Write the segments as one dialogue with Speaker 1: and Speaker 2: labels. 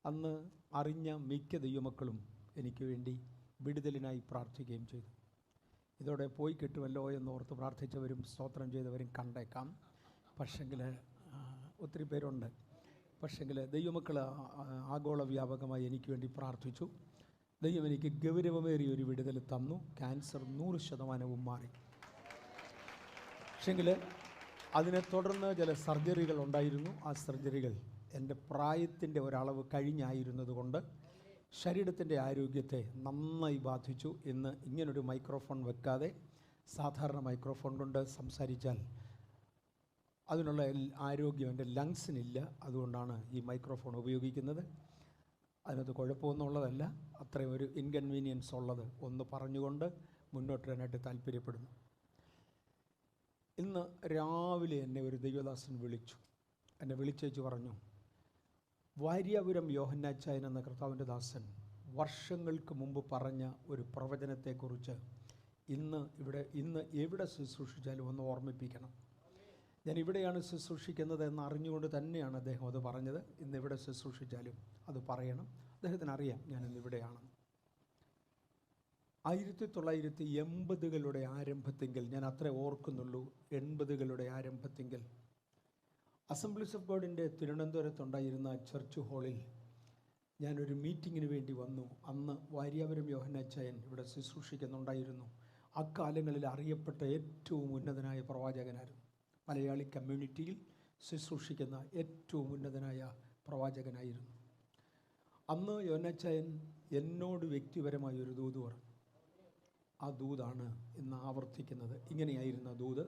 Speaker 1: അന്ന് അറിഞ്ഞ മിക്ക ദൈവമക്കളും എനിക്ക് വേണ്ടി വിടുതലിനായി പ്രാർത്ഥിക്കുകയും ചെയ്തു. ഇതോടെ പോയി കിട്ടുമല്ലോ എന്നോർത്ത് പ്രാർത്ഥിച്ചവരും സ്തോത്രം ചെയ്തവരും കണ്ടേക്കാം. പക്ഷെങ്കിൽ ഒത്തിരി പേരുണ്ട്. പക്ഷെങ്കിൽ ദൈവമക്കൾ ആഗോള വ്യാപകമായി എനിക്ക് വേണ്ടി പ്രാർത്ഥിച്ചു. ദൈവം എനിക്ക് ഗൗരവമേറിയ ഒരു വിടുതൽ തന്നു. ക്യാൻസർ 100% മാറി. പക്ഷെങ്കിൽ അതിനെ തുടർന്ന് ചില സർജറികൾ ഉണ്ടായിരുന്നു. ആ സർജറികൾ എൻ്റെ പ്രായത്തിൻ്റെ ഒരളവ് കഴിഞ്ഞായിരുന്നത് കൊണ്ട് ശരീരത്തിൻ്റെ ആരോഗ്യത്തെ നന്നായി ബാധിച്ചു. ഇന്ന് ഇങ്ങനൊരു മൈക്രോഫോൺ വെക്കാതെ സാധാരണ മൈക്രോഫോൺ കൊണ്ട് സംസാരിച്ചാൽ അതിനുള്ള ആരോഗ്യം എൻ്റെ ലങ്സിനില്ല. അതുകൊണ്ടാണ് ഈ മൈക്രോഫോൺ ഉപയോഗിക്കുന്നത്. അതിനകത്ത് കുഴപ്പമൊന്നുമുള്ളതല്ല, അത്രയും ഒരു ഇൻകൺവീനിയൻസ് ഉള്ളത് ഒന്ന് പറഞ്ഞുകൊണ്ട് മുന്നോട്ട് വരാനായിട്ട് താല്പര്യപ്പെടുന്നു. ഇന്ന് രാവിലെ എന്നെ ഒരു ദൈവദാസൻ വിളിച്ചു. എന്നെ വിളിച്ചേച്ച് പറഞ്ഞു, വാര്യാപുരം യോഹന്നാച്ചായൻ എന്ന കർത്താവിൻ്റെ ദാസൻ വർഷങ്ങൾക്ക് മുമ്പ് പറഞ്ഞ ഒരു പ്രവചനത്തെക്കുറിച്ച് ഇന്ന് എവിടെ ശുശ്രൂഷിച്ചാലും ഒന്ന് ഓർമ്മിപ്പിക്കണം. ഞാൻ ഇവിടെയാണ് ശുശ്രൂഷിക്കുന്നത് എന്ന് അറിഞ്ഞുകൊണ്ട് തന്നെയാണ് അദ്ദേഹം അത് പറഞ്ഞത്. ഇന്ന് എവിടെ ശുശ്രൂഷിച്ചാലും അത് പറയണം. അദ്ദേഹത്തിന് അറിയാം ഞാൻ ഇന്ന് ഇവിടെയാണെന്ന്. 1980കളുടെ ആരംഭത്തെങ്കിൽ, ഞാൻ അത്രേ ഓർക്കുന്നുള്ളൂ, 80കളുടെ ആരംഭത്തെങ്കിൽ അസംബ്ലീസ് ഓഫ് ഗോഡിൻ്റെ തിരുവനന്തപുരത്തുണ്ടായിരുന്ന ചർച്ച് ഹാളിൽ ഞാനൊരു മീറ്റിങ്ങിന് വേണ്ടി വന്നു. അന്ന് വാര്യാപുരം യോഹന്നാച്ചായൻ ഇവിടെ ശുശ്രൂഷിക്കുന്നുണ്ടായിരുന്നു. അക്കാലങ്ങളിൽ അറിയപ്പെട്ട ഏറ്റവും ഉന്നതനായ പ്രവാചകനായിരുന്നു. മലയാളി കമ്മ്യൂണിറ്റിയിൽ ശുശ്രൂഷിക്കുന്ന ഏറ്റവും ഉന്നതനായ പ്രവാചകനായിരുന്നു. അന്ന് യോഹന്നാച്ചായൻ എന്നോട് വ്യക്തിപരമായ ഒരു ദൂത് പറഞ്ഞു. ആ ദൂതാണ് ഇന്ന് ആവർത്തിക്കുന്നത്. ഇങ്ങനെയായിരുന്ന ദൂത്: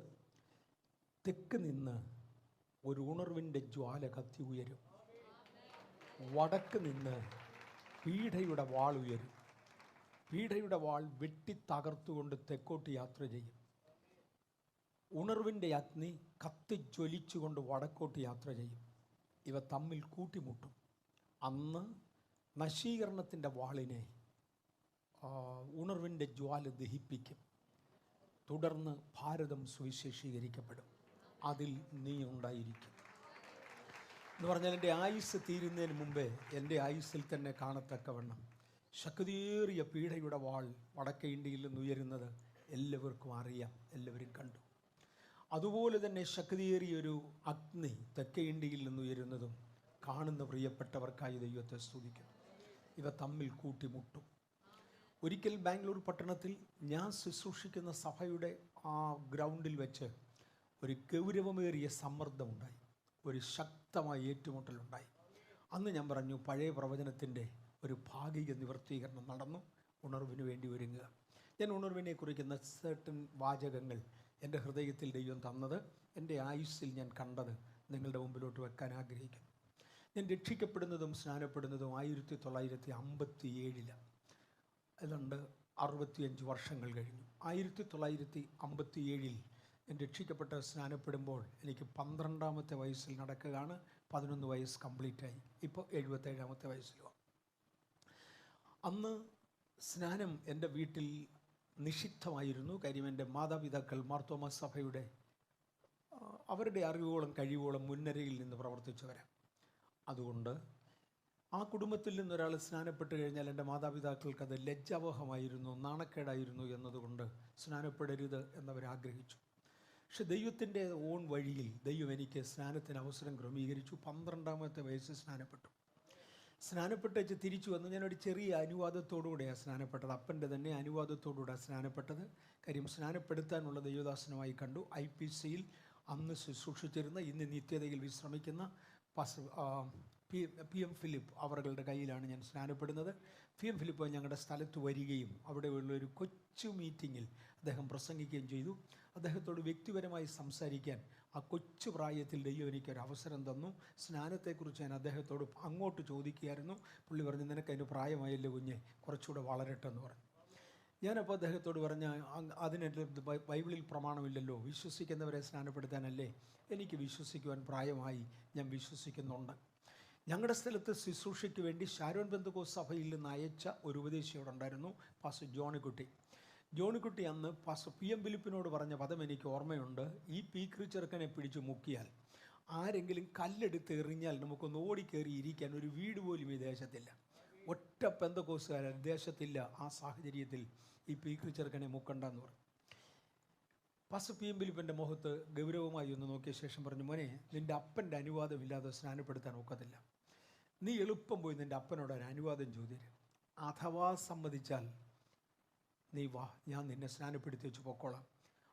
Speaker 1: തെക്ക് നിന്ന് ഒരു ഉണർവിൻ്റെ ജ്വാല കത്തി ഉയരും, വടക്ക് നിന്ന് പീഡയുടെ വാൾ ഉയരും. പീഡയുടെ വാൾ വെട്ടിത്തകർത്തുകൊണ്ട് തെക്കോട്ട് യാത്ര ചെയ്യും. ഉണർവിൻ്റെ അഗ്നി കത്തിജ്വലിച്ചുകൊണ്ട് വടക്കോട്ട് യാത്ര ചെയ്യും. ഇവ തമ്മിൽ കൂട്ടിമുട്ടും. അന്ന് നശീകരണത്തിൻ്റെ വാളിനെ ഉണർവിൻ്റെ ജ്വാല ദഹിപ്പിക്കും. തുടർന്ന് ഭാരതം സുവിശേഷീകരിക്കപ്പെടും. അതിൽ നീ ഉണ്ടായിരിക്കും എന്ന് പറഞ്ഞാൽ, എൻ്റെ ആയുസ് തീരുന്നതിന് മുമ്പേ എൻ്റെ ആയുസ്സിൽ തന്നെ കാണത്തക്കവണ്ണം ശക്തിയേറിയ പീഡയുടെ വാൾ വടക്കേ ഇന്ത്യയിൽ നിന്ന് ഉയരുന്നത് എല്ലാവർക്കും അറിയാം, എല്ലാവരും കണ്ടു. അതുപോലെ തന്നെ ശക്തിയേറിയൊരു അഗ്നി തെക്കേ ഇന്ത്യയിൽ നിന്ന് ഉയരുന്നതും കാണുന്ന പ്രിയപ്പെട്ടവർക്കായി ദൈവത്തെ സ്തുതിക്കും. ഇവ തമ്മിൽ കൂട്ടിമുട്ടും. ഒരിക്കൽ ബാംഗ്ലൂർ പട്ടണത്തിൽ ഞാൻ ശുശ്രൂഷിക്കുന്ന സഭയുടെ ആ ഗ്രൗണ്ടിൽ വെച്ച് ഒരു ഗൗരവമേറിയ സമ്മർദ്ദമുണ്ടായി, ഒരു ശക്തമായ ഏറ്റുമുട്ടലുണ്ടായി. അന്ന് ഞാൻ പറഞ്ഞു, പഴയ പ്രവചനത്തിൻ്റെ ഒരു ഭാഗിക നിവർത്തീകരണം നടന്നു, ഉണർവിന് വേണ്ടി ഒരുങ്ങുക. ഞാൻ ഉണർവിനെ കുറിക്കുന്ന certain വാചകങ്ങൾ എൻ്റെ ഹൃദയത്തിൽ ദൈവം തന്നത്, എൻ്റെ ആയുസ്സിൽ ഞാൻ കണ്ടത് നിങ്ങളുടെ മുമ്പിലോട്ട് വെക്കാൻ ആഗ്രഹിക്കുന്നു. ഞാൻ രക്ഷിക്കപ്പെടുന്നതും സ്നാനപ്പെടുന്നതും 1957 അതുകൊണ്ട് 65 വർഷങ്ങൾ കഴിഞ്ഞു. 1957 ഞാൻ രക്ഷിക്കപ്പെട്ട സ്നാനപ്പെടുമ്പോൾ എനിക്ക് 12ാമത്തെ വയസ്സിൽ നടക്കുകയാണ്. 11 വയസ്സ് കംപ്ലീറ്റായി. ഇപ്പോൾ 77ാമത്തെ വയസ്സിലുമാണ്. അന്ന് സ്നാനം എൻ്റെ വീട്ടിൽ നിഷിദ്ധമായിരുന്നു. കാര്യം എൻ്റെ മാതാപിതാക്കൾ മാർത്തോമാ സഭയുടെ അവരുടെ അറിവോളം കഴിവോളം മുൻനിരയിൽ നിന്ന് പ്രവർത്തിച്ചവരാണ്. അതുകൊണ്ട് ആ കുടുംബത്തിൽ നിന്നൊരാൾ സ്നാനപ്പെട്ട് കഴിഞ്ഞാൽ എൻ്റെ മാതാപിതാക്കൾക്ക് അത് ലജ്ജാവഹമായിരുന്നു, നാണക്കേടായിരുന്നു എന്നതുകൊണ്ട് സ്നാനപ്പെടരുത് എന്നവരാഗ്രഹിച്ചു. പക്ഷെ ദൈവത്തിൻ്റെ ഓൺ വഴിയിൽ ദൈവം എനിക്ക് സ്നാനത്തിന് അവസരം ക്രമീകരിച്ചു. 12ാമത്തെ വയസ്സിൽ സ്നാനപ്പെട്ടു. സ്നാനപ്പെട്ടേച്ച് തിരിച്ചു വന്ന് ഞാനൊരു ചെറിയ അനുവാദത്തോടുകൂടെയാണ് സ്നാനപ്പെട്ടത്. അപ്പൻ്റെ തന്നെ അനുവാദത്തോടുകൂടെയാണ് സ്നാനപ്പെട്ടത്. കാര്യം സ്നാനപ്പെടുത്താനുള്ള ദൈവദാസനമായി കണ്ടു. IPCയിൽ അന്ന് ശുശ്രൂഷിച്ചിരുന്ന, ഇന്ന് നിത്യതയിൽ വിശ്രമിക്കുന്ന PM ഫിലിപ്പ് അവരുടെ കയ്യിലാണ് ഞാൻ സ്നാനപ്പെടുന്നത്. PM ഫിലിപ്പ് ഞങ്ങളുടെ സ്ഥലത്ത് വരികയും അവിടെയുള്ളൊരു കൊച്ചു മീറ്റിങ്ങിൽ അദ്ദേഹം പ്രസംഗിക്കുകയും ചെയ്തു. അദ്ദേഹത്തോട് വ്യക്തിപരമായി സംസാരിക്കാൻ ആ കൊച്ചു പ്രായത്തിൽ ദൈവം എനിക്കൊരു അവസരം തന്നു. സ്നാനത്തെക്കുറിച്ച് ഞാൻ അദ്ദേഹത്തോട് അങ്ങോട്ട് ചോദിക്കുകയായിരുന്നു. പുള്ളി പറഞ്ഞു, നിനക്കതിന് പ്രായമായല്ലോ കുഞ്ഞെ, കുറച്ചുകൂടെ വളരട്ടെ എന്ന് പറഞ്ഞു. ഞാനപ്പോൾ അദ്ദേഹത്തോട് പറഞ്ഞ, അതിനെൻ്റെ ബൈബിളിൽ പ്രമാണമില്ലല്ലോ, വിശ്വസിക്കുന്നവരെ സ്നാനപ്പെടുത്താനല്ലേ. എനിക്ക് വിശ്വസിക്കുവാൻ പ്രായമായി, ഞാൻ വിശ്വസിക്കുന്നുണ്ട്. ഞങ്ങളുടെ സ്ഥലത്ത് ശുശ്രൂഷയ്ക്ക് വേണ്ടി ഷാരോൺ പെന്തക്കോസ്ത് സഭയിൽ നിന്ന് അയച്ച ഒരു ഉപദേശിയോടെ ഉണ്ടായിരുന്നു, പാസ്റ്റർ ജോണിക്കുട്ടി. അന്ന് പാസ്റ്റർ PM ഫിലിപ്പിനോട് പറഞ്ഞ പദം എനിക്ക് ഓർമ്മയുണ്ട്. ഈ പീക്രി ചെറുക്കനെ പിടിച്ച് മുക്കിയാൽ ആരെങ്കിലും കല്ലെടുത്ത് എറിഞ്ഞാൽ നമുക്കൊന്ന് ഓടിക്കയറി ഇരിക്കാൻ ഒരു വീട് പോലും ഈ ദേശത്തില്ല. ഒറ്റ പെന്തക്കോസ്തുകാരൻ ദേശത്തില്ല. ആ സാഹചര്യത്തിൽ ഈ പീക്കിൾ ചെറുക്കനെ മുക്കണ്ടെന്ന് പറഞ്ഞു. പാസ്റ്റർ പി എം ഫിലിപ്പിൻ്റെ മുഖത്ത് ഗൗരവമായി ഒന്ന് നോക്കിയ ശേഷം പറഞ്ഞു, മോനെ, നിൻ്റെ അപ്പൻ്റെ അനുവാദമില്ലാതെ സ്നാനപ്പെടുത്താൻ ഒക്കത്തില്ല. നീ എളുപ്പം പോയി നിൻ്റെ അപ്പനോട് ഒരു അനുവാദം ചോദിച്ചു. അഥവാ സമ്മതിച്ചാൽ നീ വാ, ഞാൻ നിന്നെ സ്നാനപ്പെടുത്തി വെച്ച് പൊക്കോളാം.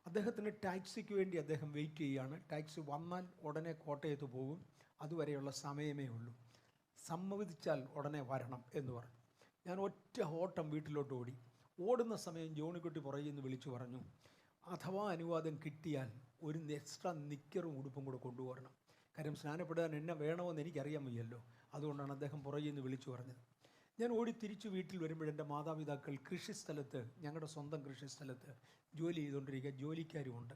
Speaker 1: അദ്ദേഹത്തിന് ടാക്സിക്ക് വേണ്ടി അദ്ദേഹം വെയിറ്റ് ചെയ്യുകയാണ്. ടാക്സി വന്നാൽ ഉടനെ കോട്ടയത്ത് പോകും. അതുവരെയുള്ള സമയമേ ഉള്ളൂ. സമ്മതിച്ചാൽ ഉടനെ വരണം എന്ന് പറഞ്ഞു. ഞാൻ ഒറ്റ ഓട്ടം വീട്ടിലോട്ട് ഓടി. ഓടുന്ന സമയം ജോണിക്കുട്ടി പുറകിൽ നിന്ന് വിളിച്ചു പറഞ്ഞു, അഥവാ അനുവാദം കിട്ടിയാൽ ഒരു എക്സ്ട്രാ നിക്കറും ഉടുപ്പും കൂടെ കൊണ്ടുപോകണം. കാര്യം സ്നാനപ്പെടാൻ എന്നെ വേണമെന്ന് എനിക്കറിയാൻ വയ്യല്ലോ. അതുകൊണ്ടാണ് അദ്ദേഹം പുറകിൽ നിന്ന് വിളിച്ചു പറഞ്ഞത്. ഞാൻ ഓടി തിരിച്ചു വീട്ടിൽ വരുമ്പോഴെൻ്റെ മാതാപിതാക്കൾ കൃഷിസ്ഥലത്ത്, ഞങ്ങളുടെ സ്വന്തം കൃഷിസ്ഥലത്ത് ജോലി ചെയ്തുകൊണ്ടിരിക്കുക, ജോലിക്കാരുമുണ്ട്.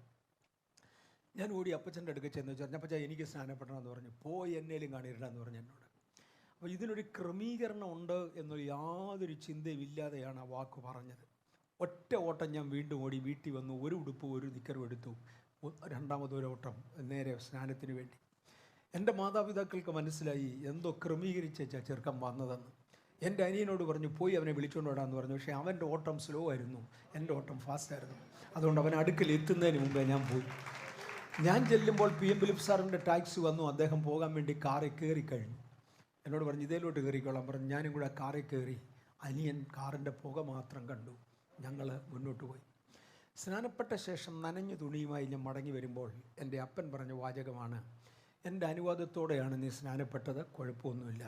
Speaker 1: ഞാൻ ഓടി അപ്പച്ചൻ്റെ അടുക്ക ചെന്ന് വെച്ചാൽ, അപ്പച്ച എനിക്ക് സ്നാനപ്പെടണമെന്ന് പറഞ്ഞു. പോയി എന്നേലും കാണിരണ്ടെന്ന് പറഞ്ഞു എന്നോട്. അപ്പോൾ ഇതിനൊരു ക്രമീകരണം ഉണ്ട് എന്നൊരു യാതൊരു ചിന്തയും ഇല്ലാതെയാണ് ആ വാക്ക് പറഞ്ഞത്. ഒറ്റ ഓട്ടം ഞാൻ വീണ്ടും ഓടി വീട്ടിൽ വന്നു. ഒരു ഉടുപ്പും ഒരു നിക്കറും എടുത്തു. രണ്ടാമതൊരു ഓട്ടം നേരെ സ്നാനത്തിന് വേണ്ടി. എൻ്റെ മാതാപിതാക്കൾക്ക് മനസ്സിലായി എന്തോ ക്രമീകരിച്ചാ ചെറുക്കൻ വന്നതെന്ന്. എൻ്റെ അനിയനോട് പറഞ്ഞു, പോയി അവനെ വിളിച്ചുകൊണ്ട് വിടാമെന്ന് പറഞ്ഞു. പക്ഷേ അവൻ്റെ ഓട്ടം സ്ലോ ആയിരുന്നു, എൻ്റെ ഓട്ടം ഫാസ്റ്റായിരുന്നു. അതുകൊണ്ട് അവൻ അടുക്കൽ എത്തുന്നതിന് മുമ്പേ ഞാൻ പോയി. ഞാൻ ചെല്ലുമ്പോൾ പി എം ഫിലിപ്പ് സാറിൻ്റെ ടാക്സി വന്നു. അദ്ദേഹം പോകാൻ വേണ്ടി കാറിൽ കയറി കഴിഞ്ഞു. എന്നോട് പറഞ്ഞു, ഇതേലോട്ട് കയറിക്കോളാം പറഞ്ഞു. ഞാനും കൂടെ കാറിൽ കയറി. അനിയൻ കാറിൻ്റെ പുക മാത്രം കണ്ടു. ഞങ്ങൾ മുന്നോട്ട് പോയി. സ്നാനപ്പെട്ട ശേഷം നനഞ്ഞ തുണിയുമായി ഞാൻ മടങ്ങി വരുമ്പോൾ എൻ്റെ അപ്പൻ പറഞ്ഞ വാചകമാണ്, എൻ്റെ അനുവാദത്തോടെയാണ് നീ സ്നാനപ്പെട്ടത്, കുഴപ്പമൊന്നുമില്ല.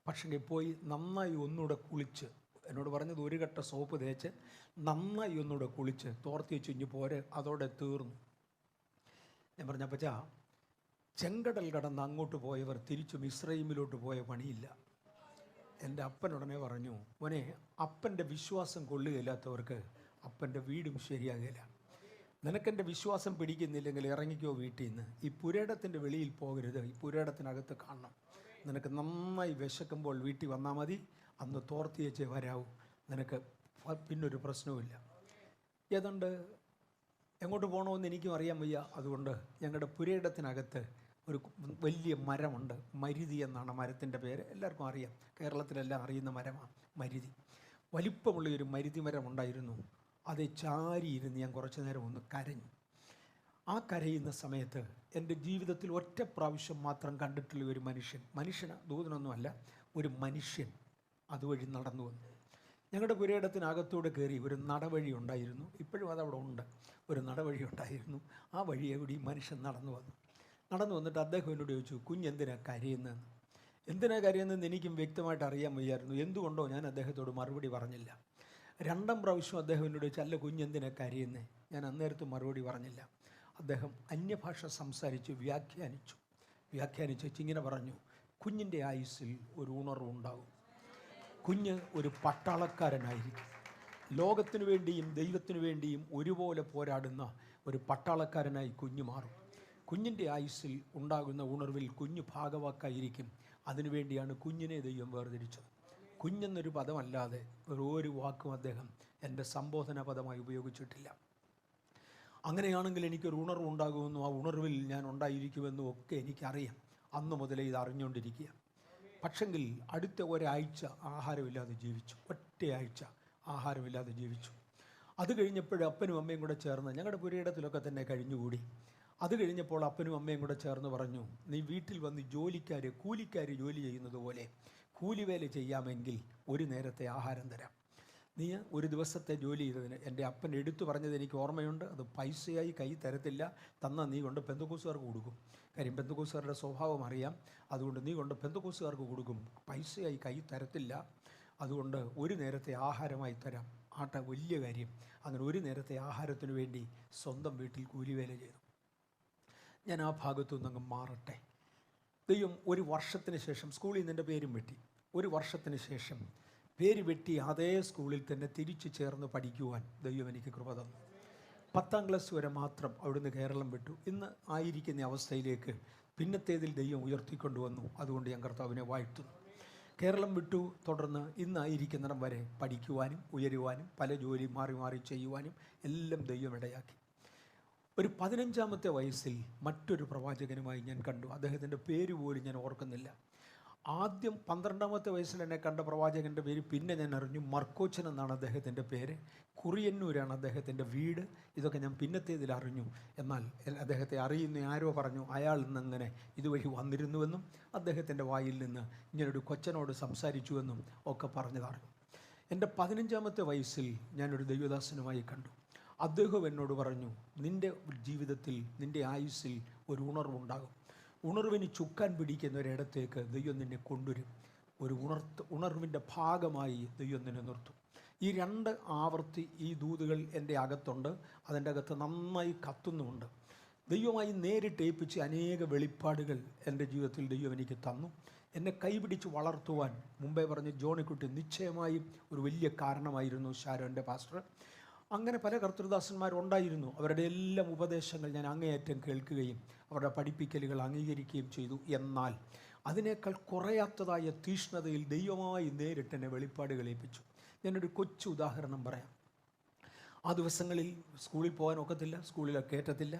Speaker 1: പക്ഷേ പോയി നന്നായി ഒന്നുകൂടെ കുളിച്ച്, എന്നോട് പറഞ്ഞത് ഒരു കട്ട സോപ്പ് തേച്ച് നന്നായി ഒന്നുകൂടെ കുളിച്ച് തോർത്തി വെച്ച് ഇഞ്ഞ് പോരെ, അതോടെ തീർന്നു. ഞാൻ പറഞ്ഞ, അപ്പച്ചാ, ചെങ്കടൽ കടന്ന് അങ്ങോട്ട് പോയവർ തിരിച്ചു മിസ്രൈമിലോട്ട് പോയ പണിയില്ല. എൻ്റെ അപ്പനുടനെ പറഞ്ഞു, മോനെ, അപ്പൻ്റെ വിശ്വാസം കൊള്ളുകയില്ലാത്തവർക്ക് അപ്പൻ്റെ വീടും ശരിയാകില്ല. നിനക്കെൻ്റെ വിശ്വാസം പിടിക്കുന്നില്ലെങ്കിൽ ഇറങ്ങിക്കോ വീട്ടിൽ നിന്ന്. ഈ പുരേടത്തിൻ്റെ വെളിയിൽ പോകരുത്, ഈ പുരേടത്തിനകത്ത് കാണണം. നിനക്ക് നന്നായി വിശക്കുമ്പോൾ വീട്ടിൽ വന്നാൽ മതി, അന്ന് തോർത്തി വെച്ചേ വരാവൂ, നിനക്ക് പിന്നൊരു പ്രശ്നവുമില്ല. ഏതാണ്ട് എങ്ങോട്ട് പോകണമെന്ന് എനിക്കും അറിയാൻ വയ്യ. അതുകൊണ്ട് ഞങ്ങളുടെ പുരയിടത്തിനകത്ത് ഒരു വലിയ മരമുണ്ട്. മരുതി എന്നാണ് മരത്തിൻ്റെ പേര്, എല്ലാവർക്കും അറിയാം, കേരളത്തിലെല്ലാം അറിയുന്ന മരമാണ് മരുതി. വലിപ്പമുള്ള ഒരു മരുതി മരം ഉണ്ടായിരുന്നു. അത് ചാരിയിരുന്ന് ഞാൻ കുറച്ച് നേരം ഒന്ന് കരഞ്ഞു. ആ കരയുന്ന സമയത്ത് എൻ്റെ ജീവിതത്തിൽ ഒറ്റ പ്രാവശ്യം മാത്രം കണ്ടിട്ടുള്ള ഒരു മനുഷ്യന് ദൂതനൊന്നുമല്ല, ഒരു മനുഷ്യൻ അതുവഴി നടന്നു വന്നു. ഞങ്ങളുടെ പുരയിടത്തിനകത്തൂടെ കയറി ഒരു നടവഴി ഉണ്ടായിരുന്നു. ഇപ്പോഴും അതവിടെ ഉണ്ട്. ഒരു നടവഴി ഉണ്ടായിരുന്നു. ആ വഴിയെ കൂടി മനുഷ്യൻ നടന്നു വന്നിട്ട് അദ്ദേഹം എന്നോട് ചോദിച്ചു, കുഞ്ഞെന്തിനാ കരയുന്നതെന്ന്. എന്തിനാ കരയുന്നതെന്ന് എനിക്കും വ്യക്തമായിട്ട് അറിയാൻ വയ്യായിരുന്നു. എന്തുകൊണ്ടോ ഞാൻ അദ്ദേഹത്തോട് മറുപടി പറഞ്ഞില്ല. രണ്ടാം പ്രാവശ്യം അദ്ദേഹം എന്നോട് ചോദിച്ചു, അല്ല കുഞ്ഞെന്തിനാ കരയുന്നത്. ഞാൻ അന്നേരത്ത് മറുപടി പറഞ്ഞില്ല. അദ്ദേഹം അന്യഭാഷ സംസാരിച്ച് വ്യാഖ്യാനിച്ച് ഇങ്ങനെ പറഞ്ഞു, കുഞ്ഞിൻ്റെ ആയുസ്സിൽ ഒരു ഉണർവുണ്ടാകും. കുഞ്ഞ് ഒരു പട്ടാളക്കാരനായിരിക്കും. ലോകത്തിനു വേണ്ടിയും ദൈവത്തിനു വേണ്ടിയും ഒരുപോലെ പോരാടുന്ന ഒരു പട്ടാളക്കാരനായി കുഞ്ഞ് മാറും. കുഞ്ഞിൻ്റെ ആയുസ്സിൽ ഉണ്ടാകുന്ന ഉണർവിൽ കുഞ്ഞ് ഭാഗവാക്കായിരിക്കും. അതിനുവേണ്ടിയാണ് കുഞ്ഞിനെ ദൈവം വേർതിരിച്ചത്. കുഞ്ഞെന്നൊരു പദമല്ലാതെ ഒരു വാക്കും അദ്ദേഹം എൻ്റെ സംബോധന പദമായി ഉപയോഗിച്ചിട്ടില്ല. അങ്ങനെയാണെങ്കിൽ എനിക്കൊരു ഉണർവ് ഉണ്ടാകുമെന്നും ആ ഉണർവിൽ ഞാൻ ഉണ്ടായിരിക്കുമെന്നും ഒക്കെ എനിക്കറിയാം. അന്ന് മുതലേ ഇത് അറിഞ്ഞുകൊണ്ടിരിക്കുക. പക്ഷെങ്കിൽ അടുത്ത ഒരാഴ്ച ആഹാരമില്ലാതെ ജീവിച്ചു. ഒറ്റയാഴ്ച ആഹാരമില്ലാതെ ജീവിച്ചു. അത് കഴിഞ്ഞപ്പോഴും അപ്പനും അമ്മയും കൂടെ ചേർന്ന് ഞങ്ങളുടെ പുരയിടത്തിലൊക്കെ തന്നെ കഴിഞ്ഞുകൂടി. അത് കഴിഞ്ഞപ്പോൾ അപ്പനും അമ്മയും കൂടെ ചേർന്ന് പറഞ്ഞു, നീ വീട്ടിൽ വന്ന് കൂലിക്കാർ ജോലി ചെയ്യുന്നത് പോലെ കൂലിവേല ചെയ്യാമെങ്കിൽ ഒരു നേരത്തെ ആഹാരം തരാം. നീ ഒരു ദിവസത്തെ ജോലി ചെയ്തതിന് എൻ്റെ അപ്പൻ എടുത്തു പറഞ്ഞത് എനിക്ക് ഓർമ്മയുണ്ട്. അത് പൈസയായി കൈ തരത്തില്ല, തന്നാൽ നീ കൊണ്ട് പെന്തക്കോസ്തുകാർക്ക് കൊടുക്കും. കാര്യം പെന്തക്കോസ്തുകാരുടെ സ്വഭാവം അറിയാം. അതുകൊണ്ട് നീ കൊണ്ട് പെന്തക്കോസ്തുകാർക്ക് കൊടുക്കും, പൈസയായി കൈ തരത്തില്ല. അതുകൊണ്ട് ഒരു നേരത്തെ ആഹാരമായി തരാം. ആട്ടെ, വലിയ കാര്യം. അങ്ങനെ ഒരു നേരത്തെ ആഹാരത്തിന് വേണ്ടി സ്വന്തം വീട്ടിൽ കൂലിവേല ചെയ്തു. ഞാൻ ആ ഭാഗത്തു നിന്നങ്ങ് മാറട്ടെ. ദൈവം ഒരു വർഷത്തിന് ശേഷം സ്കൂളിൽ നിന്ന് എൻ്റെ പേരും വെട്ടി. ഒരു വർഷത്തിന് ശേഷം പേര് വെട്ടി അതേ സ്കൂളിൽ തന്നെ തിരിച്ചു ചേർന്ന് പഠിക്കുവാൻ ദൈവം എനിക്ക് കൃപ തന്നു. 10ാം ക്ലാസ് വരെ മാത്രം അവിടുന്ന് കേരളം വിട്ടു. ഇന്ന് ആയിരിക്കുന്ന അവസ്ഥയിലേക്ക് പിന്നത്തേതിൽ ദൈവം ഉയർത്തിക്കൊണ്ടുവന്നു. അതുകൊണ്ട് ഞാൻ കർത്താവിനെ വാഴ്ത്തുന്നു. കേരളം വിട്ടു തുടർന്ന് ഇന്നായിരിക്കുന്നിടം വരെ പഠിക്കുവാനും ഉയരുവാനും പല ജോലി മാറി മാറി ചെയ്യുവാനും എല്ലാം ദൈവം ഇടയാക്കി. ഒരു 15-ാമത്തെ വയസ്സിൽ മറ്റൊരു പ്രവാചകനുമായി ഞാൻ കണ്ടു. അദ്ദേഹത്തിൻ്റെ പേര് പോലും ഞാൻ ഓർക്കുന്നില്ല. ആദ്യം 12-ാമത്തെ വയസ്സിൽ എന്നെ കണ്ട പ്രവാചകൻ്റെ പേര് പിന്നെ ഞാൻ അറിഞ്ഞു. മർക്കോച്ചൻ എന്നാണ് അദ്ദേഹത്തിൻ്റെ പേര്. കുറിയന്നൂരാണ് അദ്ദേഹത്തിൻ്റെ വീട്. ഇതൊക്കെ ഞാൻ പിന്നത്തേതിൽ അറിഞ്ഞു. എന്നാൽ അദ്ദേഹത്തെ അറിയുന്ന ആരോ പറഞ്ഞു അയാൾ ഇന്നങ്ങനെ ഇതുവഴി വന്നിരുന്നുവെന്നും അദ്ദേഹത്തിൻ്റെ വായിൽ നിന്ന് ഇങ്ങനൊരു കൊച്ചനോട് സംസാരിച്ചുവെന്നും ഒക്കെ പറഞ്ഞതറിഞ്ഞു. എൻ്റെ 15-ാമത്തെ വയസ്സിൽ ഞാനൊരു ദൈവദാസനുമായി കണ്ടു. അദ്ദേഹം എന്നോട് പറഞ്ഞു, നിൻ്റെ ജീവിതത്തിൽ നിൻ്റെ ആയുസ്സിൽ ഒരു ഉണർവുണ്ടാകും. ഉണർവിന് ചുക്കാൻ പിടിക്കുന്ന ഒരിടത്തേക്ക് ദൈവം നിന്നെ കൊണ്ടുവരും. ഒരു ഉണർവിൻ്റെ ഭാഗമായി ദൈവം നിന്നെ നിർത്തും. ഈ 2 ആവർത്തി ഈ ദൂതുകൾ എൻ്റെ അകത്തുണ്ട്. അതിൻ്റെ അകത്ത് നന്നായി കത്തുന്നുമുണ്ട്. ദൈവമായി നേരിട്ട് ഏൽപ്പിച്ച് അനേക വെളിപ്പാടുകൾ എൻ്റെ ജീവിതത്തിൽ ദൈവം എനിക്ക് തന്നു. എന്നെ കൈപിടിച്ച് വളർത്തുവാൻ മുമ്പേ പറഞ്ഞ് ജോണിക്കുട്ടി നിശ്ചയമായും ഒരു വലിയ കാരണമായിരുന്നു ഷാരോൻ്റെ പാസ്റ്റർ. അങ്ങനെ പല കർത്തൃദാസന്മാരുണ്ടായിരുന്നു. അവരുടെ എല്ലാം ഉപദേശങ്ങൾ ഞാൻ അങ്ങേയറ്റം കേൾക്കുകയും അവരുടെ പഠിപ്പിക്കലുകൾ അംഗീകരിക്കുകയും ചെയ്തു. എന്നാൽ അതിനേക്കാൾ കുറയാത്തതായ തീഷ്ണതയിൽ ദൈവമായി നേരിട്ട് എന്നെ വെളിപ്പാടുകൾ ഏൽപ്പിച്ചു. ഞാനൊരു കൊച്ചു ഉദാഹരണം പറയാം. ആ ദിവസങ്ങളിൽ സ്കൂളിൽ പോകാൻ ഒക്കത്തില്ല, സ്കൂളിൽ കയറ്റത്തില്ല,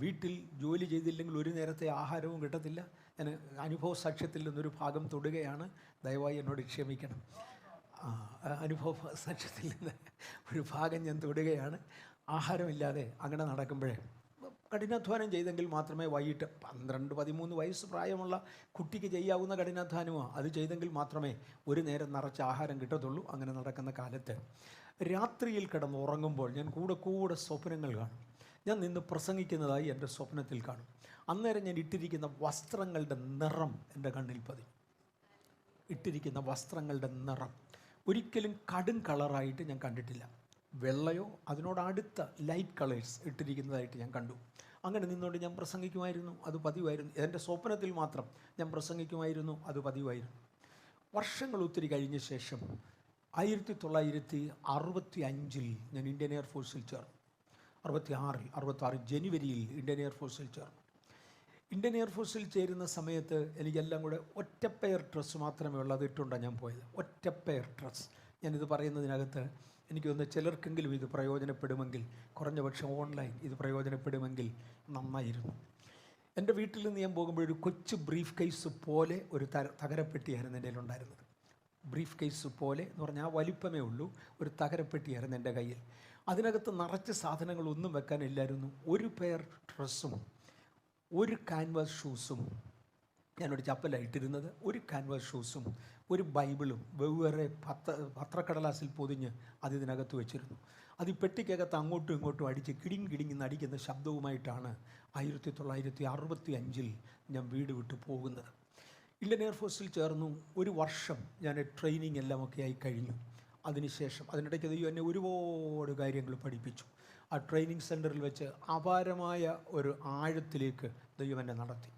Speaker 1: വീട്ടിൽ ജോലി ചെയ്തില്ലെങ്കിൽ ഒരു നേരത്തെ ആഹാരവും കിട്ടത്തില്ല. ഞാൻ അനുഭവ സാക്ഷ്യത്തിൽ നിന്നൊരു ഭാഗം തൊടുകയാണ്, ദയവായി എന്നോട് ക്ഷമിക്കണം. അനുഭവ സാക്ഷ്യത്തിൽ നിന്ന് ഒരു ഭാഗം ഞാൻ തൊടുകയാണ്. ആഹാരമില്ലാതെ അങ്ങനെ നടക്കുമ്പോഴേ കഠിനാധ്വാനം ചെയ്തെങ്കിൽ മാത്രമേ വൈകിട്ട് 12-13 വയസ്സ് പ്രായമുള്ള കുട്ടിക്ക് ചെയ്യാവുന്ന കഠിനാധ്വാനമാണ്. അത് ചെയ്തെങ്കിൽ മാത്രമേ ഒരു നേരം നിറച്ച് ആഹാരം കിട്ടത്തുള്ളൂ. അങ്ങനെ നടക്കുന്ന കാലത്ത് രാത്രിയിൽ കിടന്ന് ഉറങ്ങുമ്പോൾ ഞാൻ കൂടെ സ്വപ്നങ്ങൾ കാണും. ഞാൻ നിന്ന് പ്രസംഗിക്കുന്നതായി എൻ്റെ സ്വപ്നത്തിൽ കാണും. അന്നേരം ഞാൻ ഇട്ടിരിക്കുന്ന വസ്ത്രങ്ങളുടെ നിറം എൻ്റെ കണ്ണിൽ പതിയും. ഇട്ടിരിക്കുന്ന വസ്ത്രങ്ങളുടെ നിറം ഒരിക്കലും കടും കളറായിട്ട് ഞാൻ കണ്ടിട്ടില്ല. വെള്ളയോ അതിനോടടുത്ത ലൈറ്റ് കളേഴ്സ് ഇട്ടിരിക്കുന്നതായിട്ട് ഞാൻ കണ്ടു. അങ്ങനെ നിന്നുകൊണ്ട് ഞാൻ പ്രസംഗിക്കുമായിരുന്നു. അത് പതിവായിരുന്നു. എൻ്റെ സ്വപ്നത്തിൽ മാത്രം ഞാൻ പ്രസംഗിക്കുമായിരുന്നു. അത് പതിവായിരുന്നു. വർഷങ്ങൾ ഒത്തിരി കഴിഞ്ഞ ശേഷം 1965 ഞാൻ ഇന്ത്യൻ എയർഫോഴ്സിൽ ചേർന്നു. 66 ജനുവരിയിൽ ഇന്ത്യൻ എയർഫോഴ്സിൽ ചേർന്നു. ഇന്ത്യൻ എയർഫോഴ്സിൽ ചേരുന്ന സമയത്ത് എനിക്കെല്ലാം കൂടെ ഒറ്റപ്പെയർ ഡ്രസ്സ് മാത്രമേ ഉള്ളൂ. അത് ഇട്ടുകൊണ്ടാണ് ഞാൻ പോയത്. ഒറ്റപ്പെയർ ഡ്രസ്സ്. ഞാനിത് പറയുന്നതിനകത്ത് എനിക്ക് തോന്നുന്നു ചിലർക്കെങ്കിലും ഇത് പ്രയോജനപ്പെടുമെങ്കിൽ, കുറഞ്ഞ പക്ഷം ഓൺലൈൻ ഇത് പ്രയോജനപ്പെടുമെങ്കിൽ നന്നായിരുന്നു. എൻ്റെ വീട്ടിൽ നിന്ന് ഞാൻ പോകുമ്പോൾ ഒരു കൊച്ചു ബ്രീഫ് കേസ് പോലെ ഒരു തകരപ്പെട്ടിയായിരുന്നു എൻ്റെ കയ്യിലുണ്ടായിരുന്നത്. ബ്രീഫ് കേസ് പോലെ എന്ന് പറഞ്ഞാൽ ആ വലിപ്പമേ ഉള്ളൂ. ഒരു തകരപ്പെട്ടിയായിരുന്നു എൻ്റെ കയ്യിൽ. അതിനകത്ത് നിറച്ച് സാധനങ്ങളൊന്നും വെക്കാനില്ലായിരുന്നു. ഒരു പെയർ ഡ്രസ്സും ഒരു ക്യാൻവാസ് ഷൂസും, ഞാനൊരു ചപ്പലായിട്ടിരുന്നത്, ഒരു ക്യാൻവാസ് ഷൂസും ഒരു ബൈബിളും വെവ്വേറെ പത്രക്കടലാസിൽ പൊതിഞ്ഞ് അത് ഇതിനകത്ത് വെച്ചിരുന്നു. അത് ഈ പെട്ടിക്കകത്ത് അങ്ങോട്ടും ഇങ്ങോട്ടും അടിച്ച് കിടിങ്ങിന്ന് അടിക്കുന്ന ശബ്ദവുമായിട്ടാണ് 1965 ഞാൻ വീട് വിട്ടു പോകുന്നത്. ഇന്ത്യൻ എയർഫോഴ്സിൽ ചേർന്നു. ഒരു വർഷം ഞാൻ ട്രെയിനിങ് എല്ലാമൊക്കെ ആയി കഴിഞ്ഞു. അതിനുശേഷം അതിനിടയ്ക്ക് ദൈവം എന്നെ ഒരുപാട് കാര്യങ്ങൾ പഠിപ്പിച്ചു. ആ ട്രെയിനിങ് സെൻറ്ററിൽ വെച്ച് അപാരമായ ഒരു ആഴത്തിലേക്ക് ദൈവം എന്നെ നടത്തി.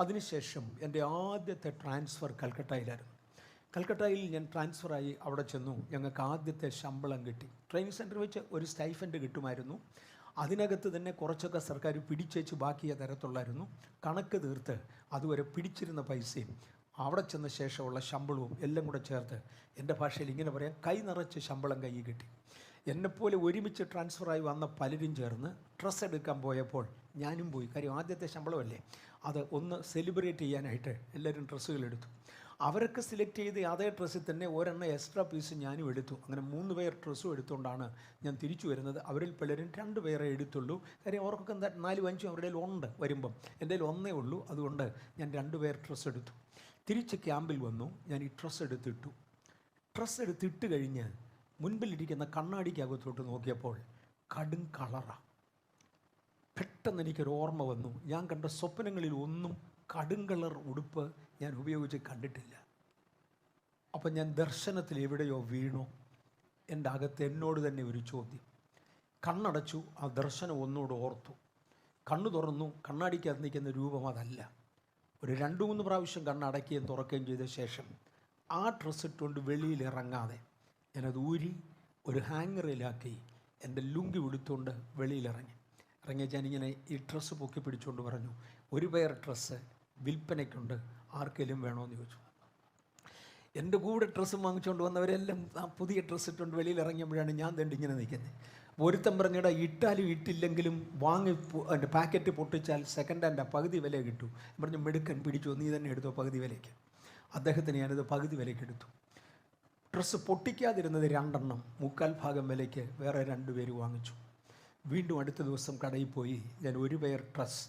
Speaker 1: അതിനുശേഷം എൻ്റെ ആദ്യത്തെ ട്രാൻസ്ഫർ കൽക്കട്ടയിലായിരുന്നു. കൽക്കട്ടയിൽ ഞാൻ ട്രാൻസ്ഫറായി അവിടെ ചെന്നു. ഞങ്ങൾക്ക് ആദ്യത്തെ ശമ്പളം കിട്ടി. ട്രെയിനിങ് സെൻറ്ററിൽ വെച്ച് ഒരു സ്റ്റൈഫൻഡ് കിട്ടുമായിരുന്നു. അതിനകത്ത് തന്നെ കുറച്ചൊക്കെ സർക്കാർ പിടിച്ചേച്ച് ബാക്കിയ തരത്തുള്ളായിരുന്നു. കണക്ക് തീർത്ത് അതുവരെ പിടിച്ചിരുന്ന പൈസയും അവിടെ ചെന്ന ശേഷമുള്ള ശമ്പളവും എല്ലാം കൂടെ ചേർത്ത്, എൻ്റെ ഭാഷയിൽ ഇങ്ങനെ പറയാം, കൈ നിറച്ച് ശമ്പളം കയ്യിൽ കിട്ടി. എന്നെപ്പോലെ ഒരുമിച്ച് ട്രാൻസ്ഫറായി വന്ന പലരും ചേർന്ന് ഡ്രസ്സ് എടുക്കാൻ പോയപ്പോൾ ഞാനും പോയി. കാര്യം ആദ്യത്തെ ശമ്പളമല്ലേ, അത് ഒന്ന് സെലിബ്രേറ്റ് ചെയ്യാനായിട്ട് എല്ലാവരും ഡ്രസ്സുകൾ എടുത്തു. അവരൊക്കെ സെലക്ട് ചെയ്ത് അതേ ഡ്രസ്സിൽ തന്നെ ഒരെണ്ണം എക്സ്ട്രാ പീസ് ഞാനും എടുത്തു. അങ്ങനെ 3 പേർ ഡ്രസ്സും എടുത്തുകൊണ്ടാണ് ഞാൻ തിരിച്ചു വരുന്നത്. അവരിൽ പലരും 2 പേരെ എടുത്തുള്ളൂ. കാര്യം അവർക്കൊക്കെ എന്താ 4-5 അവരുടെ ഉണ്ട് വരുമ്പം. എൻ്റെ കയ്യിൽ ഒന്നേ ഉള്ളൂ. അതുകൊണ്ട് ഞാൻ 2 പേർ ഡ്രസ്സ് എടുത്തു. തിരിച്ച് ക്യാമ്പിൽ വന്നു. ഞാൻ ഈ ഡ്രസ്സ് എടുത്തിട്ടു. ഡ്രസ്സ് എടുത്തിട്ട് കഴിഞ്ഞ് മുൻപിലിരിക്കുന്ന കണ്ണാടിക്കകത്തോട്ട് നോക്കിയപ്പോൾ കടും കളറാണ്. പെട്ടെന്ന് എനിക്കൊരു ഓർമ്മ വന്നു. ഞാൻ കണ്ട സ്വപ്നങ്ങളിൽ ഒന്നും കടും കളർ ഉടുപ്പ് ഞാൻ ഉപയോഗിച്ച് കണ്ടിട്ടില്ല. അപ്പം ഞാൻ ദർശനത്തിൽ എവിടെയോ വീണു. എൻ്റെ അകത്ത് എന്നോട് തന്നെ ഒരു ചോദ്യം. കണ്ണടച്ചു. ആ ദർശനം ഒന്നുകൂടെ ഓർത്തു. കണ്ണു തുറന്നു. കണ്ണാടിക്കകത്ത് നിൽക്കുന്ന രൂപം അതല്ല. ഒരു 2-3 പ്രാവശ്യം കണ്ണടക്കുകയും തുറക്കുകയും ചെയ്ത ശേഷം ആ ഡ്രസ്സ് ഇട്ടുകൊണ്ട് വെളിയിലിറങ്ങാതെ ഞാനത് ഊരി ഒരു ഹാങ്ങറിലാക്കി എൻ്റെ ലുങ്കി ഉടുത്തുകൊണ്ട് വെളിയിലിറങ്ങി. ഞാനിങ്ങനെ ഈ ഡ്രസ്സ് പൊക്കി പിടിച്ചുകൊണ്ട് പറഞ്ഞു, ഒരു പെയർ ഡ്രസ്സ് വിൽപ്പനയ്ക്കുണ്ട്, ആർക്കെങ്കിലും വേണമെന്ന് ചോദിച്ചു. എൻ്റെ കൂടെ ഡ്രസ്സ് വാങ്ങിച്ചുകൊണ്ട് വന്നവരെല്ലാം ആ പുതിയ ഡ്രസ്സ് ഇട്ടുകൊണ്ട് വെളിയിലിറങ്ങിയപ്പോഴാണ് ഞാൻ തന്നെ ഇങ്ങനെ നിൽക്കുന്നത്. ഒരുത്തം പറഞ്ഞിട ഇട്ടാലും ഇട്ടില്ലെങ്കിലും വാങ്ങി അതിൻ്റെ പാക്കറ്റ് പൊട്ടിച്ചാൽ സെക്കൻഡ് ഹാൻഡ് പകുതി വില കിട്ടും. പറഞ്ഞ് മിടുക്കൻ പിടിച്ചു, നീ തന്നെ എടുത്തോ പകുതി വിലയ്ക്ക്. അദ്ദേഹത്തിന് ഞാനിത് പകുതി വിലയ്ക്ക് എടുത്തു. ഡ്രസ്സ് പൊട്ടിക്കാതിരുന്നത് 2 എണ്ണം 3/4 ഭാഗം വിലയ്ക്ക് വേറെ 2 പേര് വാങ്ങിച്ചു. വീണ്ടും അടുത്ത ദിവസം കടയിൽ പോയി ഞാൻ 1 പെയർ ഡ്രസ്സ്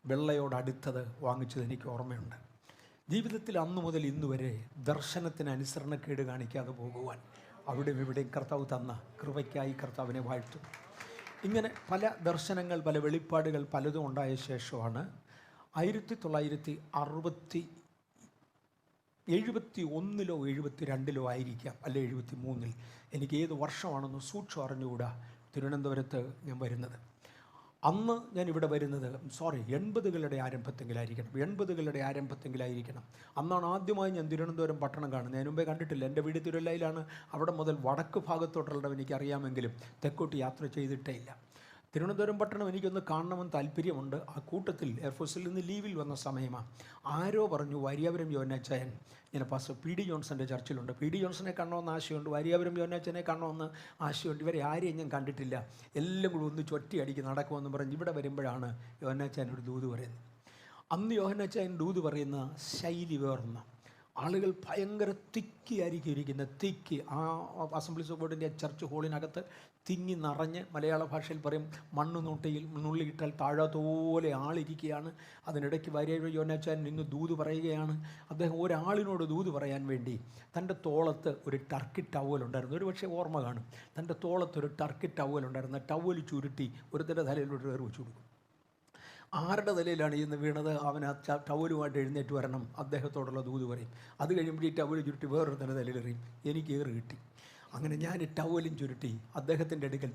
Speaker 1: വെള്ളയോടടുത്തത് വാങ്ങിച്ചത് എനിക്ക് ഓർമ്മയുണ്ട്. ജീവിതത്തിൽ അന്നു മുതൽ ഇന്ന് വരെ ദർശനത്തിന് അനുസരണക്കേട് കാണിക്കാതെ പോകുവാൻ അവിടെയും ഇവിടെയും കർത്താവ് തന്ന കൃപയ്ക്കായി കർത്താവിനെ വാഴ്ത്തും. ഇങ്ങനെ പല ദർശനങ്ങൾ, പല വെളിപ്പാടുകൾ പലതും ഉണ്ടായ ശേഷമാണ് 1971 72 ആയിരിക്കാം, അല്ലെ 73, എനിക്ക് ഏത് വർഷമാണെന്ന് സൂക്ഷ്മം അറിഞ്ഞുകൂടാ, തിരുവനന്തപുരത്ത് ഞാൻ വരുന്നത്. അന്ന് ഞാൻ ഇവിടെ വരുന്നത് 80കളുടെ ആരംഭത്തെങ്കിലായിരിക്കണം. അന്നാണ് ആദ്യമായി ഞാൻ തിരുവനന്തപുരം പട്ടണം കാണുന്നത്. ഞാൻ മുമ്പേ കണ്ടിട്ടില്ല. എൻ്റെ വീട് തിരുവല്ലയിലാണ്. അവിടെ മുതൽ വടക്ക് ഭാഗത്തോട്ടുള്ള എനിക്കറിയാമെങ്കിലും തെക്കോട്ട് യാത്ര ചെയ്തിട്ടേ ഇല്ല. തിരുവനന്തപുരം പട്ടണം എനിക്കൊന്ന് കാണണമെന്ന് താല്പര്യമുണ്ട്. ആ കൂട്ടത്തിൽ എയർഫോഴ്സിൽ നിന്ന് ലീവിൽ വന്ന സമയമാണ്. ആരോ പറഞ്ഞു വാര്യാപുരം യോഹന്നാച്ചായൻ ഇങ്ങനെ പാസ്റ്റർ PD ജോൺസൻ്റെ ചർച്ചിലുണ്ട്. PD ജോൺസനെ കാണണമെന്ന് ആശയമുണ്ട്, വാര്യാപുരം യോഹന്നാച്ചായനെ കാണണമെന്ന് ആശയമുണ്ട്. ഇവരെ ആരെയും ഞാൻ കണ്ടിട്ടില്ല. എല്ലാം കൂടി ഒന്ന് ചൊറ്റിയടിക്ക് നടക്കുമെന്ന് പറഞ്ഞ് ഇവിടെ വരുമ്പോഴാണ് യോഹന്നാച്ചായൻ ഒരു ദൂത് പറയുന്നത്. അന്ന് യോഹന്നാച്ചായൻ ദൂത് പറയുന്ന ശൈലി വേർന്ന ആളുകൾ ഭയങ്കര തിക്കിയായിരിക്കും ഇരിക്കുന്നത്. തിക്കി ആ അസംബ്ലീസ് ഓഫ് ഗോഡിൻ്റെ ചർച്ച് ഹോളിനകത്ത് തിങ്ങി നിറഞ്ഞ്, മലയാള ഭാഷയിൽ പറയും മണ്ണ് നുള്ളിയിട്ടാൽ താഴാത്തോലെ ആളിരിക്കുകയാണ്. അതിനിടയ്ക്ക് വാര്യാപുരം യോഹന്നാച്ചായൻ നിന്ന് ദൂത് പറയുകയാണ്. അദ്ദേഹം ഒരാളിനോട് ദൂത് പറയാൻ വേണ്ടി തൻ്റെ തോളത്ത് ഒരു ടർക്കി ടവലുണ്ടായിരുന്നു. ഒരു പക്ഷേ ഓർമ്മ കാണും. തൻ്റെ തോളത്തൊരു ടർക്കി ടവലുണ്ടായിരുന്നു. ടവൽ ചുരുട്ടി ഒരുത്തൻ്റെ തലയിലോട്ട് കയറി വെച്ചു കൊടുക്കും. ആരുടെ തലയിലാണ് ഇന്ന് വീണത് അവൻ ആ ടവലുമായിട്ട് എഴുന്നേറ്റ് വരണം, അദ്ദേഹത്തോടുള്ള ദൂത് പറയും. അത് കഴിയുമ്പോൾ ഈ ടവൽ ചുരുട്ടി വേറൊരു തന്നെ തലയിലെറിയും. എനിക്ക് ഏറ് കിട്ടി. അങ്ങനെ ഞാൻ ഈ ടവലും ചുരുട്ടി അദ്ദേഹത്തിൻ്റെ അടുക്കൽ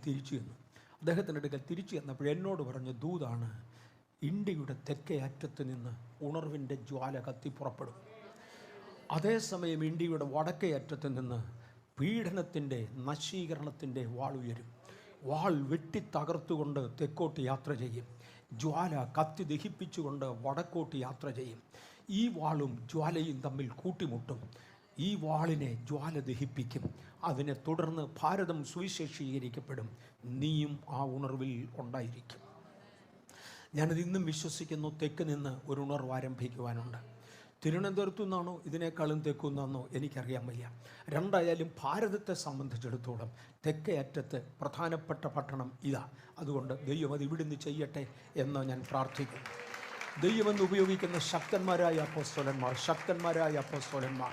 Speaker 1: തിരിച്ചു ചെന്നപ്പോൾ എന്നോട് പറഞ്ഞ ദൂതാണ്, ഇന്ത്യയുടെ തെക്കേ അറ്റത്ത് നിന്ന് ഉണർവിൻ്റെ ജ്വാല കത്തി പുറപ്പെടും. അതേസമയം ഇന്ത്യയുടെ വടക്കേ അറ്റത്ത് നിന്ന് പീഡനത്തിൻ്റെ, നശീകരണത്തിൻ്റെ വാൾ ഉയരും. വാൾ വെട്ടി തകർത്തുകൊണ്ട് തെക്കോട്ട് യാത്ര ചെയ്യും. ജ്വാല കത്തി ദഹിപ്പിച്ചുകൊണ്ട് വടക്കോട്ട് യാത്ര ചെയ്യും. ഈ വാളും ജ്വാലയും തമ്മിൽ കൂട്ടിമുട്ടും. ഈ വാളിനെ ജ്വാല ദഹിപ്പിക്കും. അതിനെ തുടർന്ന് ഭാരതം സുവിശേഷീകരിക്കപ്പെടും. നീയും ആ ഉണർവിൽ ഉണ്ടായിരിക്കും. ഞാനത് ഇന്നും വിശ്വസിക്കുന്നു. തെക്ക് നിന്ന് ഒരു ഉണർവ് ആരംഭിക്കുവാനുണ്ട്. തിരുവനന്തപുരത്തു നിന്നാണോ ഇതിനേക്കാളും തെക്കുന്നാണോ എനിക്കറിയാൻ വയ്യ. രണ്ടായാലും ഭാരതത്തെ സംബന്ധിച്ചിടത്തോളം തെക്കേ അറ്റത്ത് പ്രധാനപ്പെട്ട പട്ടണം ഇതാ. അതുകൊണ്ട് ദൈവം അത് ഇവിടുന്ന് ചെയ്യട്ടെ എന്ന് ഞാൻ പ്രാർത്ഥിക്കുന്നു. ദൈവമെന്ന് ഉപയോഗിക്കുന്ന ശക്തന്മാരായ അപ്പോസ്തലന്മാർ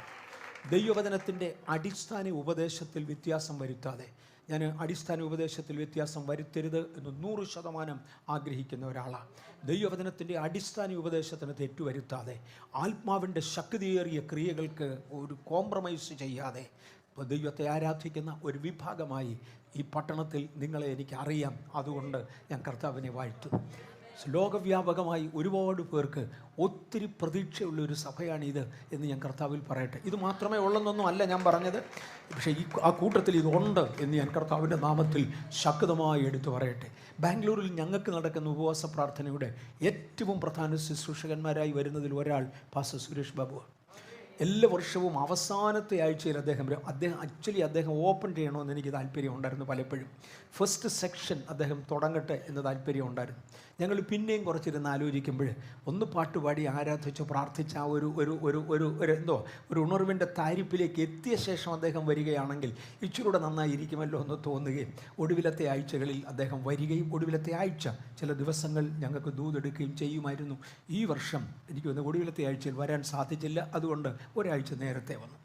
Speaker 1: ദൈവവചനത്തിൻ്റെ അടിസ്ഥാന ഉപദേശത്തിൽ വ്യത്യാസം വരുത്താതെ, ഞാൻ അടിസ്ഥാന ഉപദേശത്തിൽ വ്യത്യാസം വരുത്തരുത് എന്ന് 100% ആഗ്രഹിക്കുന്ന ഒരാളാണ്. ദൈവവചനത്തിൻ്റെ അടിസ്ഥാന ഉപദേശത്തിന് തെറ്റുവരുത്താതെ, ആത്മാവിൻ്റെ ശക്തിയേറിയ ക്രിയകൾക്ക് ഒരു കോംപ്രമൈസ് ചെയ്യാതെ ദൈവത്തെ ആരാധിക്കുന്ന ഒരു വിഭാഗമായി ഈ പട്ടണത്തിൽ നിങ്ങളെ എനിക്കറിയാം. അതുകൊണ്ട് ഞാൻ കർത്താവിനെ വാഴ്ത്തും. ലോകവ്യാപകമായി ഒരുപാട് പേർക്ക് ഒത്തിരി പ്രതീക്ഷയുള്ളൊരു സഭയാണിത് എന്ന് ഞാൻ കർത്താവിൽ പറയട്ടെ. ഇത് മാത്രമേ ഉള്ളെന്നൊന്നും അല്ല ഞാൻ പറഞ്ഞത്. പക്ഷേ ആ കൂട്ടത്തിൽ ഇതുണ്ട് എന്ന് ഞാൻ കർത്താവിൻ്റെ നാമത്തിൽ ശക്തമായി എടുത്തു പറയട്ടെ. ബാംഗ്ലൂരിൽ ഞങ്ങൾക്ക് നടക്കുന്ന ഉപവാസ പ്രാർത്ഥനയുടെ ഏറ്റവും പ്രധാന ശുശ്രൂഷകന്മാരായി വരുന്നതിൽ ഒരാൾ പാസ്റ്റർ സുരേഷ് ബാബു. എല്ലാ വർഷവും അവസാനത്തെ ആഴ്ചയിൽ അദ്ദേഹം ഓപ്പൺ ചെയ്യണമെന്ന് എനിക്ക് താല്പര്യമുണ്ടായിരുന്നു. പലപ്പോഴും ഫസ്റ്റ് സെക്ഷൻ അദ്ദേഹം തുടങ്ങട്ടെ എന്ന് താല്പര്യമുണ്ടായിരുന്നു. ഞങ്ങൾ പിന്നെയും കുറച്ചിരുന്ന് ആലോചിക്കുമ്പോൾ ഒന്ന് പാട്ടുപാടി ആരാധിച്ച് പ്രാർത്ഥിച്ച ആ ഒരു ഉണർവിൻ്റെ താരിപ്പിലേക്ക് എത്തിയ ശേഷം അദ്ദേഹം വരികയാണെങ്കിൽ ഇച്ചിരൂടെ നന്നായിരിക്കുമല്ലോ എന്ന് തോന്നുകയും ഒടുവിലത്തെ ആഴ്ചകളിൽ അദ്ദേഹം വരികയും ഒടുവിലത്തെ ആഴ്ച ചില ദിവസങ്ങൾ ഞങ്ങൾക്ക് ദൂതെടുക്കുകയും ചെയ്യുമായിരുന്നു. ഈ വർഷം എനിക്ക് തോന്നുന്നു ഒടുവിലത്തെ ആഴ്ചയിൽ വരാൻ സാധിച്ചില്ല. അതുകൊണ്ട് ഒരാഴ്ച നേരത്തെ വന്നു.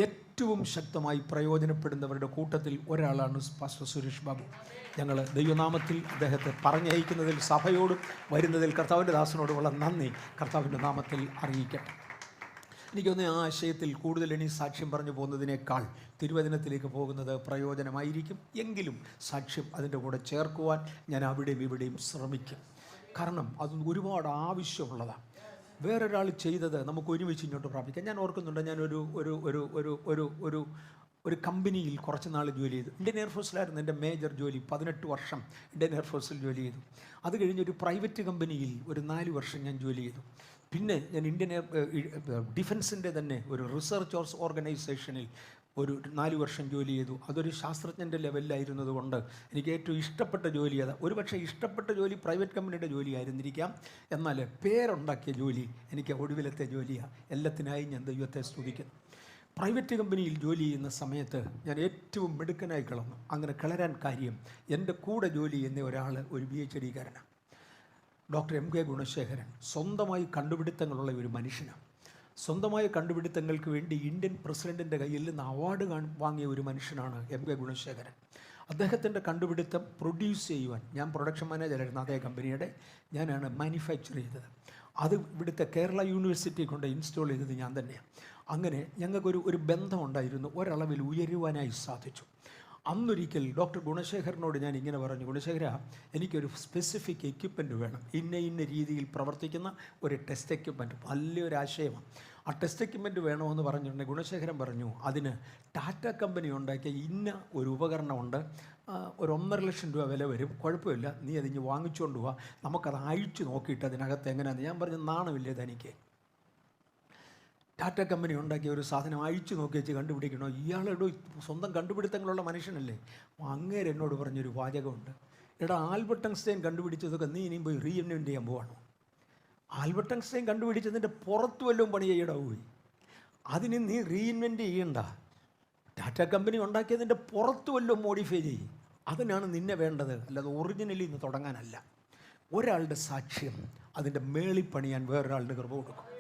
Speaker 1: ഏറ്റവും ശക്തമായി പ്രയോജനപ്പെടുന്നവരുടെ കൂട്ടത്തിൽ ഒരാളാണ് പാസ്റ്റർ സുരേഷ് ബാബു. ഞങ്ങൾ ദൈവനാമത്തിൽ അദ്ദേഹത്തെ പറഞ്ഞയക്കുന്നതിൽ സഭയോടും വരുന്നതിൽ കർത്താവിൻ്റെ ദാസനോടുമുള്ള നന്ദി കർത്താവിൻ്റെ നാമത്തിൽ അറിയിക്കട്ടെ. എനിക്കൊന്ന് ആ ആശയത്തിൽ കൂടുതൽ ഇനി സാക്ഷ്യം പറഞ്ഞു പോകുന്നതിനേക്കാൾ തിരുവചനത്തിലേക്ക് പോകുന്നത് പ്രയോജനമായിരിക്കും. എങ്കിലും സാക്ഷ്യം അതിൻ്റെ കൂടെ ചേർക്കുവാൻ ഞാൻ അവിടെയും ഇവിടെയും ശ്രമിക്കും. കാരണം അത് ഒരുപാട് ആവശ്യമുള്ളതാണ്. വേറൊരാൾ ചെയ്തത് നമുക്ക് ഒരുമിച്ച് ഇങ്ങോട്ട് പ്രാപിക്കാം. ഞാൻ ഓർക്കുന്നുണ്ട്, ഞാനൊരു ഒരു കമ്പനിയിൽ കുറച്ച് നാൾ ജോലി ചെയ്തു. ഇന്ത്യൻ എയർഫോഴ്സിലായിരുന്നു എൻ്റെ മേജർ ജോലി. 18 വർഷം ഇന്ത്യൻ എയർഫോഴ്സിൽ ജോലി ചെയ്തു. അത് കഴിഞ്ഞൊരു പ്രൈവറ്റ് കമ്പനിയിൽ ഒരു 4 വർഷം ഞാൻ ജോലി ചെയ്തു. പിന്നെ ഞാൻ ഡിഫൻസിൻ്റെ തന്നെ ഒരു റിസർച്ച് ഓർഗനൈസേഷനിൽ ഒരു 4 വർഷം ജോലി ചെയ്തു. അതൊരു ശാസ്ത്രജ്ഞൻ്റെ ലെവലിലായിരുന്നത് കൊണ്ട് എനിക്ക് ഏറ്റവും ഇഷ്ടപ്പെട്ട ജോലി അതാ. ഒരു പക്ഷേ ഇഷ്ടപ്പെട്ട ജോലി പ്രൈവറ്റ് കമ്പനിയുടെ ജോലി ആയിരുന്നിരിക്കാം, എന്നാൽ പേരുണ്ടാക്കിയ ജോലി എനിക്ക് ഒടുവിലത്തെ ജോലിയാണ്. എല്ലാത്തിനായി ഞാൻ ദൈവത്തെ സ്തുതിക്കുന്നു. പ്രൈവറ്റ് കമ്പനിയിൽ ജോലി ചെയ്യുന്ന സമയത്ത് ഞാൻ ഏറ്റവും മിടുക്കനായി കിളർന്നു. അങ്ങനെ കിളരാൻ കാര്യം, എൻ്റെ കൂടെ ജോലി ചെയ്യുന്ന ഒരാൾ ഒരു PhD കാരനാണ്, ഡോക്ടർ MK ഗുണശേഖരൻ. സ്വന്തമായി കണ്ടുപിടുത്തങ്ങളുള്ള ഒരു മനുഷ്യനാണ്. സ്വന്തമായ കണ്ടുപിടുത്തങ്ങൾക്ക് വേണ്ടി ഇന്ത്യൻ പ്രസിഡൻറ്റിൻ്റെ കയ്യിൽ നിന്ന് അവാർഡ് വാങ്ങിയ ഒരു മനുഷ്യനാണ് MK ഗുണശേഖരൻ. അദ്ദേഹത്തിൻ്റെ കണ്ടുപിടുത്തം പ്രൊഡ്യൂസ് ചെയ്യുവാൻ ഞാൻ പ്രൊഡക്ഷൻ മാനേജറായിരുന്നു അതേ കമ്പനിയുടെ. ഞാനാണ് മാനുഫാക്ചർ ചെയ്തത്. അത് ഇവിടുത്തെ കേരള യൂണിവേഴ്സിറ്റി കൊണ്ട് ഇൻസ്റ്റാൾ ചെയ്തത് ഞാൻ തന്നെയാണ്. അങ്ങനെ ഞങ്ങൾക്കൊരു ബന്ധമുണ്ടായിരുന്നു. ഒരളവിൽ ഉയരുവാനായി സാധിച്ചു. അന്നൊരിക്കൽ ഡോക്ടർ ഗുണശേഖരനോട് ഞാൻ ഇങ്ങനെ പറഞ്ഞു, ഗുണശേഖര, എനിക്കൊരു സ്പെസിഫിക് എക്യുപ്മെൻറ്റ് വേണം, ഇന്ന രീതിയിൽ പ്രവർത്തിക്കുന്ന ഒരു ടെസ്റ്റ് എക്യുപ്മെൻറ്റ്. നല്ലൊരു ആശയമാണ്. ആ ടെസ്റ്റ് എക്യുപ്മെൻറ്റ് വേണമെന്ന് പറഞ്ഞിട്ടുണ്ടെങ്കിൽ ഗുണശേഖരൻ പറഞ്ഞു, അതിന് ടാറ്റ കമ്പനി ഉണ്ടാക്കിയ ഇന്ന ഒരു ഉപകരണമുണ്ട്, ഒരു 1.5 ലക്ഷം രൂപ വില വരും, കുഴപ്പമില്ല, നീ അതിഞ്ഞ് വാങ്ങിച്ചുകൊണ്ട് പോവാ, നമുക്കത് അഴിച്ചു നോക്കിയിട്ട് അതിനകത്ത് എങ്ങനെയാണെന്ന്. ഞാൻ പറഞ്ഞു, നാണമില്ലേ തനിക്ക്? ടാറ്റ കമ്പനി ഉണ്ടാക്കിയ ഒരു സാധനം അഴിച്ചു നോക്കി വെച്ച് കണ്ടുപിടിക്കണോ? ഇയാളുടെ സ്വന്തം കണ്ടുപിടുത്തങ്ങളുള്ള മനുഷ്യനല്ലേ. അങ്ങേര് എന്നോട് പറഞ്ഞൊരു വാചകമുണ്ട്, എടാ, ആൽബർട്ട് ഐൻസ്റ്റൈൻ കണ്ടുപിടിച്ചതൊക്കെ നീ ഇനിയും പോയി റീഇൻവെൻറ്റ് ചെയ്യാൻ പോവാണോ? ആൽബർട്ട് ഐൻസ്റ്റൈൻ കണ്ടുപിടിച്ചതിൻ്റെ പുറത്ത് വല്ലതും പണി ചെയ്യടാ പോയി, അതിന് നീ റീഇൻവെൻറ്റ് ചെയ്യണ്ട. ടാറ്റ കമ്പനി ഉണ്ടാക്കിയതിൻ്റെ പുറത്ത് വല്ലതും മോഡിഫൈ ചെയ്യും, അതിനാണ് നിന്നെ വേണ്ടത്, അല്ലാതെ ഒറിജിനലി ഇന്ന് തുടങ്ങാനല്ല. ഒരാളുടെ സാക്ഷ്യം അതിൻ്റെ മേളിൽ പണിയാൻ വേറൊരാളുടെ കൃപ കൊടുക്കും.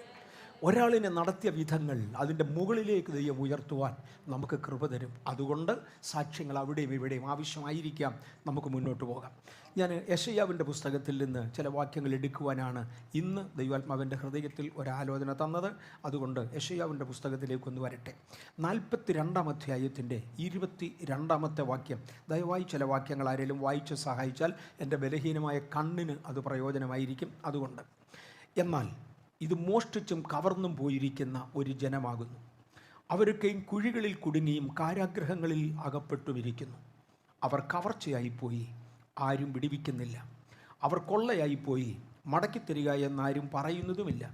Speaker 1: ഒരാളിനെ നടത്തിയ വിധങ്ങൾ അതിൻ്റെ മുകളിലേക്ക് ദൈവം ഉയർത്തുവാൻ നമുക്ക് കൃപ തരും. അതുകൊണ്ട് സാക്ഷ്യങ്ങൾ അവിടെയും ഇവിടെയും ആവശ്യമായിരിക്കാം. നമുക്ക് മുന്നോട്ട് പോകാം. ഞാൻ യെശയ്യാവിൻ്റെ പുസ്തകത്തിൽ നിന്ന് ചില വാക്യങ്ങൾ എടുക്കുവാനാണ് ഇന്ന് ദൈവാത്മാവിൻ്റെ ഹൃദയത്തിൽ ഒരാലോചന തന്നത്. അതുകൊണ്ട് യെശയ്യാവിൻ്റെ പുസ്തകത്തിലേക്കൊന്ന് വരട്ടെ. 42-ാം അധ്യായത്തിൻ്റെ 22-ാമത്തെ വാക്യം. ദയവായി ചില വാക്യങ്ങൾ ആരെങ്കിലും വായിച്ച് സഹായിച്ചാൽ എൻ്റെ ബലഹീനമായ കണ്ണിന് അത് പ്രയോജനമായിരിക്കും. അതുകൊണ്ട്, എന്നാൽ ഇത് മോഷ്ടിച്ചും കവർന്നും പോയിരിക്കുന്ന ഒരു ജനമാകുന്നു. അവരൊക്കെയും കുഴികളിൽ കുടുങ്ങിയും കാരാഗ്രഹങ്ങളിൽ അകപ്പെട്ടുമിരിക്കുന്നു. അവർ കവർച്ചയായിപ്പോയി, ആരും വിടിവിക്കുന്നില്ല. അവർ കൊള്ളയായിപ്പോയി, മടക്കിത്തരിക എന്നാരും പറയുന്നതുമില്ല.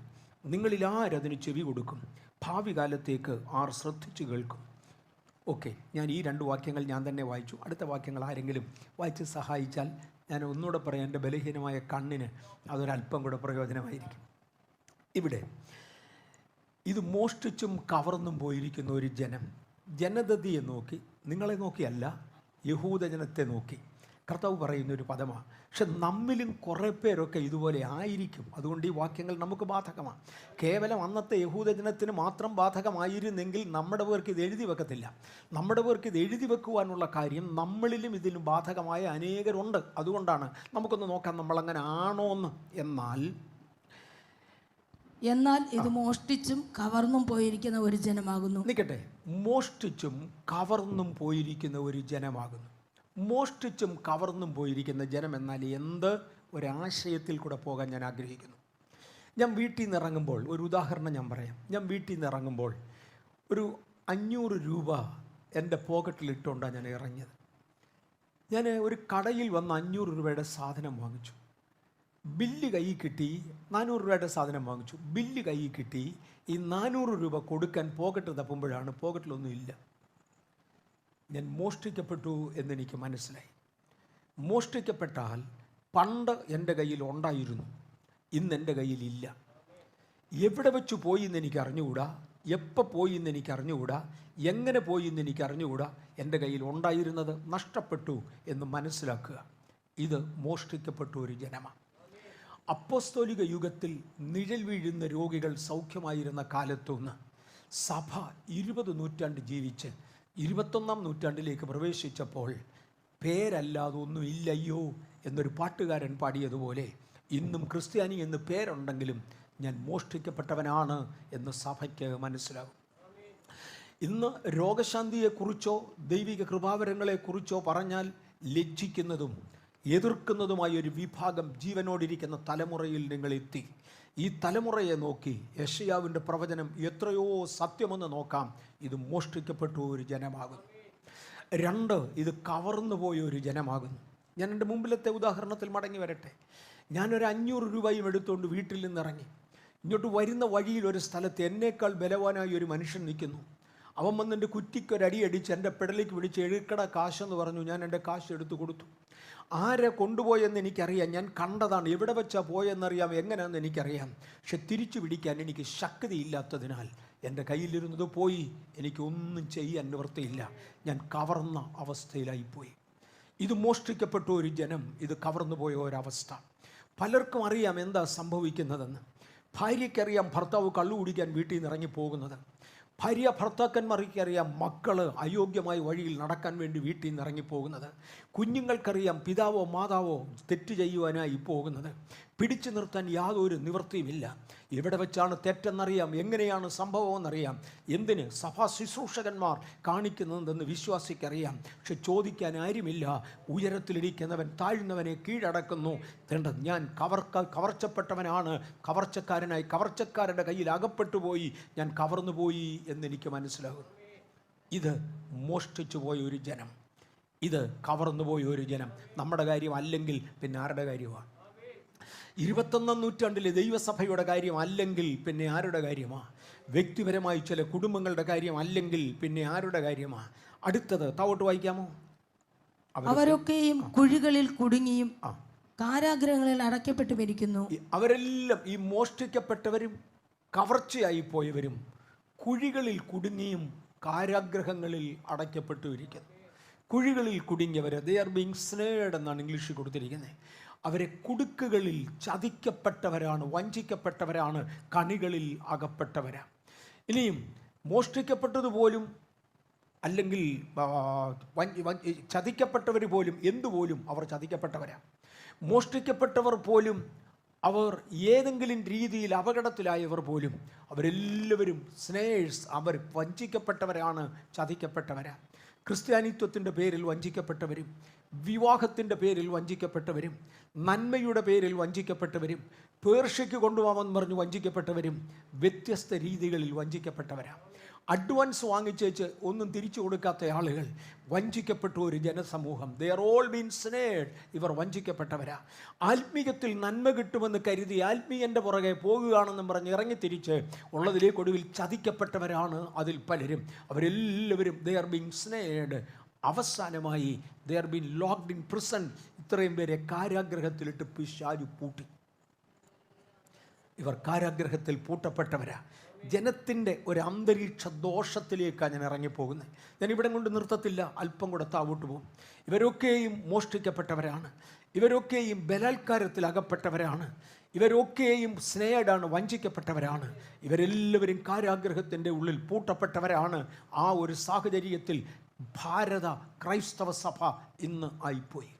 Speaker 1: നിങ്ങളിൽ ആരതിന് ചെവി കൊടുക്കും? ഭാവി കാലത്തേക്ക് ആർ ശ്രദ്ധിച്ചു കേൾക്കും? ഓക്കെ, ഞാൻ ഈ 2 വാക്യങ്ങൾ ഞാൻ തന്നെ വായിച്ചു. അടുത്ത വാക്യങ്ങൾ ആരെങ്കിലും വായിച്ച് സഹായിച്ചാൽ ഞാൻ ഒന്നുകൂടെ പറയാം, എൻ്റെ ബലഹീനമായ കണ്ണിന് അതൊരല്പം കൂടെ പ്രയോജനമായിരിക്കും. ഇവിടെ ഇത് മോഷ്ടിച്ചും കവർന്നും പോയിരിക്കുന്ന ഒരു ജനതയെ നോക്കി, നിങ്ങളെ നോക്കിയല്ല, യഹൂദജനത്തെ നോക്കി കർത്താവ് പറയുന്നൊരു പദമാണ്. പക്ഷെ നമ്മിലും കുറേ പേരൊക്കെ ഇതുപോലെ ആയിരിക്കും. അതുകൊണ്ട് ഈ വാക്യങ്ങൾ നമുക്ക് ബാധകമാണ്. കേവലം അന്നത്തെ യഹൂദജനത്തിന് മാത്രം ബാധകമായിരുന്നെങ്കിൽ നമ്മുടെ പേർക്ക് ഇത് എഴുതി വെക്കത്തില്ല. നമ്മുടെ പേർക്ക് ഇത് എഴുതി വെക്കുവാനുള്ള കാര്യം നമ്മളിലും ഇതിന് ബാധകമായ അനേകരുണ്ട്. അതുകൊണ്ടാണ് നമുക്കൊന്ന് നോക്കാം നമ്മളങ്ങനെ ആണോ എന്ന്.
Speaker 2: എന്നാൽ ഇത് മോഷ്ടിച്ചും കവർന്നും പോയിരിക്കുന്ന ഒരു ജനമാകുന്നു.
Speaker 1: നിൽക്കട്ടെ, മോഷ്ടിച്ചും കവർന്നും പോയിരിക്കുന്ന ഒരു ജനമാകുന്നു. മോഷ്ടിച്ചും കവർന്നും പോയിരിക്കുന്ന ജനം എന്നാൽ എന്ത് ഒരാശയത്തിൽ കൂടെ പോകാൻ ഞാൻ ആഗ്രഹിക്കുന്നു. ഞാൻ വീട്ടിൽ നിന്ന് ഇറങ്ങുമ്പോൾ ഒരു ഉദാഹരണം ഞാൻ പറയാം. ഞാൻ വീട്ടിൽ നിന്ന് ഇറങ്ങുമ്പോൾ ഒരു 500 രൂപ എൻ്റെ പോക്കറ്റിലിട്ടുകൊണ്ടാണ് ഞാൻ ഇറങ്ങിയത്. ഞാൻ ഒരു കടയിൽ വന്ന് 500 രൂപയുടെ സാധനം വാങ്ങിച്ചു. ബില്ല് കയ്യിൽ കിട്ടി. 400 രൂപയുടെ സാധനം വാങ്ങിച്ചു. ബില്ല് കയ്യിൽ കിട്ടി. ഈ 400 രൂപ കൊടുക്കാൻ പോക്കറ്റ് തപ്പുമ്പോഴാണ് പോക്കറ്റിലൊന്നും ഇല്ല. ഞാൻ മോഷ്ടിക്കപ്പെട്ടു എന്നെനിക്ക് മനസ്സിലായി. മോഷ്ടിക്കപ്പെട്ടാൽ പണ്ട് എൻ്റെ കയ്യിൽ ഉണ്ടായിരുന്നു, ഇന്ന് എൻ്റെ കയ്യിലില്ല. എവിടെ വെച്ച് പോയി എന്ന് എനിക്ക് അറിഞ്ഞുകൂടാ, എപ്പോൾ പോയി എന്ന് എനിക്ക് അറിഞ്ഞുകൂടാ, എങ്ങനെ പോയി എന്ന് എനിക്ക് അറിഞ്ഞുകൂടാ. എൻ്റെ കയ്യിൽ ഉണ്ടായിരുന്നത് നഷ്ടപ്പെട്ടു എന്ന് മനസ്സിലാക്കുക. ഇത് മോഷ്ടിക്കപ്പെട്ട ഒരു ജനമാണ്. അപ്പോസ്തോലിക യുഗത്തിൽ നിഴൽ വീഴുന്ന രോഗികൾ സൗഖ്യമായിരുന്ന കാലത്തുനിന്ന് സഭ 20 നൂറ്റാണ്ട് ജീവിച്ച് 21-ാം നൂറ്റാണ്ടിലേക്ക് പ്രവേശിച്ചപ്പോൾ പേരല്ലാതെ ഒന്നും ഇല്ലയ്യോ എന്നൊരു പാട്ടുകാരൻ പാടിയതുപോലെ ഇന്നും ക്രിസ്ത്യാനി എന്ന് പേരുണ്ടെങ്കിലും ഞാൻ മോഷ്ടിക്കപ്പെട്ടവനാണ് എന്ന് സഭയ്ക്ക് മനസ്സിലാകും. ഇന്ന് രോഗശാന്തിയെക്കുറിച്ചോ ദൈവിക കൃപാവരങ്ങളെക്കുറിച്ചോ പറഞ്ഞാൽ ലജ്ജിക്കുന്നതും എതിർക്കുന്നതുമായ ഒരു വിഭാഗം ജീവനോടിരിക്കുന്ന തലമുറയിൽ നിങ്ങളെത്തി. ഈ തലമുറയെ നോക്കി യെശയ്യാവിൻ്റെ പ്രവചനം എത്രയോ സത്യമെന്ന് നോക്കാം. ഇത് മോഷ്ടിക്കപ്പെട്ടു ഒരു ജനമാകുന്നു. 2, ഇത് കവർന്നു പോയ ഒരു ജനമാകുന്നു. ഞാൻ എൻ്റെ മുമ്പിലത്തെ ഉദാഹരണത്തിൽ മടങ്ങി വരട്ടെ. ഞാനൊരു 500 രൂപയും എടുത്തുകൊണ്ട് വീട്ടിൽ നിന്നിറങ്ങി. ഇങ്ങോട്ട് വരുന്ന വഴിയിൽ ഒരു സ്ഥലത്ത് എന്നേക്കാൾ ബലവാനായ ഒരു മനുഷ്യൻ നിൽക്കുന്നു. അവൻ വന്നെൻ്റെ കുറ്റിക്കൊരടി അടിച്ച് എൻ്റെ പെടലേക്ക് പിടിച്ച് എഴുക്കട കാശെന്ന് പറഞ്ഞു. ഞാൻ എൻ്റെ കാശ് എടുത്തു കൊടുത്തു. ആരെ കൊണ്ടുപോയെന്ന് എനിക്കറിയാം, ഞാൻ കണ്ടതാണ്, എവിടെ വെച്ചാൽ പോയെന്നറിയാം, എങ്ങനെയാണെന്ന് എനിക്കറിയാം. പക്ഷെ തിരിച്ചു പിടിക്കാൻ എനിക്ക് ശക്തിയില്ലാത്തതിനാൽ എൻ്റെ കയ്യിലിരുന്നത് പോയി. എനിക്കൊന്നും ചെയ്യാൻ നിവൃത്തിയില്ല. ഞാൻ കവർന്ന അവസ്ഥയിലായിപ്പോയി. ഇത് മോഷ്ടിക്കപ്പെട്ട ഒരു ജനം, ഇത് കവർന്നു പോയ ഒരവസ്ഥ. പലർക്കും അറിയാം എന്താ സംഭവിക്കുന്നതെന്ന്. ഭാര്യയ്ക്കറിയാം ഭർത്താവ് കള്ളു കുടിക്കാൻ വീട്ടിൽ നിന്ന് ഇറങ്ങിപ്പോകുന്നത്. ഭാര്യ ഭർത്താക്കന്മാർക്കറിയാം മക്കൾ അയോഗ്യമായ വഴിയിൽ നടക്കാൻ വേണ്ടി വീട്ടിൽ നിന്ന് ഇറങ്ങിപ്പോകുന്നത്. കുഞ്ഞുങ്ങൾക്കറിയാം പിതാവോ മാതാവോ തെറ്റ് ചെയ്യുവാനായി പോകുന്നത്. പിടിച്ചു നിർത്താൻ യാതൊരു നിവൃത്തിയുമില്ല. എവിടെ വെച്ചാണ് തെറ്റെന്നറിയാം, എങ്ങനെയാണ് സംഭവമെന്നറിയാം. എന്തിന് സഭാ ശുശ്രൂഷകന്മാർ കാണിക്കുന്നതെന്ന് വിശ്വാസിക്കറിയാം. പക്ഷെ ചോദിക്കാൻ ആരുമില്ല. ഉയരത്തിലിരിക്കുന്നവൻ താഴ്ന്നവനെ കീഴടക്കുന്നു. ഞാൻ കവർച്ചപ്പെട്ടവനാണ്, കവർച്ചക്കാരനായി കവർച്ചക്കാരുടെ കയ്യിൽ അകപ്പെട്ടു പോയി, ഞാൻ കവർന്നു പോയി എന്നെനിക്ക് മനസ്സിലാകുന്നു. ഇത് മോഷ്ടിച്ചു പോയ ഒരു ജനം, ഇത് കവർന്നു പോയ ഒരു ജനം. നമ്മുടെ കാര്യം അല്ലെങ്കിൽ പിന്നെ ആരുടെ കാര്യമാണ്? 21-ാം നൂറ്റാണ്ടിലെ ദൈവസഭയുടെ കാര്യം അല്ലെങ്കിൽ പിന്നെ ആരുടെ കാര്യമാണ്? വ്യക്തിപരമായി ചില കുടുംബങ്ങളുടെ കാര്യം അല്ലെങ്കിൽ പിന്നെ ആരുടെ കാര്യമാണ്? അടുത്തത് താവോട്ട് വായിക്കാമോ?
Speaker 2: അവരൊക്കെയും കുഴികളിൽ കുടുങ്ങിയും കാരാഗ്രഹങ്ങളിൽ അടയ്ക്കപ്പെട്ടുമിരിക്കുന്നു.
Speaker 1: അവരെല്ലാം ഈ മോഷ്ടിക്കപ്പെട്ടവരും കവർച്ചയായി പോയവരും കുഴികളിൽ കുടുങ്ങിയും കാരാഗ്രഹങ്ങളിൽ അടയ്ക്കപ്പെട്ടുമിരിക്കുന്നു. കുഴികളിൽ കുടുങ്ങിയവർ, ദേ ആർ ബീങ് സ്നേർഡ് എന്നാണ് ഇംഗ്ലീഷിൽ കൊടുത്തിരിക്കുന്നത്. അവരെ കുടുക്കുകളിൽ ചതിക്കപ്പെട്ടവരാണ്, വഞ്ചിക്കപ്പെട്ടവരാണ്, കണികളിൽ അകപ്പെട്ടവരാണ്. ഇനിയും മോഷ്ടിക്കപ്പെട്ടതുപോലും അല്ലെങ്കിൽ ചതിക്കപ്പെട്ടവർ പോലും എന്തുപോലും അവർ ചതിക്കപ്പെട്ടവരാണ്. മോഷ്ടിക്കപ്പെട്ടവർ പോലും അവർ ഏതെങ്കിലും രീതിയിൽ അപകടത്തിലായവർ പോലും അവരെല്ലാവരും സ്നേഹേഴ്സ്, അവർ വഞ്ചിക്കപ്പെട്ടവരാണ്, ചതിക്കപ്പെട്ടവരാണ്. ക്രിസ്ത്യാനിത്വത്തിൻ്റെ പേരിൽ വഞ്ചിക്കപ്പെട്ടവരും, വിവാഹത്തിൻ്റെ പേരിൽ വഞ്ചിക്കപ്പെട്ടവരും, നന്മയുടെ പേരിൽ വഞ്ചിക്കപ്പെട്ടവരും, പേർഷ്യയ്ക്ക് കൊണ്ടുപോകാമെന്ന് പറഞ്ഞ് വഞ്ചിക്കപ്പെട്ടവരും വ്യത്യസ്ത രീതികളിൽ വഞ്ചിക്കപ്പെട്ടവരാണ്. അഡ്വാൻസ് വാങ്ങിച്ചേച്ച് ഒന്നും തിരിച്ചു കൊടുക്കാത്ത ആളുകൾ, വഞ്ചിക്കപ്പെട്ട ഒരു ജനസമൂഹം. They are all been snared. ഇവർ വഞ്ചിക്കപ്പെട്ടവരാ. ആത്മീയത്തിൽ നന്മ കിട്ടുമെന്ന് കരുതി ആത്മീയൻ്റെ പുറകെ പോകുകയാണെന്നും പറഞ്ഞ് ഇറങ്ങിത്തിരിച്ച് ഉള്ളതിലേക്കൊടുവിൽ ചതിക്കപ്പെട്ടവരാണ് അതിൽ പലരും. അവരെല്ലാവരും ദേ ആർ ബീൻ സ്നേർഡ്. അവസാനമായി they are been locked in prison. ഇത്രയും പേരെ കാരാഗ്രഹത്തിലിട്ട് പിശാചു പൂട്ടി. ഇവർ കാരാഗ്രഹത്തിൽ പൂട്ടപ്പെട്ടവരാ. ജനത്തിൻ്റെ ഒരു അന്തരീക്ഷ ദോഷത്തിലേക്കാണ് ഞാൻ ഇറങ്ങിപ്പോകുന്നത്. ഞാൻ ഇവിടെ കൊണ്ട് നിർത്തത്തില്ല, അല്പം കൂടെ താവോട്ട് പോകും. ഇവരൊക്കെയും മോഷ്ടിക്കപ്പെട്ടവരാണ്, ഇവരൊക്കെയും ബലാത്കാരത്തിൽ അകപ്പെട്ടവരാണ്, ഇവരൊക്കെയും സ്നേഹമാണ്, വഞ്ചിക്കപ്പെട്ടവരാണ്. ഇവരെല്ലാവരും കാരാഗ്രഹത്തിൻ്റെ ഉള്ളിൽ പൂട്ടപ്പെട്ടവരാണ്. ആ ഒരു സാഹചര്യത്തിൽ ഭാരത ക്രൈസ്തവ സഭ ഇന്ന് ആയിപ്പോയി.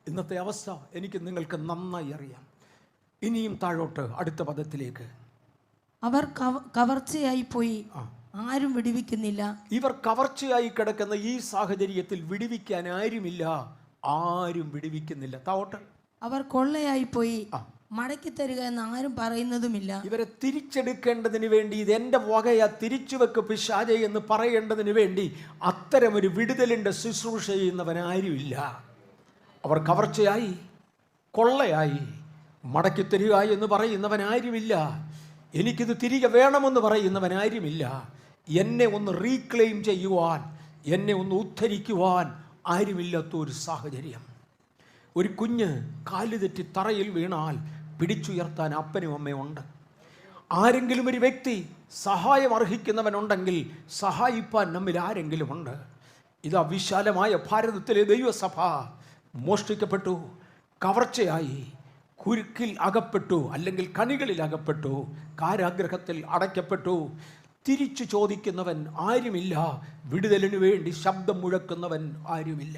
Speaker 1: ഇന്നത്തെ അവസ്ഥ എനിക്ക് നിങ്ങൾക്ക് നന്നായി അറിയാം. ഇനിയും താഴോട്ട് അടുത്ത പദത്തിലേക്ക്.
Speaker 2: അവർ കവർച്ചയായി പോയി, ആരും വിടുവിക്കുന്നില്ല.
Speaker 1: ഇവർ കവർച്ചയായി കിടക്കുന്ന ഈ സാഹചര്യത്തിൽ വിടുവിക്കാൻ ആരുമില്ല, ആരും വിടുവിക്കുന്നില്ല. താവോട്ട്.
Speaker 2: അവർ കൊള്ളയായി പോയി, മടക്കി തരിക എന്ന് ആരും പറയുന്നതുമില്ല.
Speaker 1: ഇവരെ തിരിച്ചെടുക്കേണ്ടതിന് വേണ്ടി ഇതെന്റെ വകയാ, തിരിച്ചു വെക്ക് പിശാചേ എന്ന് പറയേണ്ടതിന് വേണ്ടി അത്തരമൊരു വിടുതലിൻ്റെ ശുശ്രൂഷ ചെയ്യുന്നവനാരുമില്ല. അവർ കവർച്ചയായി, കൊള്ളയായി, മടക്കി തരിക എന്ന് പറയുന്നവനാരുമില്ല. എനിക്കിത് തിരികെ വേണമെന്ന് പറയുന്നവനാരുമില്ല. എന്നെ ഒന്ന് റീക്ലെയിം ചെയ്യുവാൻ, എന്നെ ഒന്ന് ഉദ്ധരിക്കുവാൻ ആരുമില്ലാത്ത ഒരു സാഹചര്യം. ഒരു കുഞ്ഞ് കാല് തെറ്റി തറയിൽ വീണാൽ പിടിച്ചുയർത്താൻ അപ്പനും അമ്മയും ഉണ്ട്. ആരെങ്കിലും ഒരു വ്യക്തി സഹായം അർഹിക്കുന്നവനുണ്ടെങ്കിൽ സഹായിപ്പാൻ നമ്മിൽ ആരെങ്കിലും ഉണ്ട്. ഇതാ വിശാലമായ ഭാരതത്തിലെ ദൈവസഭ മോഷ്ടിക്കപ്പെട്ടു, കവർച്ചയായി, കുരുക്കിൽ അകപ്പെട്ടു, അല്ലെങ്കിൽ കണികളിൽ അകപ്പെട്ടു, കാരാഗ്രഹത്തിൽ അടയ്ക്കപ്പെട്ടു. തിരിച്ചു ചോദിക്കുന്നവൻ ആരുമില്ല, വിടുതലിനു വേണ്ടി ശബ്ദം മുഴക്കുന്നവൻ ആരുമില്ല.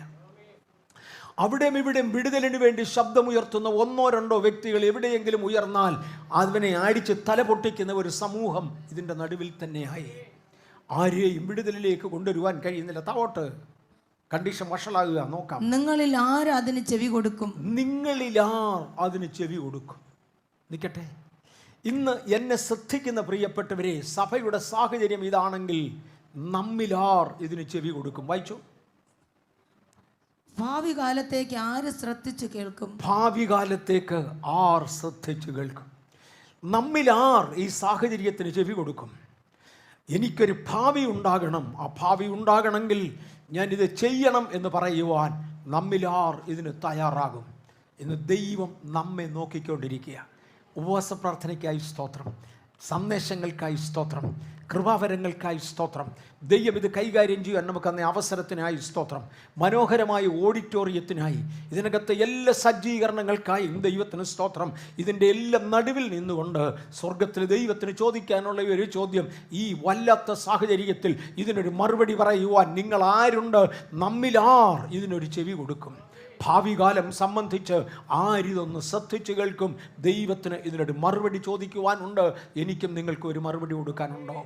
Speaker 1: അവിടെയും ഇവിടെയും വിടുതലിനു വേണ്ടി ശബ്ദമുയർത്തുന്ന ഒന്നോ രണ്ടോ വ്യക്തികൾ എവിടെയെങ്കിലും ഉയർന്നാൽ അവനെ അടിച്ച് തല പൊട്ടിക്കുന്ന ഒരു സമൂഹം ഇതിൻ്റെ നടുവിൽ തന്നെയായി. ആരെയും വിടുതലിലേക്ക് കൊണ്ടുവരുവാൻ കഴിയുന്നില്ല. താവോട്ട്. കണ്ടീഷൻ വഷളാകുക. നോക്കാം.
Speaker 2: നിങ്ങളിൽ ആർ അതിന് ചെവി കൊടുക്കും?
Speaker 1: നിങ്ങളിൽ ആർ അതിന് ചെവി കൊടുക്കും? നിൽക്കട്ടെ. ഇന്ന് എന്നെ ശ്രദ്ധിക്കുന്ന പ്രിയപ്പെട്ടവരെ, സഭയുടെ സാഹചര്യം ഇതാണെങ്കിൽ നമ്മിലാർ ഇതിന് ചെവി കൊടുക്കും? വായിച്ചു.
Speaker 2: ഭാവി കാലത്തേക്ക് ആര് ശ്രദ്ധിച്ചു കേൾക്കും?
Speaker 1: ഭാവി കാലത്തേക്ക് ആർ ശ്രദ്ധിച്ചു കേൾക്കും? നമ്മിലാർ ഈ സാഹചര്യത്തിന് ചെവി കൊടുക്കും? എനിക്കൊരു ഭാവി ഉണ്ടാകണം. ആ ഭാവി ഉണ്ടാകണമെങ്കിൽ ഞാനിത് ചെയ്യണം എന്ന് പറയുവാൻ നമ്മിലാർ ഇതിന് തയ്യാറാകും? ഇന്ന് ദൈവം നമ്മെ നോക്കിക്കൊണ്ടിരിക്കുക. ഉപവാസ പ്രാർത്ഥനയ്ക്കായി സ്തോത്രം, സന്ദേശങ്ങൾക്കായി സ്തോത്രം, കൃപാവരങ്ങൾക്കായി സ്തോത്രം. ദൈവം ഇത് കൈകാര്യം ചെയ്യാൻ നമുക്ക് അന്ന് അവസരത്തിനായി സ്തോത്രം. മനോഹരമായ ഓഡിറ്റോറിയത്തിനായി, ഇതിനകത്ത് എല്ലാ സജ്ജീകരണങ്ങൾക്കായും ദൈവത്തിന് സ്തോത്രം. ഇതിൻ്റെ എല്ലാം നടുവിൽ നിന്നുകൊണ്ട് സ്വർഗത്തിൽ ദൈവത്തിന് ചോദിക്കാനുള്ള ഒരു ചോദ്യം, ഈ വല്ലാത്ത സാഹചര്യത്തിൽ ഇതിനൊരു മറുപടി പറയുവാൻ നിങ്ങൾ ആരുണ്ട്? നമ്മിലാർ ഇതിനൊരു ചെവി കൊടുക്കും? ഭാവി കാലം സംബന്ധിച്ച് ആരിതൊന്ന് ശ്രദ്ധിച്ച് കേൾക്കും? ദൈവത്തിന് ഇതിനൊരു മറുപടി ചോദിക്കുവാനുണ്ട്. എനിക്കും നിങ്ങൾക്കും ഒരു മറുപടി കൊടുക്കാനുണ്ടോ?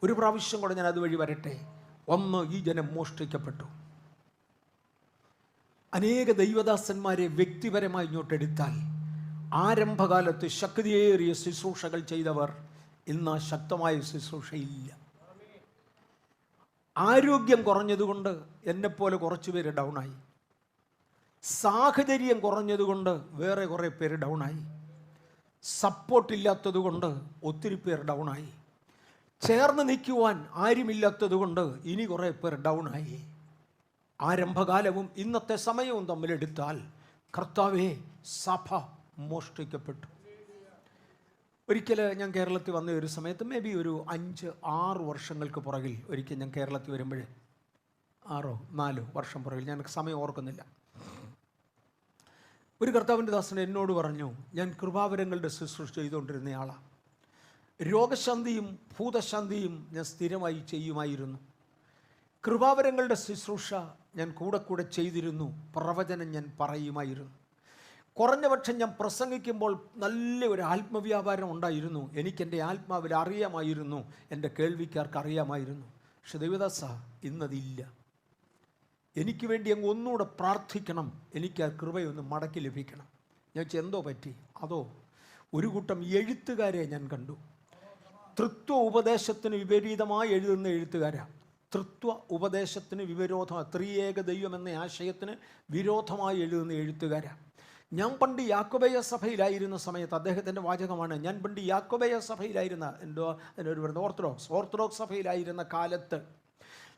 Speaker 1: ഒരു പ്രാവശ്യം കൂടെ ഞാൻ അതുവഴി വരട്ടെ. ഒന്ന്, ഈ ജനം മോഷ്ടിക്കപ്പെട്ടു. അനേക ദൈവദാസന്മാരെ വ്യക്തിപരമായി ഇങ്ങോട്ടെടുത്താൽ ആരംഭകാലത്ത് ശക്തിയേറിയ ശുശ്രൂഷകൾ ചെയ്തവർ ഇന്ന് ശക്തമായ ശുശ്രൂഷയില്ല. ആരോഗ്യം കുറഞ്ഞതുകൊണ്ട് എന്നെപ്പോലെ കുറച്ച് പേര് ഡൗണായി. സാഹചര്യം കുറഞ്ഞതുകൊണ്ട് വേറെ കുറേ പേര് ഡൗണായി. സപ്പോർട്ടില്ലാത്തതുകൊണ്ട് ഒത്തിരി പേർ ഡൗണായി. ചേർന്ന് നിൽക്കുവാൻ ആരുമില്ലാത്തതുകൊണ്ട് ഇനി കുറേ പേർ ഡൗണായി. ആരംഭകാലവും ഇന്നത്തെ സമയവും തമ്മിലെടുത്താൽ കർത്താവേ, സഭ മോഷ്ടിക്കപ്പെട്ടു. ഒരിക്കൽ ഞാൻ കേരളത്തിൽ വന്ന ഒരു സമയത്ത്, മേ ബി ഒരു 5-6 വർഷങ്ങൾക്ക് പുറകിൽ ഒരിക്കൽ ഞാൻ കേരളത്തിൽ വരുമ്പോൾ, 4 വർഷം പുറകിൽ, ഞാൻ സമയം ഓർക്കുന്നില്ല, ഒരു കർത്താവിൻ്റെ ദാസൻ എന്നോട് പറഞ്ഞു, ഞാൻ കൃപാവരങ്ങളുടെ ശുശ്രൂഷ ചെയ്തുകൊണ്ടിരുന്നയാളാണ്. രോഗശാന്തിയും ഭൂതശാന്തിയും ഞാൻ സ്ഥിരമായി ചെയ്യുമായിരുന്നു. കൃപാവരങ്ങളുടെ ശുശ്രൂഷ ഞാൻ കൂടെ ചെയ്തിരുന്നു. പ്രവചനം ഞാൻ പറയുമായിരുന്നു. കുറഞ്ഞപക്ഷം ഞാൻ പ്രസംഗിക്കുമ്പോൾ നല്ല ഒരു ആത്മവ്യാപാരം ഉണ്ടായിരുന്നു. എനിക്കെൻ്റെ ആത്മാവിൽ അറിയാമായിരുന്നു, എൻ്റെ കേൾവിക്കാർക്ക് അറിയാമായിരുന്നു. പക്ഷെ ദൈവദാസ, ഇന്നതില്ല. എനിക്ക് വേണ്ടി അങ്ങ് ഒന്നുകൂടെ പ്രാർത്ഥിക്കണം, എനിക്ക് ആ കൃപയൊന്ന് മടക്കി ലഭിക്കണം. ഞാൻ എന്തോ പറ്റി? അതോ ഒരു കൂട്ടം എഴുത്തുകാരെ ഞാൻ കണ്ടു. തൃത്വ ഉപദേശത്തിന് വിപരീതമായി എഴുതുന്ന എഴുത്തുകാരാണ്. തൃത്വ ഉപദേശത്തിന് വിരോധം, ത്രിയേക ദൈവം എന്ന ആശയത്തിന് വിരോധമായി എഴുതുന്ന എഴുത്തുകാരാണ്. ഞാൻ പണ്ട് യാക്കോബയ സഭയിലായിരുന്ന സമയത്ത്, അദ്ദേഹത്തിൻ്റെ വാചകമാണ്, ഞാൻ പണ്ട് യാക്കോബയ സഭയിലായിരുന്ന, അതിനൊരു പറയുന്നത് ഓർത്തഡോക്സ് സഭയിലായിരുന്ന കാലത്ത്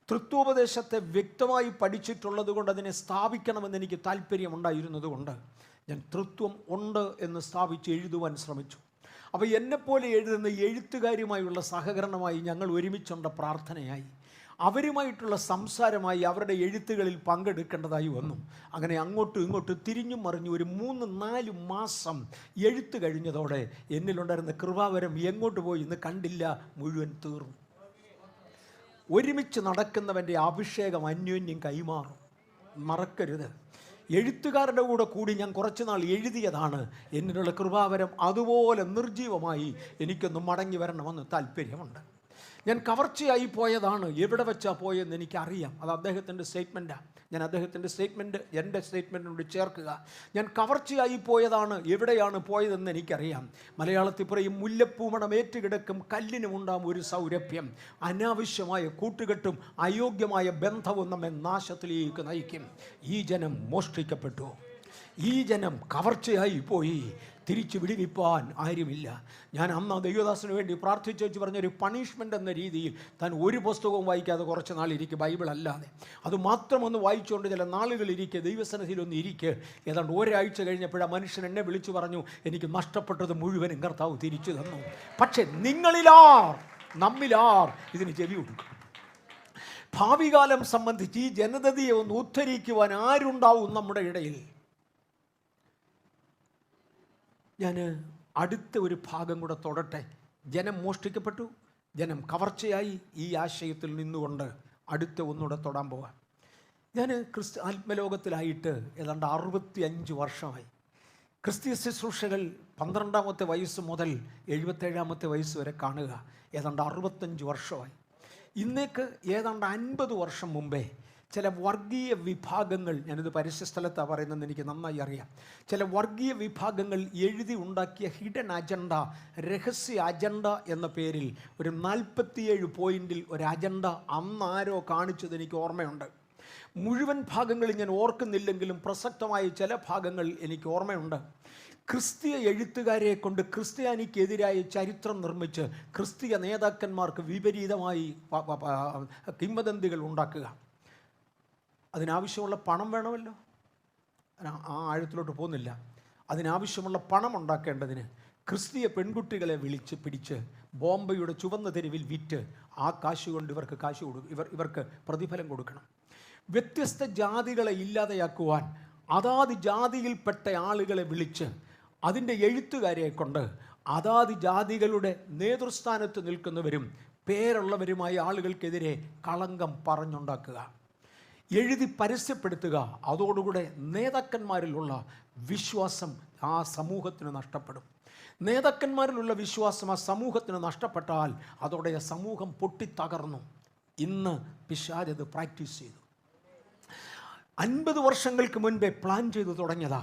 Speaker 1: തൃത്വോപദേശത്തെ വ്യക്തമായി പഠിച്ചിട്ടുള്ളത് കൊണ്ട് അതിനെ സ്ഥാപിക്കണമെന്ന് എനിക്ക് താല്പര്യമുണ്ടായിരുന്നതുകൊണ്ട് ഞാൻ തൃത്വം ഉണ്ട് എന്ന് സ്ഥാപിച്ച് എഴുതുവാൻ ശ്രമിച്ചു. അപ്പോൾ എന്നെപ്പോലെ എഴുതുന്ന എഴുത്തുകാരുമായുള്ള സഹകരണമായി ഞങ്ങൾ ഒരുമിച്ചുണ്ട പ്രാർത്ഥനയായി, അവരുമായിട്ടുള്ള സംസാരമായി, അവരുടെ എഴുത്തുകളിൽ പങ്കെടുക്കേണ്ടതായി വന്നു. അങ്ങനെ അങ്ങോട്ടും ഇങ്ങോട്ടും തിരിഞ്ഞും മറിഞ്ഞു ഒരു 3-4 മാസം എഴുത്ത് കഴിഞ്ഞതോടെ എന്നിലുണ്ടായിരുന്ന കൃപാവരം എങ്ങോട്ട് പോയി എന്ന് കണ്ടില്ല, മുഴുവൻ തീർന്നു. ഒരുമിച്ച് നടക്കുന്നവൻ്റെ അഭിഷേകം അന്യോന്യം കൈമാറും, മറക്കരുത്. എഴുത്തുകാരുടെ കൂടി ഞാൻ കുറച്ചുനാൾ എഴുതിയതാണ്. എന്നിലുള്ള കൃപാവരം അതുപോലെ നിർജീവമായി എനിക്കൊന്ന് മടങ്ങി വരണമെന്ന് താല്പര്യമുണ്ട്. ഞാൻ കവർച്ചയായി പോയതാണ്. എവിടെ വെച്ചാൽ പോയെന്ന് എനിക്കറിയാം. അത് അദ്ദേഹത്തിൻ്റെ സ്റ്റേറ്റ്മെൻറ്റാണ്. ഞാൻ അദ്ദേഹത്തിൻ്റെ സ്റ്റേറ്റ്മെൻറ്റ് എൻ്റെ സ്റ്റേറ്റ്മെൻറ്റിനോട് ചേർക്കുക. ഞാൻ കവർച്ചയായി പോയതാണ്. എവിടെയാണ് പോയതെന്ന് എനിക്കറിയാം. മലയാളത്തിൽ പറയും, മുല്ലപ്പൂമണം ഏറ്റുകിടക്കും കല്ലിനുമുണ്ടാകും ഒരു സൗരഭ്യം. അനാവശ്യമായ കൂട്ടുകെട്ടും അയോഗ്യമായ ബന്ധവും നമ്മെ നാശത്തിലേക്ക് നയിക്കും. ഈ ജനം മോഷ്ടിക്കപ്പെട്ടു. ഈ ജനം കവർച്ചയായി പോയി. തിരിച്ചു വിടുവിപ്പാൻ ആരുമില്ല. ഞാൻ അന്ന് ദൈവദാസന് വേണ്ടി പ്രാർത്ഥിച്ചു വെച്ച് പറഞ്ഞൊരു പണിഷ്മെൻ്റ് എന്ന രീതിയിൽ താൻ ഒരു പുസ്തകവും വായിക്കാതെ കുറച്ച് നാളിരിക്കുക, ബൈബിൾ അല്ലാതെ അത് മാത്രം ഒന്ന് വായിച്ചുകൊണ്ട് ചില നാളുകളിരിക്കുക, ദൈവസന്നിധിയിലൊന്ന് ഇരിക്കുക. ഏതാണ്ട് ഒരാഴ്ച കഴിഞ്ഞപ്പോഴാ മനുഷ്യൻ എന്നെ വിളിച്ചു പറഞ്ഞു, എനിക്ക് നഷ്ടപ്പെട്ടത് മുഴുവനും കർത്താവ് തിരിച്ചു തന്നു. പക്ഷെ നമ്മിലാർ ഇതിന് ചെവി കൊടുക്കും? ഭാവികാലം സംബന്ധിച്ച് ഈ ജനതയെ ഒന്ന് ഉദ്ധരിക്കുവാൻ ആരുണ്ടാവും നമ്മുടെ ഇടയിൽ? ഞാൻ അടുത്ത ഒരു ഭാഗം കൂടെ തൊടട്ടെ. ജനം മോഷ്ടിക്കപ്പെട്ടു, ജനം കവർച്ചയായി. ഈ ആശയത്തിൽ നിന്നുകൊണ്ട് അടുത്ത ഒന്നുകൂടെ തൊടാൻ പോകാം. ഞാൻ ആത്മലോകത്തിലായിട്ട് ഏതാണ്ട് 65 വർഷമായി. ക്രിസ്തീയ ശുശ്രൂഷകൾ 12ാമത്തെ വയസ്സ് മുതൽ 77ാമത്തെ വയസ്സ് വരെ കാണുക. ഏതാണ്ട് 65 വർഷമായി. ഇന്നേക്ക് ഏതാണ്ട് 50 വർഷം മുമ്പേ ചില വർഗീയ വിഭാഗങ്ങൾ, ഞാനിത് പരസ്യസ്ഥലത്താണ് പറയുന്നതെന്ന് എനിക്ക് നന്നായി അറിയാം, ചില വർഗീയ വിഭാഗങ്ങൾ എഴുതി ഉണ്ടാക്കിയ ഹിഡൻ അജണ്ട, രഹസ്യ അജണ്ട എന്ന പേരിൽ ഒരു 47 പോയിന്റിൽ ഒരു അജണ്ട അന്നാരോ കാണിച്ചത് എനിക്ക് ഓർമ്മയുണ്ട്. മുഴുവൻ ഭാഗങ്ങൾ ഞാൻ ഓർക്കുന്നില്ലെങ്കിലും പ്രസക്തമായ ചില ഭാഗങ്ങൾ എനിക്ക് ഓർമ്മയുണ്ട്. ക്രിസ്തീയ എഴുത്തുകാരെ കൊണ്ട് ക്രിസ്ത്യാനിക്കെതിരായ ചരിത്രം നിർമ്മിച്ച് ക്രിസ്തീയ നേതാക്കന്മാർക്ക് വിപരീതമായി കിംവദന്തികൾ ഉണ്ടാക്കുക. അതിനാവശ്യമുള്ള പണം വേണമല്ലോ. ആ ആഴത്തിലോട്ട് പോകുന്നില്ല. അതിനാവശ്യമുള്ള പണം ഉണ്ടാക്കേണ്ടതിന് ക്രിസ്തീയ പെൺകുട്ടികളെ വിളിച്ച് പിടിച്ച് ബോംബെയുടെ ചുവന്ന തെരുവിൽ വിറ്റ് ആ കാശ് കൊണ്ട് ഇവർക്ക് പ്രതിഫലം കൊടുക്കണം. വ്യത്യസ്ത ജാതികളെ ഇല്ലാതെയാക്കുവാൻ അതാത് ജാതിയിൽപ്പെട്ട ആളുകളെ വിളിച്ച് അതിൻ്റെ എഴുത്തുകാരെ കൊണ്ട് അതാത് ജാതികളുടെ നേതൃസ്ഥാനത്ത് നിൽക്കുന്നവരും പേരുള്ളവരുമായ ആളുകൾക്കെതിരെ കളങ്കം പറഞ്ഞുണ്ടാക്കുക, എഴുതി പരസ്യപ്പെടുത്തുക. അതോടുകൂടെ നേതാക്കന്മാരിലുള്ള വിശ്വാസം ആ സമൂഹത്തിന് നഷ്ടപ്പെടും. നേതാക്കന്മാരിലുള്ള വിശ്വാസം ആ സമൂഹത്തിന് നഷ്ടപ്പെട്ടാൽ അതോടെ ആ സമൂഹം പൊട്ടിത്തകർന്നു. ഇന്ന് പിശാച് അത് പ്രാക്ടീസ് ചെയ്തു. 50 വർഷങ്ങൾക്ക് മുൻപേ പ്ലാൻ ചെയ്തു തുടങ്ങിയതാ.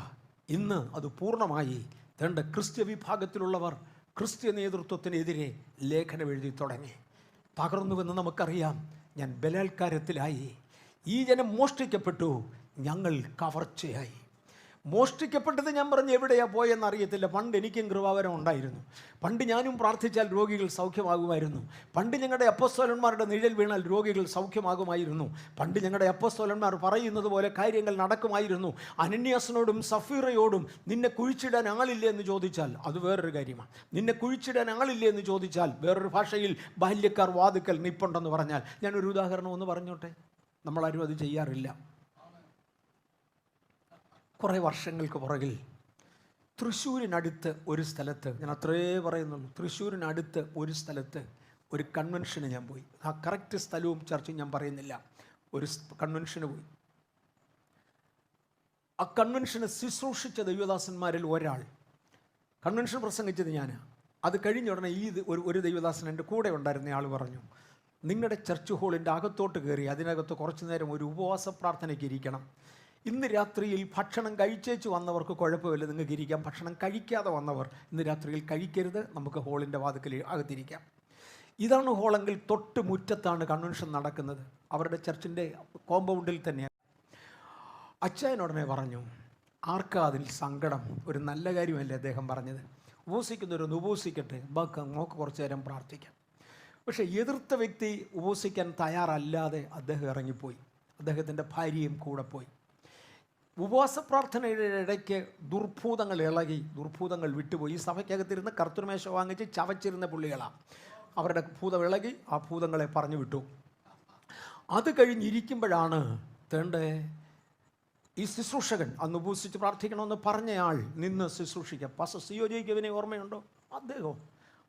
Speaker 1: ഇന്ന് അത് പൂർണ്ണമായി തൻ്റെ ക്രിസ്ത്യ വിഭാഗത്തിലുള്ളവർ ക്രിസ്ത്യ നേതൃത്വത്തിനെതിരെ ലേഖനം എഴുതി തുടങ്ങി. തകർന്നുവെന്ന് നമുക്കറിയാം. ഞാൻ ബലാത്കാരത്തിലായി, ഈ ജനം മോഷ്ടിക്കപ്പെട്ടു, ഞങ്ങൾ കവർച്ചയായി. മോഷ്ടിക്കപ്പെട്ടത് ഞാൻ പറഞ്ഞു എവിടെയാ പോയെന്ന് അറിയത്തില്ല. പണ്ട് എനിക്കും കൃപാവരം ഉണ്ടായിരുന്നു. പണ്ട് ഞാനും പ്രാർത്ഥിച്ചാൽ രോഗികൾ സൗഖ്യമാകുമായിരുന്നു. പണ്ട് ഞങ്ങളുടെ അപ്പോസ്തലന്മാരുടെ നിഴൽ വീണാൽ രോഗികൾ സൗഖ്യമാകുമായിരുന്നു. പണ്ട് ഞങ്ങളുടെ അപ്പോസ്തലന്മാർ പറയുന്നത് പോലെ കാര്യങ്ങൾ നടക്കുമായിരുന്നു. അനന്യാസിനോടും സഫീറയോടും നിന്നെ കുഴിച്ചിടാൻ ആളില്ലേ എന്ന് ചോദിച്ചാൽ അത് വേറൊരു കാര്യമാണ്. നിന്നെ കുഴിച്ചിടാൻ ആളില്ലേ എന്ന് ചോദിച്ചാൽ വേറൊരു ഭാഷയിൽ ബാല്യക്കാർ വാതുക്കൽ നിപ്പുണ്ടെന്ന് പറഞ്ഞാൽ. ഞാനൊരു ഉദാഹരണം ഒന്ന് പറഞ്ഞോട്ടെ. നമ്മളാരും അത് ചെയ്യാറില്ല. കുറേ വർഷങ്ങൾക്ക് പുറകിൽ തൃശ്ശൂരിനടുത്ത് ഒരു സ്ഥലത്ത്, ഞാൻ അത്രേ പറയുന്നുള്ളൂ, തൃശ്ശൂരിനടുത്ത് ഒരു സ്ഥലത്ത് ഒരു കൺവെൻഷന് ഞാൻ പോയി. ആ കറക്റ്റ് സ്ഥലവും ചർച്ചയും ഞാൻ പറയുന്നില്ല. ഒരു കൺവെൻഷന് പോയി. ആ കൺവെൻഷന് ശുശ്രൂഷിച്ച ദൈവദാസന്മാരിൽ ഒരാൾ, കൺവെൻഷൻ പ്രസംഗിച്ചത് ഞാനാണ്. അത് കഴിഞ്ഞ ഉടനെ ഒരു ദൈവദാസൻ എൻ്റെ കൂടെ ഉണ്ടായിരുന്ന ആൾ പറഞ്ഞു, നിങ്ങളുടെ ചർച്ച് ഹോളിൻ്റെ അകത്തോട്ട് കയറി അതിനകത്ത് കുറച്ചു നേരം ഒരു ഉപവാസ പ്രാർത്ഥനയ്ക്ക് ഇരിക്കണം. ഇന്ന് രാത്രിയിൽ ഭക്ഷണം കഴിച്ചേച്ച് വന്നവർക്ക് കുഴപ്പമില്ല, നിങ്ങൾക്ക് ഇരിക്കാം. ഭക്ഷണം കഴിക്കാതെ വന്നവർ ഇന്ന് രാത്രിയിൽ കഴിക്കരുത്, നമുക്ക് ഹോളിൻ്റെ വാതിക്കൽ അകത്തിരിക്കാം. ഇതാണ് ഹോളെങ്കിൽ തൊട്ട് മുറ്റത്താണ് കൺവെൻഷൻ നടക്കുന്നത്. അവരുടെ ചർച്ചിൻ്റെ കോമ്പൗണ്ടിൽ തന്നെയാണ്. അച്ചായനുടനെ പറഞ്ഞു, ആർക്കാ അതിൽ സങ്കടം? ഒരു നല്ല കാര്യമല്ലേ അദ്ദേഹം പറഞ്ഞത്. ഉപവസിക്കുന്നവരൊന്ന് ഉപവസിക്കട്ടെ, നമുക്ക് കുറച്ചു നേരം പ്രാർത്ഥിക്കാം. പക്ഷേ എതിർത്ത വ്യക്തി ഉപവസിക്കാൻ തയ്യാറല്ലാതെ അദ്ദേഹം ഇറങ്ങിപ്പോയി. അദ്ദേഹത്തിൻ്റെ ഭാര്യയും കൂടെ പോയി. ഉപവാസ പ്രാർത്ഥനയുടെ ഇടയ്ക്ക് ദുർഭൂതങ്ങൾ ഇളകി, ദുർഭൂതങ്ങൾ വിട്ടുപോയി. ഈ സഭയ്ക്കകത്തിരുന്ന് കർത്തൃമേശ വാങ്ങിച്ച് ചവച്ചിരുന്ന പുള്ളികളാണ്. അവരുടെ ഭൂതം ഇളകി ആ ഭൂതങ്ങളെ പറഞ്ഞു വിട്ടു. അത് കഴിഞ്ഞിരിക്കുമ്പോഴാണ് തേണ്ടേ ഈ ശുശ്രൂഷകൻ, അന്ന് ഉപവസിച്ച് പ്രാർത്ഥിക്കണമെന്ന് പറഞ്ഞയാൾ നിന്ന് ശുശ്രൂഷിക്കാം. പാസ്റ്റർ സിയോ ജേക്കബിനെ ഓർമ്മയുണ്ടോ?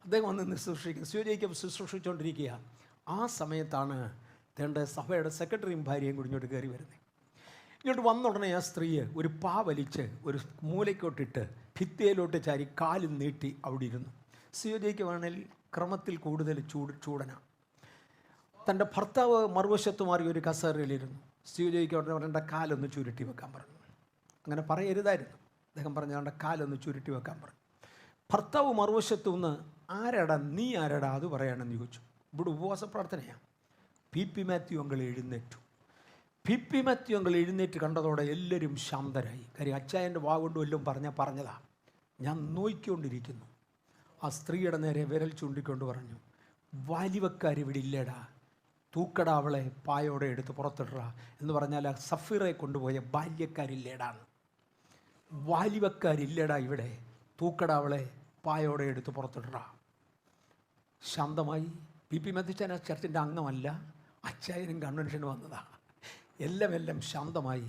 Speaker 1: അദ്ദേഹം വന്ന് ശുശ്രൂഷിക്കുക. സിയോ ജേക്കബ് ശുശ്രൂഷിച്ചുകൊണ്ടിരിക്കുക. ആ സമയത്താണ് തേണ്ട സഭയുടെ സെക്രട്ടറിയും ഭാര്യയും കൂടി ഇങ്ങോട്ട് കയറി വരുന്നത്. ഇങ്ങോട്ട് വന്ന ഉടനെ ആ സ്ത്രീയെ ഒരു പാ വലിച്ച് ഒരു മൂലയ്ക്കോട്ടിട്ട് ഭിത്തിയിലോട്ട് ചാരി കാലും നീട്ടി അവിടെ ഇരുന്നു. സിയോ ജേക്കബാണെങ്കിൽ ക്രമത്തിൽ കൂടുതൽ ചൂടന. തൻ്റെ ഭർത്താവ് മറുവശത്ത് മാറി ഒരു കസേരയിലിരുന്നു. സിയോ ജേക്കബ് അവരുടെ കാലൊന്ന് ചുരുട്ടി വെക്കാൻ പറഞ്ഞു. അങ്ങനെ പറയരുതായിരുന്നു. അദ്ദേഹം പറഞ്ഞു അവൻ്റെ കാലൊന്ന് ചുരുട്ടി വെക്കാൻ പറഞ്ഞു. ഭർത്താവ് മറുവശത്തു നിന്ന് ആരടാ നീ ആരടാ അത് പറയാനെന്ന് ചോദിച്ചു. ഇവിടെ ഉപവാസ പ്രാർത്ഥനയാണ്. പി മാത്യു അങ്കിൾ എഴുന്നേറ്റു. പി മാത്യു അങ്കിൾ എഴുന്നേറ്റ് കണ്ടതോടെ എല്ലാവരും ശാന്തരായി. കാര്യം അച്ചായൻ്റെ വാ കൊണ്ട് വല്ലതും പറഞ്ഞതാ. ഞാൻ നോക്കിക്കൊണ്ടിരിക്കുന്നു. ആ സ്ത്രീയുടെ നേരെ വിരൽ ചൂണ്ടിക്കൊണ്ട് പറഞ്ഞു, വാലിവക്കാരിവിടെ ഇല്ലേടാ, തൂക്കട അവളെ പായോടെ എടുത്ത് പുറത്തിട എന്ന് പറഞ്ഞാൽ ആ സഫീറെ കൊണ്ടുപോയ ബാല്യക്കാരില്ലേടാന്ന്. വാലിവക്കാരില്ലേടാ ഇവിടെ, തൂക്കട അവളെ പായോടെ എടുത്ത് പുറത്തിട. ശാന്തമായി. പി മാത്യുച്ചാൻ ആ ചർച്ചിൻ്റെ അംഗമല്ല, അച്ചായനും കൺവെൻഷന് വന്നതാ. എല്ലാം ശാന്തമായി.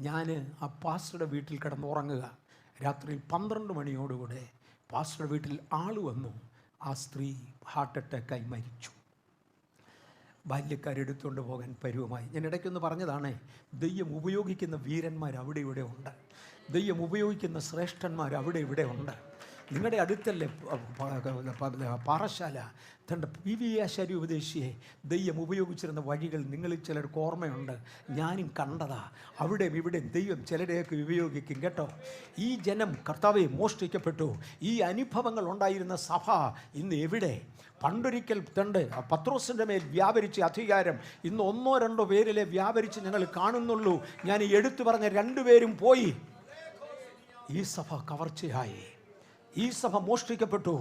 Speaker 1: ഞാൻ ആ പാസ്റ്ററുടെ വീട്ടിൽ കിടന്നുറങ്ങുക. രാത്രിയിൽ 12 മണിയോടുകൂടെ പാസ്റ്ററുടെ വീട്ടിൽ ആൾ വന്നു. ആ സ്ത്രീ ഹാർട്ട് അറ്റാക്കായി മരിച്ചു. ബാല്യക്കാരെടുത്തുകൊണ്ട് പോകാൻ പരുവമായി. ഞാൻ ഇടയ്ക്കൊന്ന് പറഞ്ഞതാണേ, ദൈവം ഉപയോഗിക്കുന്ന വീരന്മാർ അവിടെ ഇവിടെ ഉണ്ട്. ദൈവം ഉപയോഗിക്കുന്ന ശ്രേഷ്ഠന്മാർ അവിടെ ഇവിടെ ഉണ്ട്. നിങ്ങളുടെ അടുത്തല്ലേ പാറശാല? തൻ്റെ PV ആശാരി ഉപദേശിയെ ദൈവം ഉപയോഗിച്ചിരുന്ന വഴികൾ നിങ്ങളിൽ ചിലർക്ക് ഓർമ്മയുണ്ട്. ഞാനും കണ്ടതാ. അവിടെയും ഇവിടെയും ദൈവം ചിലരെയൊക്കെ ഉപയോഗിക്കും കേട്ടോ. ഈ ജനം കർത്താവെ മോഷ്ടിക്കപ്പെട്ടു. ഈ അനുഭവങ്ങൾ ഉണ്ടായിരുന്ന സഭ ഇന്ന് എവിടെ? പണ്ടൊരിക്കൽ തണ്ട് പത്രോസിൻ്റെ മേൽ വ്യാപരിച്ച അധികാരം ഇന്ന് 1-2 പേരിലെ വ്യാപരിച്ച് ഞങ്ങൾ കാണുന്നുള്ളൂ. ഞാൻ എടുത്തു പറഞ്ഞ 2 പേരും പോയി. ഈ സഭ കവർച്ചയായി, ഈ സഭ മോഷ്ടിക്കപ്പെട്ടു,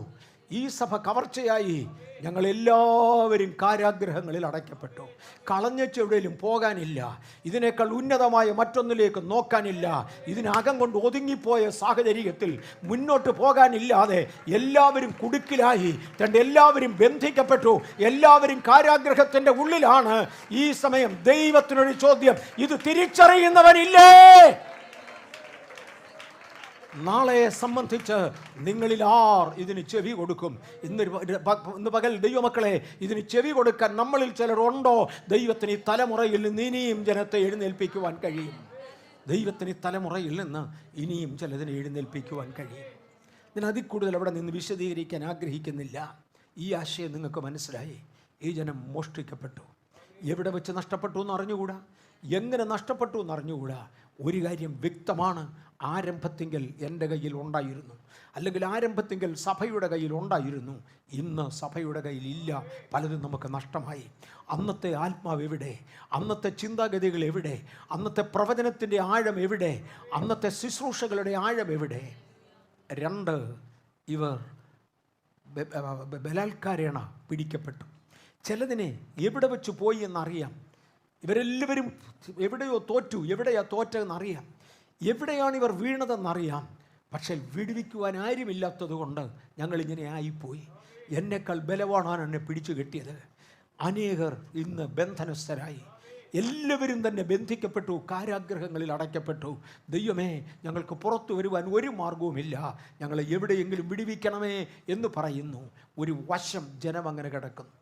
Speaker 1: ഈ സഭ കവർച്ചയായി. ഞങ്ങളെല്ലാവരും കാരാഗ്രഹങ്ങളിൽ അടയ്ക്കപ്പെട്ടു. കളഞ്ഞെവിടെയും പോകാനില്ല, ഇതിനേക്കാൾ ഉന്നതമായ മറ്റൊന്നിലേക്ക് നോക്കാനില്ല. ഇതിനകം കൊണ്ട് ഒതുങ്ങിപ്പോയ സാഹചര്യത്തിൽ മുന്നോട്ട് പോകാനില്ലാതെ എല്ലാവരും കുടുക്കിലായി. എല്ലാവരും ബന്ധിക്കപ്പെട്ടു, എല്ലാവരും കാരാഗ്രഹത്തിൻ്റെ ഉള്ളിലാണ്. ഈ സമയം ദൈവത്തിനൊരു ചോദ്യം, ഇത് തിരിച്ചറിയുന്നവനില്ലേ? നാളെ സംബന്ധിച്ച് നിങ്ങളിൽ ആർ ഇതിന് ചെവി കൊടുക്കും? ഇന്ന് പകൽ ദൈവമക്കളെ, ഇതിന് ചെവി കൊടുക്കാൻ നമ്മളിൽ ചിലരുണ്ടോ? ദൈവത്തിന് ഈ തലമുറയിൽ നിന്ന് ഇനിയും ജനത്തെ എഴുന്നേൽപ്പിക്കുവാൻ കഴിയും. ദൈവത്തിന് ഈ തലമുറയിൽ നിന്ന് ഇനിയും ചിലതിനെ എഴുന്നേൽപ്പിക്കുവാൻ കഴിയും. ഞാൻ അതിൽ കൂടുതൽ അവിടെ നിന്ന് വിശദീകരിക്കാൻ ആഗ്രഹിക്കുന്നില്ല. ഈ ആശയം നിങ്ങൾക്ക് മനസ്സിലായി. ഈ ജനം മോഷ്ടിക്കപ്പെട്ടു. എവിടെ വെച്ച് നഷ്ടപ്പെട്ടു എന്ന് അറിഞ്ഞുകൂടാ, എങ്ങനെ നഷ്ടപ്പെട്ടു എന്ന് അറിഞ്ഞുകൂടാ. ഒരു കാര്യം വ്യക്തമാണ്, ആരംഭത്തിങ്കൽ എൻ്റെ കയ്യിൽ ഉണ്ടായിരുന്നു, അല്ലെങ്കിൽ ആരംഭത്തിങ്കൽ സഭയുടെ കയ്യിൽ ഉണ്ടായിരുന്നു. ഇന്ന് സഭയുടെ കയ്യിൽ ഇല്ല. പലതും നമുക്ക് നഷ്ടമായി. അന്നത്തെ ആത്മാവ് എവിടെ? അന്നത്തെ ചിന്താഗതികൾ എവിടെ? അന്നത്തെ പ്രവചനത്തിൻ്റെ ആഴം എവിടെ? അന്നത്തെ ശുശ്രൂഷകളുടെ ആഴം എവിടെ? 2, ഇവർ ബലാത്കാരേണ പിടിക്കപ്പെട്ടു. ചിലതിനെ എവിടെ വെച്ച് പോയി എന്നറിയാം. ഇവരെല്ലാവരും എവിടെയോ തോറ്റു. എവിടെയാ തോറ്റതെന്നറിയാം, എവിടെയാണ് ഇവർ വീണതെന്നറിയാം. പക്ഷേ വിടുവിക്കുവാൻ ആരുമില്ലാത്തത് കൊണ്ട് ഞങ്ങളിങ്ങനെ ആയിപ്പോയി. എന്നെക്കാൾ ബലവാനാണ് എന്നെ പിടിച്ചു കെട്ടിയത്. അനേകർ ഇന്ന് ബന്ധനസ്ഥരായി. എല്ലാവരും തന്നെ ബന്ധിക്കപ്പെട്ടു, കാരാഗ്രഹങ്ങളിൽ അടയ്ക്കപ്പെട്ടു. ദൈവമേ, ഞങ്ങൾക്ക് പുറത്തു വരുവാൻ ഒരു മാർഗവുമില്ല, ഞങ്ങളെ എവിടെയെങ്കിലും വിടുവിക്കണമേ എന്ന് പറയുന്നു. ഒരു വശം ജനം അങ്ങനെ കിടക്കുന്നു.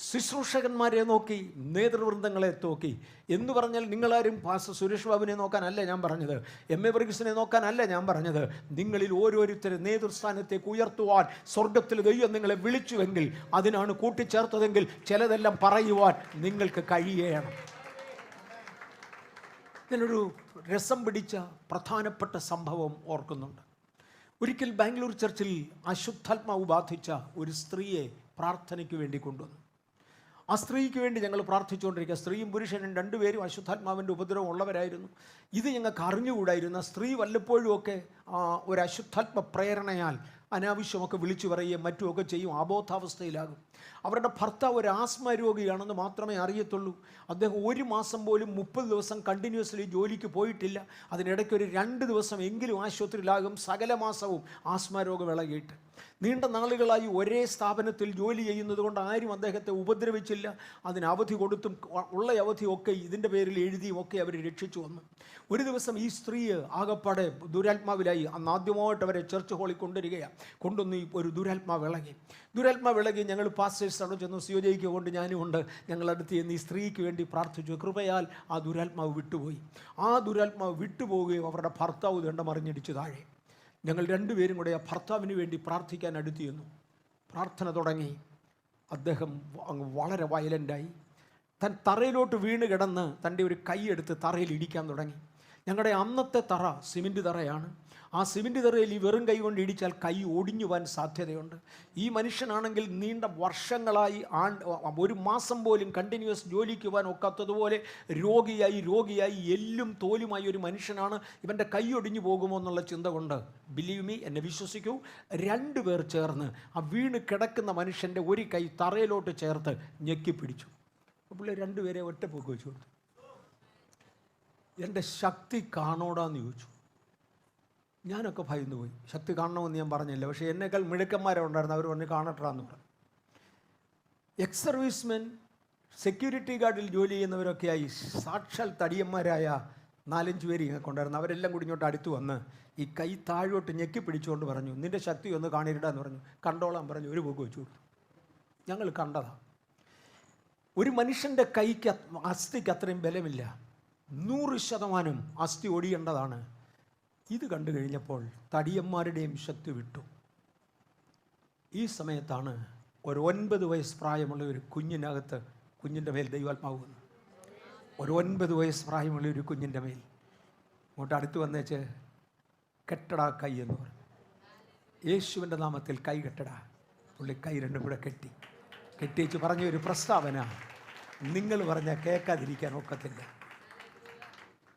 Speaker 1: ശുശ്രൂഷകന്മാരെ നോക്കി, നേതൃവൃന്ദങ്ങളെ നോക്കി എന്ന് പറഞ്ഞാൽ നിങ്ങളാരും പാസ്റ്റർ സുരേഷ് ബാബുവിനെ നോക്കാനല്ല ഞാൻ പറഞ്ഞത്, എം എ വർഗീസിനെ നോക്കാനല്ല ഞാൻ പറഞ്ഞത്. നിങ്ങളിൽ ഓരോരുത്തരും നേതൃസ്ഥാനത്തേക്ക് ഉയർത്തുവാൻ സ്വർഗത്തിൽ ദൈവം നിങ്ങളെ വിളിച്ചുവെങ്കിൽ, അതിനാണ് കൂട്ടിച്ചേർത്തതെങ്കിൽ ചിലതെല്ലാം പറയുവാൻ നിങ്ങൾക്ക് കഴിയണം. ഞാനൊരു രസം പിടിച്ച പ്രധാനപ്പെട്ട സംഭവം ഓർക്കുന്നുണ്ട്. ഒരിക്കൽ ബാംഗ്ലൂർ ചർച്ചിൽ അശുദ്ധാത്മാവ് ബാധിച്ച ഒരു സ്ത്രീയെ പ്രാർത്ഥനയ്ക്ക് വേണ്ടി കൊണ്ടുവന്നു. ആ സ്ത്രീക്ക് വേണ്ടി ഞങ്ങൾ പ്രാർത്ഥിച്ചുകൊണ്ടിരിക്കുക. സ്ത്രീയും പുരുഷനും 2 പേരും അശുദ്ധാത്മാവിൻ്റെ ഉപദ്രവം ഉള്ളവരായിരുന്നു. ഇത് ഞങ്ങൾക്ക് അറിഞ്ഞുകൂടായിരുന്നു. സ്ത്രീ വല്ലപ്പോഴുമൊക്കെ ഒരു അശുദ്ധാത്മ പ്രേരണയാൽ അനാവശ്യമൊക്കെ വിളിച്ചു പറയുകയും മറ്റുമൊക്കെ ചെയ്യും, അബോധാവസ്ഥയിലാകും. അവരുടെ ഭർത്താവ് ഒരു ആസ്മ രോഗിയാണെന്ന് മാത്രമേ അറിയത്തുള്ളൂ. അദ്ദേഹം 1 മാസം പോലും 30 ദിവസം കണ്ടിന്യൂസ്ലി ജോലിക്ക് പോയിട്ടില്ല. അതിനിടയ്ക്ക് ഒരു 2 ദിവസം എങ്കിലും ആശുപത്രിയിലാകും. സകല മാസവും ആസ്മ രോഗം ഇളകിയിട്ട് നീണ്ട നാളുകളായി ഒരേ സ്ഥാപനത്തിൽ ജോലി ചെയ്യുന്നത് കൊണ്ട് ആരും അദ്ദേഹത്തെ ഉപദ്രവിച്ചില്ല. അതിന് അവധി കൊടുത്തും ഉള്ള അവധിയൊക്കെ ഇതിൻ്റെ പേരിൽ എഴുതിയും ഒക്കെ അവർ രക്ഷിച്ചു വന്നു. ഒരു ദിവസം ഈ സ്ത്രീ ആകപ്പാടെ ദുരാത്മാവിലായി. അന്ന് ആദ്യമായിട്ട് അവരെ ചർച്ച് ഹാളിൽ കൊണ്ടുവന്ന് ഒരു ദുരാത്മാവ് ഇളകി ഞങ്ങൾ പാസ്റ്റേഴ്സ് അവിടെ ചെന്നു. സിയോജയ്ക്ക് കൊണ്ട് ഞാനും ഉണ്ട്. ഞങ്ങളടുത്ത് ചെന്ന് ഈ സ്ത്രീക്ക് വേണ്ടി പ്രാർത്ഥിച്ചു. കൃപയാൽ ആ ദുരാത്മാവ് വിട്ടുപോയി. ആ ദുരാത്മാവ് വിട്ടുപോവുകയും അവരുടെ ഭർത്താവ് ദണ്ഡ മറിഞ്ഞിടിച്ചു താഴെ. ഞങ്ങൾ 2 പേരും കൂടെ ആ ഭർത്താവിന് വേണ്ടി പ്രാർത്ഥിക്കാൻ അടുത്ത് ചെന്നു. പ്രാർത്ഥന തുടങ്ങി. അദ്ദേഹം വളരെ വയലൻ്റായി. താൻ തറയിലോട്ട് വീണ് കിടന്ന് തൻ്റെ ഒരു കൈയെടുത്ത് തറയിൽ ഇടിക്കാൻ തുടങ്ങി. ഞങ്ങളുടെ അന്നത്തെ തറ സിമെൻറ്റ് തറയാണ്. ആ സിമെൻറ്റ് തറയിൽ ഈ വെറും കൈ കൊണ്ട് ഇടിച്ചാൽ കൈ ഒടിഞ്ഞു പോകാൻ സാധ്യതയുണ്ട്. ഈ മനുഷ്യനാണെങ്കിൽ നീണ്ട വർഷങ്ങളായി 1 മാസം പോലും കണ്ടിന്യൂസ് ജോലിക്ക് പോകാൻ ഒക്കാത്തതുപോലെ രോഗിയായി എല്ലും തോലുമായി ഒരു മനുഷ്യനാണ്. ഇവൻ്റെ കൈ ഒടിഞ്ഞു പോകുമോ എന്നുള്ള ചിന്ത കൊണ്ട്, ബിലീവ് മീ, എന്നെ വിശ്വസിക്കൂ, 2 പേർ ചേർന്ന് ആ വീണ് കിടക്കുന്ന മനുഷ്യൻ്റെ ഒരു കൈ തറയിലോട്ട് ചേർത്ത് ഞെക്കിപ്പിടിച്ചു. അപ്പോൾ 2 പേരെ ഒറ്റപ്പോക്ക് വെച്ചു കൊടുത്തു. എൻ്റെ ശക്തി കാണോടാന്ന് ചോദിച്ചു. ഞാനൊക്കെ ഭയന്നു പോയി. ശക്തി കാണണമെന്ന് ഞാൻ പറഞ്ഞില്ല, പക്ഷേ എന്നേക്കാൾ മിടുക്കന്മാരെ ഉണ്ടായിരുന്നു. അവർ പറഞ്ഞ് കാണട്ടാന്ന് പറഞ്ഞു. എക്സ് സർവീസ്മെൻ, സെക്യൂരിറ്റി ഗാർഡിൽ ജോലി ചെയ്യുന്നവരൊക്കെയായി സാക്ഷാൽ തടിയന്മാരായ 4-5 പേര് ഇങ്ങനെ കൊണ്ടായിരുന്നു. അവരെല്ലാം കൂടി ഇങ്ങോട്ട് അടുത്ത് വന്ന് ഈ കൈ താഴോട്ട് ഞെക്കി പിടിച്ചുകൊണ്ട് പറഞ്ഞു, നിൻ്റെ ശക്തി ഒന്ന് കാണിരിടാന്ന് പറഞ്ഞു. കണ്ടോളാൻ പറഞ്ഞു. ഒരു പോക്ക് വെച്ചു കൊടുത്തു. ഞങ്ങൾ കണ്ടതാണ്. ഒരു മനുഷ്യൻ്റെ കൈക്ക് അസ്ഥിക്ക് അത്രയും ബലമില്ല. 100% അസ്ഥി ഒടിയേണ്ടതാണ്. ഇത് കണ്ടു കഴിഞ്ഞപ്പോൾ തടിയന്മാരുടെയും ശക്തി വിട്ടു. ഈ സമയത്താണ് ഒരു 9 വയസ്സ് പ്രായമുള്ള ഒരു കുഞ്ഞിൻ്റെ മേൽ ദൈവാത്മാവ് വന്നു. ഒരു 9 വയസ്സ് പ്രായമുള്ള ഒരു കുഞ്ഞിൻ്റെ മേൽ ഇങ്ങോട്ട് അടുത്ത് വന്നേച്ച്, കെട്ടടാ കൈ എന്ന് പറഞ്ഞു. യേശുവിൻ്റെ നാമത്തിൽ കൈ കെട്ടടാ. പുള്ളി കൈ 2 കൂടെ കെട്ടിച്ച് പറഞ്ഞ ഒരു പ്രസ്താവന നിങ്ങൾ പറഞ്ഞാൽ കേൾക്കാതിരിക്കാൻ ഒക്കത്തില്ല.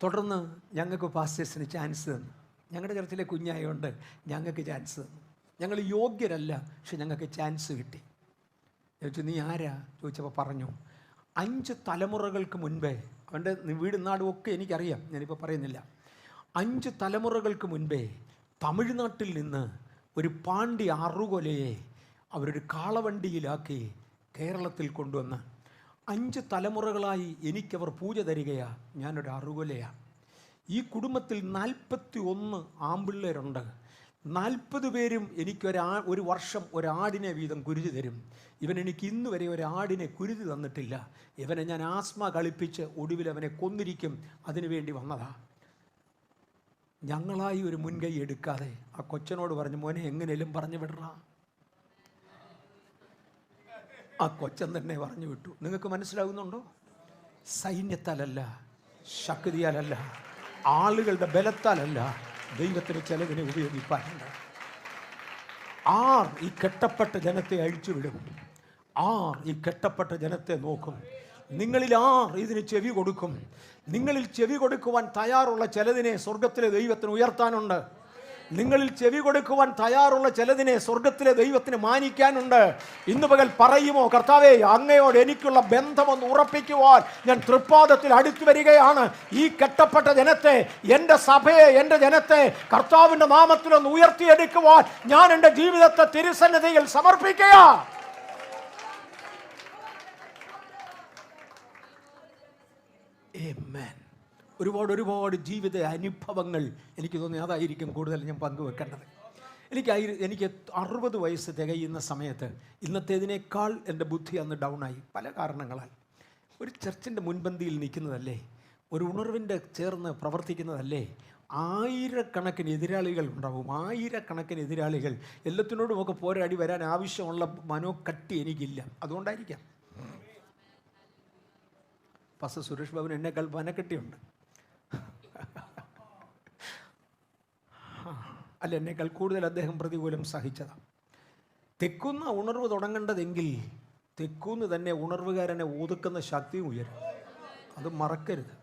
Speaker 1: തുടർന്ന് ഞങ്ങൾക്ക് പാസ്റ്റേഴ്സിന് ചാൻസ് തന്നു. ഞങ്ങളുടെ ചർച്ചിലെ കുഞ്ഞായതുകൊണ്ട് ഞങ്ങൾക്ക് ചാൻസ് തന്നു. ഞങ്ങൾ യോഗ്യരല്ല, പക്ഷെ ഞങ്ങൾക്ക് ചാൻസ് കിട്ടി. ചോദിച്ചു നീ ആരാ ചോദിച്ചപ്പോൾ പറഞ്ഞു 5 തലമുറകൾക്ക് മുൻപേ, അവൻ്റെ വീടും നാടും ഒക്കെ എനിക്കറിയാം, ഞാനിപ്പോൾ പറയുന്നില്ല. 5 തലമുറകൾക്ക് മുൻപേ തമിഴ്നാട്ടിൽ നിന്ന് ഒരു പാണ്ടി അറുകൊലയെ അവരൊരു കാളവണ്ടിയിലാക്കി കേരളത്തിൽ കൊണ്ടുവന്ന് 5 തലമുറകളായി എനിക്കവർ പൂജ തരികയാ. ഞാനൊരു അറുകൊലയാണ്. ഈ കുടുംബത്തിൽ 41 ആമ്പിള്ളേരുണ്ട്. 40 പേരും എനിക്ക് ഒരു വർഷം ഒരാടിനെ വീതം കുരുതി തരും. ഇവൻ എനിക്ക് ഇന്ന് വരെ ഒരാടിനെ കുരുതി തന്നിട്ടില്ല. ഇവനെ ഞാൻ ആസ്മ കളിപ്പിച്ച് ഒടുവിൽ അവനെ കൊന്നിരിക്കും, അതിനു വേണ്ടി വന്നതാ. ഞങ്ങളായി ഒരു മുൻകൈ എടുക്കാതെ ആ കൊച്ചനോട് പറഞ്ഞു, മോനെ എങ്ങനെയും പറഞ്ഞു വിടറാ. ആ കൊച്ചൻ തന്നെ പറഞ്ഞു വിട്ടു. നിങ്ങൾക്ക് മനസ്സിലാകുന്നുണ്ടോ? സൈന്യത്താലല്ല, ശക്തിയാലല്ല, ആളുകളുടെ ബലത്താലല്ല, ദൈവത്തിന് ചിലതിനെ ഉപയോഗിക്കാറുണ്ട്. ആർ ഈ കെട്ടപ്പെട്ട ജനത്തെ അഴിച്ചുവിടും? ആർ ഈ കെട്ടപ്പെട്ട ജനത്തെ നോക്കും? നിങ്ങളിൽ ആർ ഇതിന് ചെവി കൊടുക്കും? നിങ്ങളിൽ ചെവി കൊടുക്കുവാൻ തയ്യാറുള്ള ചിലതിനെ സ്വർഗത്തിലെ ദൈവത്തിന് ഉയർത്താനുണ്ട്. നിങ്ങളിൽ ചെവി കൊടുക്കുവാൻ തയ്യാറുള്ള ചിലതിനെ സ്വർഗത്തിലെ ദൈവത്തിന് മാനിക്കാനുണ്ട്. ഇന്ന് പകൽ പറയുമോ, കർത്താവേ അങ്ങയോട് എനിക്കുള്ള ബന്ധമൊന്ന് ഉറപ്പിക്കുവാൻ ഞാൻ തൃപ്പാദത്തിൽ അടുത്തു വരികയാണ്. ഈ കെട്ടപ്പെട്ട ജനത്തെ, എൻ്റെ സഭയെ, എൻ്റെ ജനത്തെ കർത്താവിൻ്റെ നാമത്തിലൊന്ന് ഉയർത്തിയെടുക്കുവാൻ ഞാൻ എൻ്റെ ജീവിതത്തെ തിരുസന്നിധിയിൽ സമർപ്പിക്കുക. ആമേൻ. ഒരുപാട് ജീവിത അനുഭവങ്ങൾ എനിക്ക് തോന്നി അതായിരിക്കും കൂടുതൽ ഞാൻ പങ്കുവെക്കേണ്ടത്. എനിക്ക് 60 വയസ്സ് തികയുന്ന സമയത്ത് ഇന്നത്തേതിനേക്കാൾ എൻ്റെ ബുദ്ധി അന്ന് ഡൗണായി, പല കാരണങ്ങളാൽ. ഒരു ചർച്ചിൻ്റെ മുൻപന്തിയിൽ നിൽക്കുന്നതല്ലേ, ഒരു ഉണർവിൻ്റെ ചേർന്ന് പ്രവർത്തിക്കുന്നതല്ലേ, ആയിരക്കണക്കിന് എതിരാളികൾ ഉണ്ടാവും. ആയിരക്കണക്കിന് എതിരാളികൾ. എല്ലാത്തിനോടുമൊക്കെ പോരാടി വരാൻ ആവശ്യമുള്ള മനോക്കട്ടി എനിക്കില്ല. അതുകൊണ്ടായിരിക്കാം പാസ്റ്റർ സുരേഷ് ബാബുന് എന്നേക്കാൾ മനക്കെട്ടിയുണ്ട്. അല്ല, എന്നേക്കാൾ കൂടുതൽ അദ്ദേഹം പ്രതികൂലം സഹിച്ചതാണ്. തെക്കുന്ന ഉണർവ് തുടങ്ങേണ്ടതെങ്കിൽ തെക്കൂന്ന് തന്നെ ഉണർവുകാരനെ ഒതുക്കുന്ന ശക്തിയും ഉയരും. അത് മറക്കരുത്.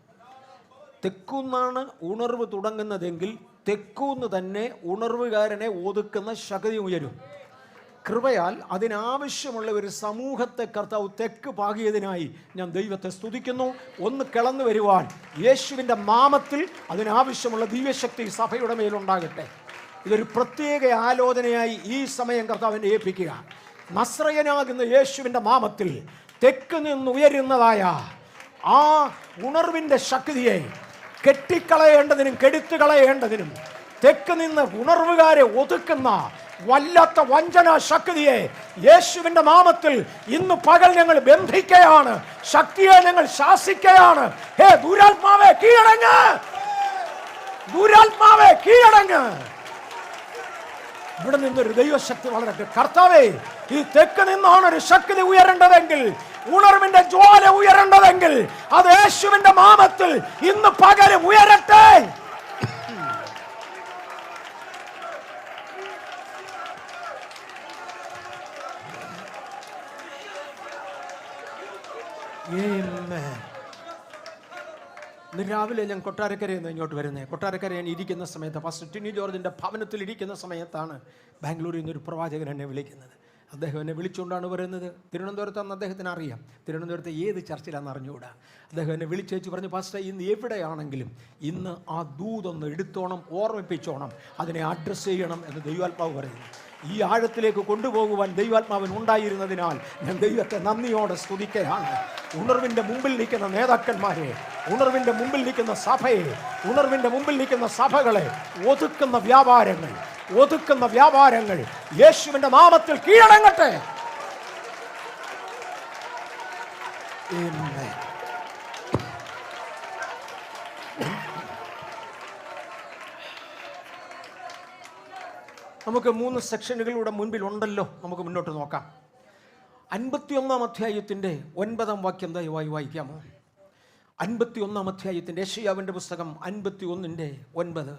Speaker 1: തെക്കുന്നാണ് ഉണർവ് തുടങ്ങുന്നതെങ്കിൽ തെക്കൂന്ന് തന്നെ ഉണർവുകാരനെ ഒതുക്കുന്ന ശക്തിയും ഉയരും. കൃപയാൽ അതിനാവശ്യമുള്ള ഒരു സമൂഹത്തെ കർത്താവ് തെക്ക് പാകിയതിനായി ഞാൻ ദൈവത്തെ സ്തുതിക്കുന്നു. ഒന്ന് കിളന്നു വരുവാൻ യേശുവിൻ്റെ നാമത്തിൽ അതിനാവശ്യമുള്ള ദിവ്യശക്തി സഭയുടെ മേലുണ്ടാകട്ടെ. ഇതൊരു പ്രത്യേക ആലോചനയായി ഈ സമയം കർത്താവിനെ ഏൽപ്പിക്കുക. നസ്രയനാകുന്ന യേശുവിൻ്റെ നാമത്തിൽ തെക്ക് നിന്ന് ഉയരുന്നതായ ആ ഉണർവിൻ്റെ ശക്തിയെ കെട്ടിക്കളയേണ്ടതിനും കെടുത്തു കളയേണ്ടതിനും തെക്ക് നിന്ന് ഉണർവുകാരെ ഒതുക്കുന്ന വല്ലാത്ത വഞ്ചന ശക്തിയെ യേശുവിൻ്റെ നാമത്തിൽ ഇന്ന് പകൽ ഞങ്ങൾ ബന്ധിക്കുകയാണ്. ശക്തിയെ ഞങ്ങൾ ശാസിക്കുകയാണ്. ഹേ ദുരാത്മാവേ കീഴടങ്ങ്, ദുരാത്മാവേ കീഴടങ്ങ്. ഇവിടെ നിന്നൊരു ദൈവശക്തി വളരട്ടെ. കർത്താവേ, ഈ തെക്ക് നിന്നാണ് ഒരു ശക്തി ഉയരേണ്ടതെങ്കിൽ, ഉണർവിന്റെ ജ്വാല ഉയരേണ്ടതെങ്കിൽ അത് യേശുവിന്റെ നാമത്തിൽ ഇന്ന് പകലും ഉയരട്ടെ. ഇന്ന് രാവിലെ ഞാൻ കൊട്ടാരക്കരയിൽ നിന്ന് ഇങ്ങോട്ട് വരുന്നത്. കൊട്ടാരക്കര ഞാൻ ഇരിക്കുന്ന സമയത്ത്, പാസ്റ്റർ ടിനി ജോർജിൻ്റെ ഭവനത്തിൽ ഇരിക്കുന്ന സമയത്താണ് ബാംഗ്ലൂരിൽ നിന്നൊരു പ്രവാചകൻ എന്നെ വിളിക്കുന്നത്. അദ്ദേഹം എന്നെ വിളിച്ചുകൊണ്ടാണ് വരുന്നത്. തിരുവനന്തപുരത്താണെന്ന് അദ്ദേഹത്തിന് അറിയാം. തിരുവനന്തപുരത്തെ ഏത് ചർച്ചിലാണെന്ന് അറിഞ്ഞുകൂടാ. അദ്ദേഹം എന്നെ വിളിച്ചേച്ച് പറഞ്ഞു, പാസ്റ്റർ ഇന്ന് എവിടെയാണെങ്കിലും ഇന്ന് ആ ദൂതൊന്ന് എടുത്തോണം, ഓർമ്മിപ്പിച്ചോണം, അതിനെ അഡ്രസ്സ് ചെയ്യണം എന്ന് ദൈവാത്മാവ് പറയുന്നു. ഈ ആഴത്തിലേക്ക് കൊണ്ടുപോകുവാൻ ദൈവാത്മാവൻ ഉണ്ടായിരുന്നതിനാൽ ഞാൻ ദൈവത്തെ നന്ദിയോടെ സ്തുതിക്കുകയാണ്. ഉണർവിൻ്റെ മുമ്പിൽ നിൽക്കുന്ന നേതാക്കന്മാരെ, ഉണർവിൻ്റെ മുമ്പിൽ നിൽക്കുന്ന സഭയെ, ഉണർവിൻ്റെ മുമ്പിൽ നിൽക്കുന്ന സഭകളെ ഒതുക്കുന്ന വ്യാപാരങ്ങൾ യേശുവിൻ്റെ നാമത്തിൽ കീഴടങ്ങട്ടെ. നമുക്ക് 3 സെക്ഷനുകളിലൂടെ മുൻപിൽ ഉണ്ടല്ലോ. നമുക്ക് മുന്നോട്ട് നോക്കാം. 51-ാം അധ്യായത്തിൻ്റെ 9-ാം വാക്യം ദയവായി വായിക്കാമോ? 51-ാം അധ്യായത്തിൻ്റെ യെശയ്യാവിൻ്റെ പുസ്തകം 51:9.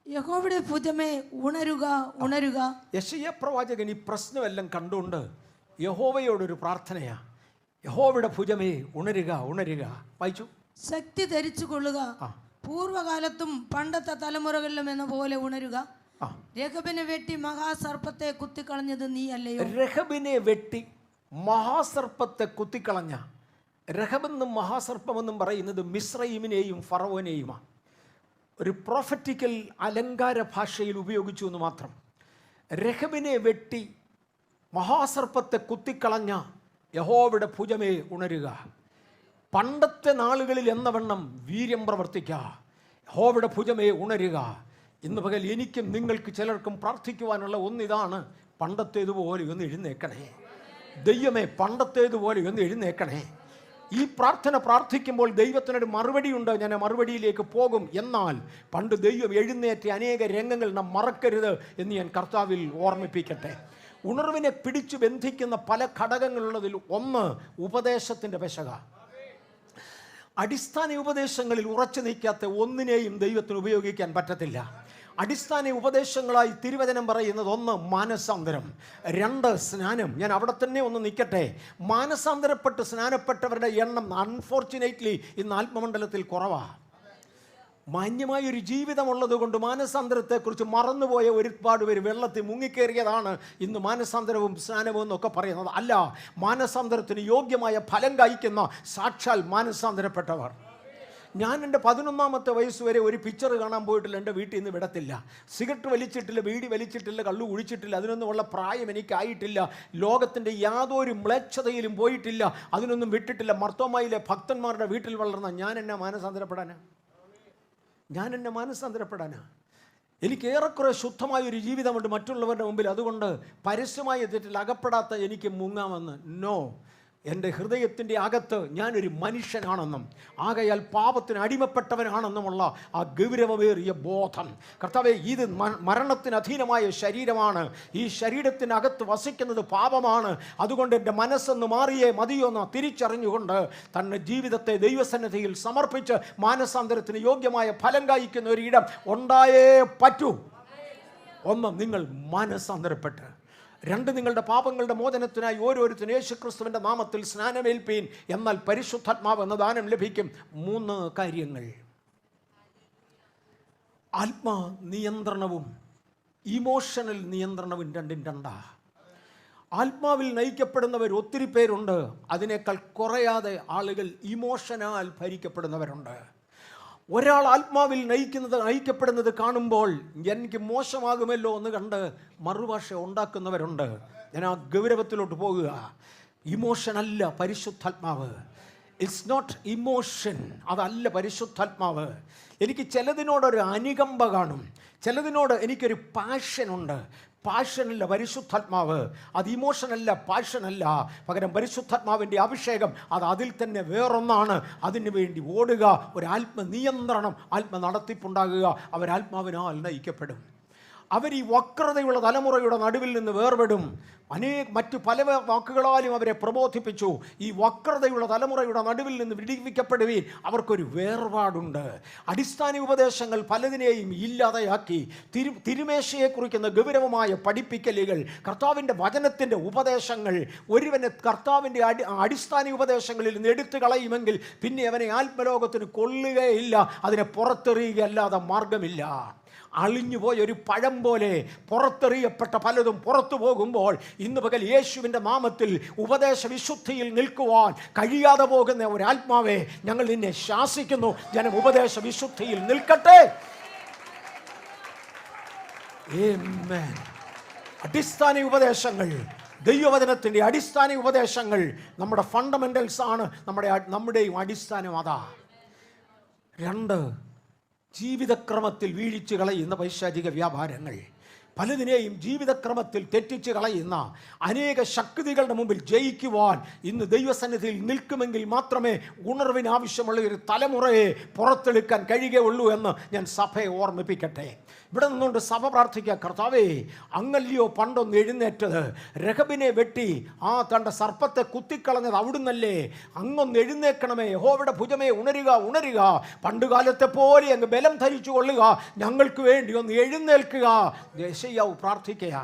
Speaker 2: യഹോവയുടെ ഭുജമേ ഉണരുക, ഉണരുക.
Speaker 1: യെശയ്യാ പ്രവാചകൻ ഈ പ്രശ്നമെല്ലാം കണ്ടുകൊണ്ട് യഹോവയോടൊരു പ്രാർത്ഥനയാ. യഹോവയുടെ ഭുജമേ ഉണരുക, ഉണരുക. വായിച്ചു.
Speaker 2: ശക്തി ധരിച്ചു കൊള്ളുക, പൂർവ്വകാലത്തും പണ്ടത്തെ തലമുറകളിലും എന്ന പോലെ ഉണരുക. രഹബിനെ വെട്ടി മഹാസർപ്പത്തെ കുത്തിക്കളഞ്ഞത് നീ അല്ലയോ?
Speaker 1: രഹബിനെ വെട്ടി മഹാസർപ്പത്തെ കുത്തിക്കളഞ്ഞ, രഹബെന്നും മഹാസർപ്പമെന്നും പറയുന്നത് മിസ്രയീമിനെയും ഫറവോനെയുമാണ്. ഒരു പ്രൊഫറ്റിക്കൽ അലങ്കാര ഭാഷയിൽ ഉപയോഗിച്ചു എന്ന് മാത്രം. രഹബിനെ വെട്ടി മഹാസർപ്പത്തെ കുത്തിക്കളഞ്ഞ യഹോവയുടെ ഭുജമേ ഉണരുക. പണ്ടത്തെ നാളുകളിൽ എന്നവണ്ണം വീര്യം പ്രവർത്തിക്കുക. യഹോവയുടെ ഭുജമേ ഉണരുക. ഇന്ന് പകൽ എനിക്കും നിങ്ങൾക്ക് ചിലർക്കും പ്രാർത്ഥിക്കുവാനുള്ള ഒന്നിതാണ്, പണ്ടത്തേതുപോലെ ഒന്ന് എഴുന്നേക്കണേ. ദൈവമേ, പണ്ടത്തേതുപോലെ ഒന്ന് എഴുന്നേക്കണേ. ഈ പ്രാർത്ഥന പ്രാർത്ഥിക്കുമ്പോൾ ദൈവത്തിനൊരു മറുപടിയുണ്ട്. ഞാൻ ആ മറുപടിയിലേക്ക് പോകും. എന്നാൽ പണ്ട് ദൈവം എഴുന്നേറ്റ അനേക രംഗങ്ങൾ നാം മറക്കരുത് എന്ന് ഞാൻ കർത്താവിൽ ഓർമ്മിപ്പിക്കട്ടെ. ഉണർവിനെ പിടിച്ചു ബന്ധിക്കുന്ന പല ഘടകങ്ങളുള്ളതിൽ ഒന്ന് ഉപദേശത്തിൻ്റെ പെശക. അടിസ്ഥാന ഉപദേശങ്ങളിൽ ഉറച്ചു നിൽക്കാത്ത ഒന്നിനെയും ദൈവത്തിന് ഉപയോഗിക്കാൻ പറ്റത്തില്ല. അടിസ്ഥാന ഉപദേശങ്ങളായി തിരുവചനം പറയുന്നത് ഒന്ന് മാനസാന്തരം, രണ്ട് സ്നാനം. ഞാൻ അവിടെ തന്നെ ഒന്ന് നിൽക്കട്ടെ. മാനസാന്തരപ്പെട്ട് സ്നാനപ്പെട്ടവരുടെ എണ്ണം അൺഫോർച്ചുനേറ്റ്ലി ഇന്ന് ആത്മമണ്ഡലത്തിൽ കുറവാണ്. മാന്യമായൊരു ജീവിതമുള്ളത് കൊണ്ട് മാനസാന്തരത്തെക്കുറിച്ച് മറന്നുപോയ ഒരുപാട് പേര് വെള്ളത്തിൽ മുങ്ങിക്കേറിയതാണ് ഇന്ന് മാനസാന്തരവും സ്നാനവും എന്നൊക്കെ പറയുന്നത്. അല്ല, മാനസാന്തരത്തിന് യോഗ്യമായ ഫലം കായ്ക്കുന്ന സാക്ഷാൽ മാനസാന്തരപ്പെട്ടവർ. ഞാൻ എൻ്റെ 11ാമത്തെ വയസ്സ് വരെ ഒരു പിക്ചർ കാണാൻ പോയിട്ടില്ല. എൻ്റെ വീട്ടിൽ നിന്ന് വിടത്തില്ല. സിഗരറ്റ് വലിച്ചിട്ടില്ല, ബീഡി വലിച്ചിട്ടില്ല, കള്ളു കുടിച്ചിട്ടില്ല. അതിനൊന്നുമുള്ള പ്രായം എനിക്കായിട്ടില്ല. ലോകത്തിൻ്റെ യാതൊരു മ്ലേച്ഛതയിലും പോയിട്ടില്ല. അതിനൊന്നും വിട്ടിട്ടില്ല. മർത്തോമായിലെ ഭക്തന്മാരുടെ വീട്ടിൽ വളർന്ന ഞാൻ എന്നെ മാനസാന്തരപ്പെടാനാ? എനിക്ക് ഏറെക്കുറെ ശുദ്ധമായൊരു ജീവിതമുണ്ട് മറ്റുള്ളവരുടെ മുമ്പിൽ. അതുകൊണ്ട് പരസ്യമായ തെറ്റിൽ അകപ്പെടാത്ത എനിക്ക് മുങ്ങാമെന്ന് നോ. എൻ്റെ ഹൃദയത്തിൻ്റെ അകത്ത് ഞാനൊരു മനുഷ്യനാണെന്നും ആകയാൽ പാപത്തിന് അടിമപ്പെട്ടവനാണെന്നുമുള്ള ആ ഗൗരവമേറിയ ബോധം. കർത്താവേ, ഇത് മരണത്തിന് അധീനമായ ശരീരമാണ്. ഈ ശരീരത്തിനകത്ത് വസിക്കുന്നത് പാപമാണ്. അതുകൊണ്ട് എൻ്റെ മനസ്സെന്ന് മാറിയേ മതിയോ എന്ന് തിരിച്ചറിഞ്ഞുകൊണ്ട് തൻ്റെ ജീവിതത്തെ ദൈവസന്നിധിയിൽ സമർപ്പിച്ച് മാനസാന്തരത്തിന് യോഗ്യമായ ഫലം കായ്ക്കുന്ന ഒരിടം ഉണ്ടായേ പറ്റൂ. ഒന്ന്, നിങ്ങൾ മാനസാന്തരപ്പെട്ട്. രണ്ട്, നിങ്ങളുടെ പാപങ്ങളുടെ മോചനത്തിനായി ഓരോരുത്തരും യേശുക്രിസ്തുവിൻ്റെ നാമത്തിൽ സ്നാനമേൽപ്പീൻ, എന്നാൽ പരിശുദ്ധാത്മാവ് എന്ന ദാനം ലഭിക്കും. 3 കാര്യങ്ങൾ. ആത്മാ നിയന്ത്രണവും ഇമോഷണൽ നിയന്ത്രണവും രണ്ടും രണ്ടാ. ആത്മാവിൽ നയിക്കപ്പെടുന്നവർ ഒത്തിരി പേരുണ്ട്. അതിനേക്കാൾ കുറയാതെ ആളുകൾ ഇമോഷനാൽ ഭരിക്കപ്പെടുന്നവരുണ്ട്. ഒരാൾ ആത്മാവിൽ നയിക്കപ്പെടുന്നത് കാണുമ്പോൾ എനിക്ക് മോശമാകുമല്ലോ എന്ന് കണ്ട് മറുഭാഷ ഉണ്ടാക്കുന്നവരുണ്ട്. ഞാൻ ആ ഗൗരവത്തിലോട്ട് പോകുക. ഇമോഷൻ അല്ല പരിശുദ്ധാത്മാവ്. It's not emotion. അതല്ല പരിശുദ്ധാത്മാവ്. എനിക്ക് ചിലതിനോടൊരു അനുകമ്പ കാണും, ചിലതിനോട് എനിക്കൊരു പാഷനുണ്ട്. പാഷനല്ല പരിശുദ്ധാത്മാവ്. അത് ഇമോഷനല്ല, പാഷനല്ല. പകരം പരിശുദ്ധാത്മാവിൻ്റെ അഭിഷേകം അത് അതിൽ തന്നെ വേറൊന്നാണ്. അതിനു വേണ്ടി ഓടുക. ഒരു ആത്മനിയന്ത്രണം, ആത്മനടത്തിപ്പുണ്ടാകുക. അവരാത്മാവിനാൽ നയിക്കപ്പെടും. അവർ ഈ വക്രതയുള്ള തലമുറയുടെ നടുവിൽ നിന്ന് വേർപെടും. മറ്റു പല വാക്കുകളാലും അവരെ പ്രബോധിപ്പിച്ചു. ഈ വക്രതയുള്ള തലമുറയുടെ നടുവിൽ നിന്ന് വിടിവിക്കപ്പെടുകയും അവർക്കൊരു വേർപാടുണ്ട്. അടിസ്ഥാന ഉപദേശങ്ങൾ പലതിനെയും ഇല്ലാതെയാക്കി തിരുമേശയെ കുറിക്കുന്ന ഗൗരവമായ പഠിപ്പിക്കലുകൾ, കർത്താവിൻ്റെ വചനത്തിൻ്റെ ഉപദേശങ്ങൾ ഒരുവനെ കർത്താവിൻ്റെ അടിസ്ഥാന ഉപദേശങ്ങളിൽ നിന്ന് എടുത്തു കളയുമെങ്കിൽ പിന്നെ അവനെ ആത്മലോകത്തിന് കൊള്ളുകയില്ല. അതിനെ പുറത്തെറിയുകയല്ലാതെ മാർഗമില്ല. അളിഞ്ഞുപോയ ഒരു പഴം പോലെ പുറത്തെറിയപ്പെട്ട പലതും പുറത്തു പോകുമ്പോൾ ഇന്ന് പകൽ യേശുവിൻ്റെ നാമത്തിൽ ഉപദേശ വിശുദ്ധിയിൽ നിൽക്കുവാൻ കഴിയാതെ പോകുന്ന ഒരാത്മാവെ ഞങ്ങൾ നിന്നെ ശാസിക്കുന്നു. ജനം ഉപദേശ വിശുദ്ധിയിൽ നിൽക്കട്ടെ. ആമേൻ. അടിസ്ഥാന ഉപദേശങ്ങൾ, ദൈവവചനത്തിൻ്റെ അടിസ്ഥാന ഉപദേശങ്ങൾ നമ്മുടെ ഫണ്ടമെന്റൽസ് ആണ്. നമ്മുടെയും അടിസ്ഥാനം അതാ. 2, ജീവിതക്രമത്തിൽ വീഴിച്ചു കളയുന്ന പൈശാചിക വ്യാപാരങ്ങൾ. പലതിനെയും ജീവിതക്രമത്തിൽ തെറ്റിച്ച് കളയുന്ന അനേക ശക്തികളുടെ മുമ്പിൽ ജയിക്കുവാൻ ഇന്ന് ദൈവസന്നിധിയിൽ നിൽക്കുമെങ്കിൽ മാത്രമേ ഉണർവിന് ആവശ്യമുള്ള ഒരു തലമുറയെ പുറത്തെടുക്കാൻ കഴിയുകയുള്ളൂ എന്ന് ഞാൻ സഭയെ ഓർമ്മിപ്പിക്കട്ടെ. ഇവിടെ നിന്നുകൊണ്ട് സഭ പ്രാർത്ഥിക്കുക, കർത്താവേ, അങ്ങല്ലയോ പണ്ടൊന്ന് എഴുന്നേറ്റത്, രഹബിനെ വെട്ടി തൻ്റെ സർപ്പത്തെ കുത്തിക്കളഞ്ഞത് അവിടുന്നല്ലേ, അങ്ങൊന്ന് എഴുന്നേക്കണമേ, യഹോവയുടെ ഭുജമേ ഉണരുക, ഉണരുക, പണ്ടുകാലത്തെ പോലെ അങ്ങ് ബലം ധരിച്ചു കൊള്ളുക, ഞങ്ങൾക്ക് വേണ്ടി ഒന്ന് എഴുന്നേൽക്കുക. യെശയ്യാവ് പ്രാർത്ഥിക്കുക.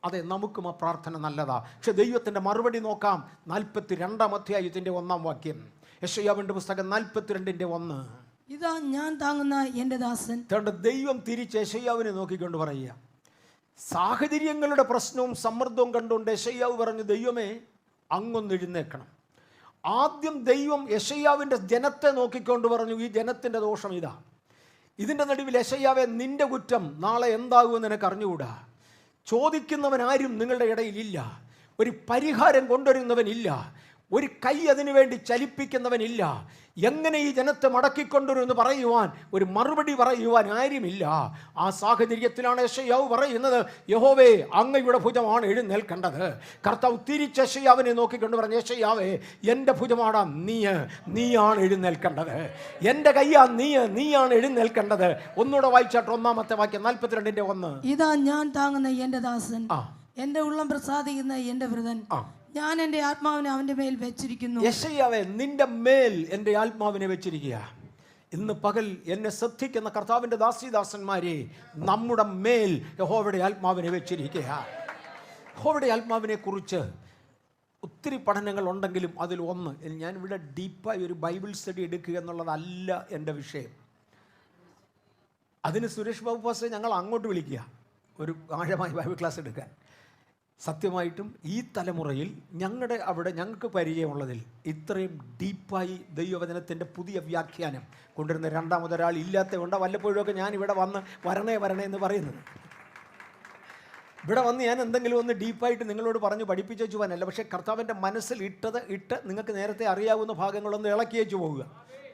Speaker 1: അതെ, നമുക്കും ആ പ്രാർത്ഥന നല്ലതാ. പക്ഷെ ദൈവത്തിൻ്റെ മറുപടി നോക്കാം. 42-ാം അധ്യായത്തിൻ്റെ 1-ാം വാക്യം, യെശയ്യാവിൻ്റെ പുസ്തകം 42-ന്റെ 1.
Speaker 2: ഇതാ ഞാൻ താങ്ങുന്ന എൻ്റെ ദാസൻ.
Speaker 1: ദൈവം തിരിച്ച് യെശയ്യാവിനെ നോക്കിക്കൊണ്ട് പറയുക, സാഹചര്യങ്ങളുടെ പ്രശ്നവും സമ്മർദ്ദവും കണ്ടുകൊണ്ട് യെശയ്യാവ് പറഞ്ഞു, ദൈവമേ അങ്ങൊന്ന് എഴുന്നേക്കണം. ആദ്യം ദൈവം യെശയ്യാവിൻ്റെ ജനത്തെ നോക്കിക്കൊണ്ട് പറഞ്ഞു, ഈ ജനത്തിൻ്റെ ദോഷം ഇതാ. ഇതിൻ്റെ നടുവിൽ യെശയ്യാവേ, നിന്റെ കുറ്റം നാളെ എന്താകുമെന്ന് നിനക്ക് അറിഞ്ഞുകൂടാ. ചോദിക്കുന്നവനാരും നിങ്ങളുടെ ഇടയിലില്ല, ഒരു പരിഹാരം കൊണ്ടുവരുന്നവനില്ല, ഒരു കൈ അതിനു വേണ്ടി ചലിപ്പിക്കുന്നവനില്ല. എങ്ങനെ ഈ ജനത്തെ മടക്കിക്കൊണ്ടുവരുമെന്ന് പറയുവാൻ, ഒരു മറുപടി പറയുവാൻ ആരുമില്ല. ആ സാഹചര്യത്തിലാണ് യെശയ്യാവ് പറയുന്നത്, യഹോവേ അങ്ങയുടെ ഭുജമാണ് എഴുന്നേൽക്കേണ്ടത്. കർത്താവ് തിരിച്ച് യെശയ്യാവിനെ നോക്കിക്കൊണ്ട് പറഞ്ഞു, യെശയ്യാവേ എൻ്റെ ഭുജമാടാ നീയാണ് എഴുന്നേൽക്കേണ്ടത്, എൻ്റെ കയ്യാ നീയാണ് എഴുന്നേൽക്കേണ്ടത്. ഒന്നുകൂടെ വായിച്ചാട്ട് 1-ാമത്തെ വാക്യം 42:1.
Speaker 2: ഇതാ ഞാൻ താങ്ങുന്ന എൻ്റെ ദാസൻ, എൻ്റെ ഉള്ളം പ്രസാദിക്കുന്ന എൻ്റെ വൃതൻ, ഞാൻ എൻ്റെ ആത്മാവിനെ അവൻ്റെ മേൽ വെച്ചിരിക്കുന്നു.
Speaker 1: യെശയ്യാവേ നിന്റെ മേൽ എൻ്റെ ആത്മാവിനെ വെച്ചിരിക്കുക. ഇന്ന് പകൽ എന്നെ ശ്രദ്ധിക്കുന്ന കർത്താവിൻ്റെ ദാസീദാസന്മാരെ, നമ്മുടെ മേൽ യഹോവയുടെ ആത്മാവിനെ വെച്ചിരിക്കുക. യഹോവയുടെ ആത്മാവിനെ കുറിച്ച് ഒത്തിരി പഠനങ്ങൾ ഉണ്ടെങ്കിലും അതിൽ ഒന്ന്, ഞാനിവിടെ ഡീപ്പായി ഒരു ബൈബിൾ സ്റ്റഡി എടുക്കുക എന്നുള്ളതല്ല എൻ്റെ വിഷയം. അതിന് സുരേഷ് ബാബു പാസ്റ്ററെ ഞങ്ങൾ അങ്ങോട്ട് വിളിക്കുക ഒരു ആഴമായ ബൈബിൾ ക്ലാസ് എടുക്കാൻ. സത്യമായിട്ടും ഈ തലമുറയിൽ ഞങ്ങൾക്ക് പരിചയമുള്ളതിൽ ഇത്രയും ഡീപ്പായി ദൈവവചനത്തിൻ്റെ പുതിയ വ്യാഖ്യാനം കൊണ്ടുവരുന്ന രണ്ടാമതൊരാൾ ഇല്ലാത്തത് കൊണ്ട് വല്ലപ്പോഴുമൊക്കെ ഞാൻ ഇവിടെ വന്ന് വരണേ എന്ന് പറയുന്നത്. ഇവിടെ വന്ന് ഞാൻ എന്തെങ്കിലും ഒന്ന് ഡീപ്പായിട്ട് നിങ്ങളോട് പറഞ്ഞ് പഠിപ്പിച്ചു പോകാനല്ല, പക്ഷേ കർത്താവിൻ്റെ മനസ്സിൽ ഇട്ട് നിങ്ങൾക്ക് നേരത്തെ അറിയാവുന്ന ഭാഗങ്ങളൊന്ന് ഇളക്കിയേച്ചു പോവുക,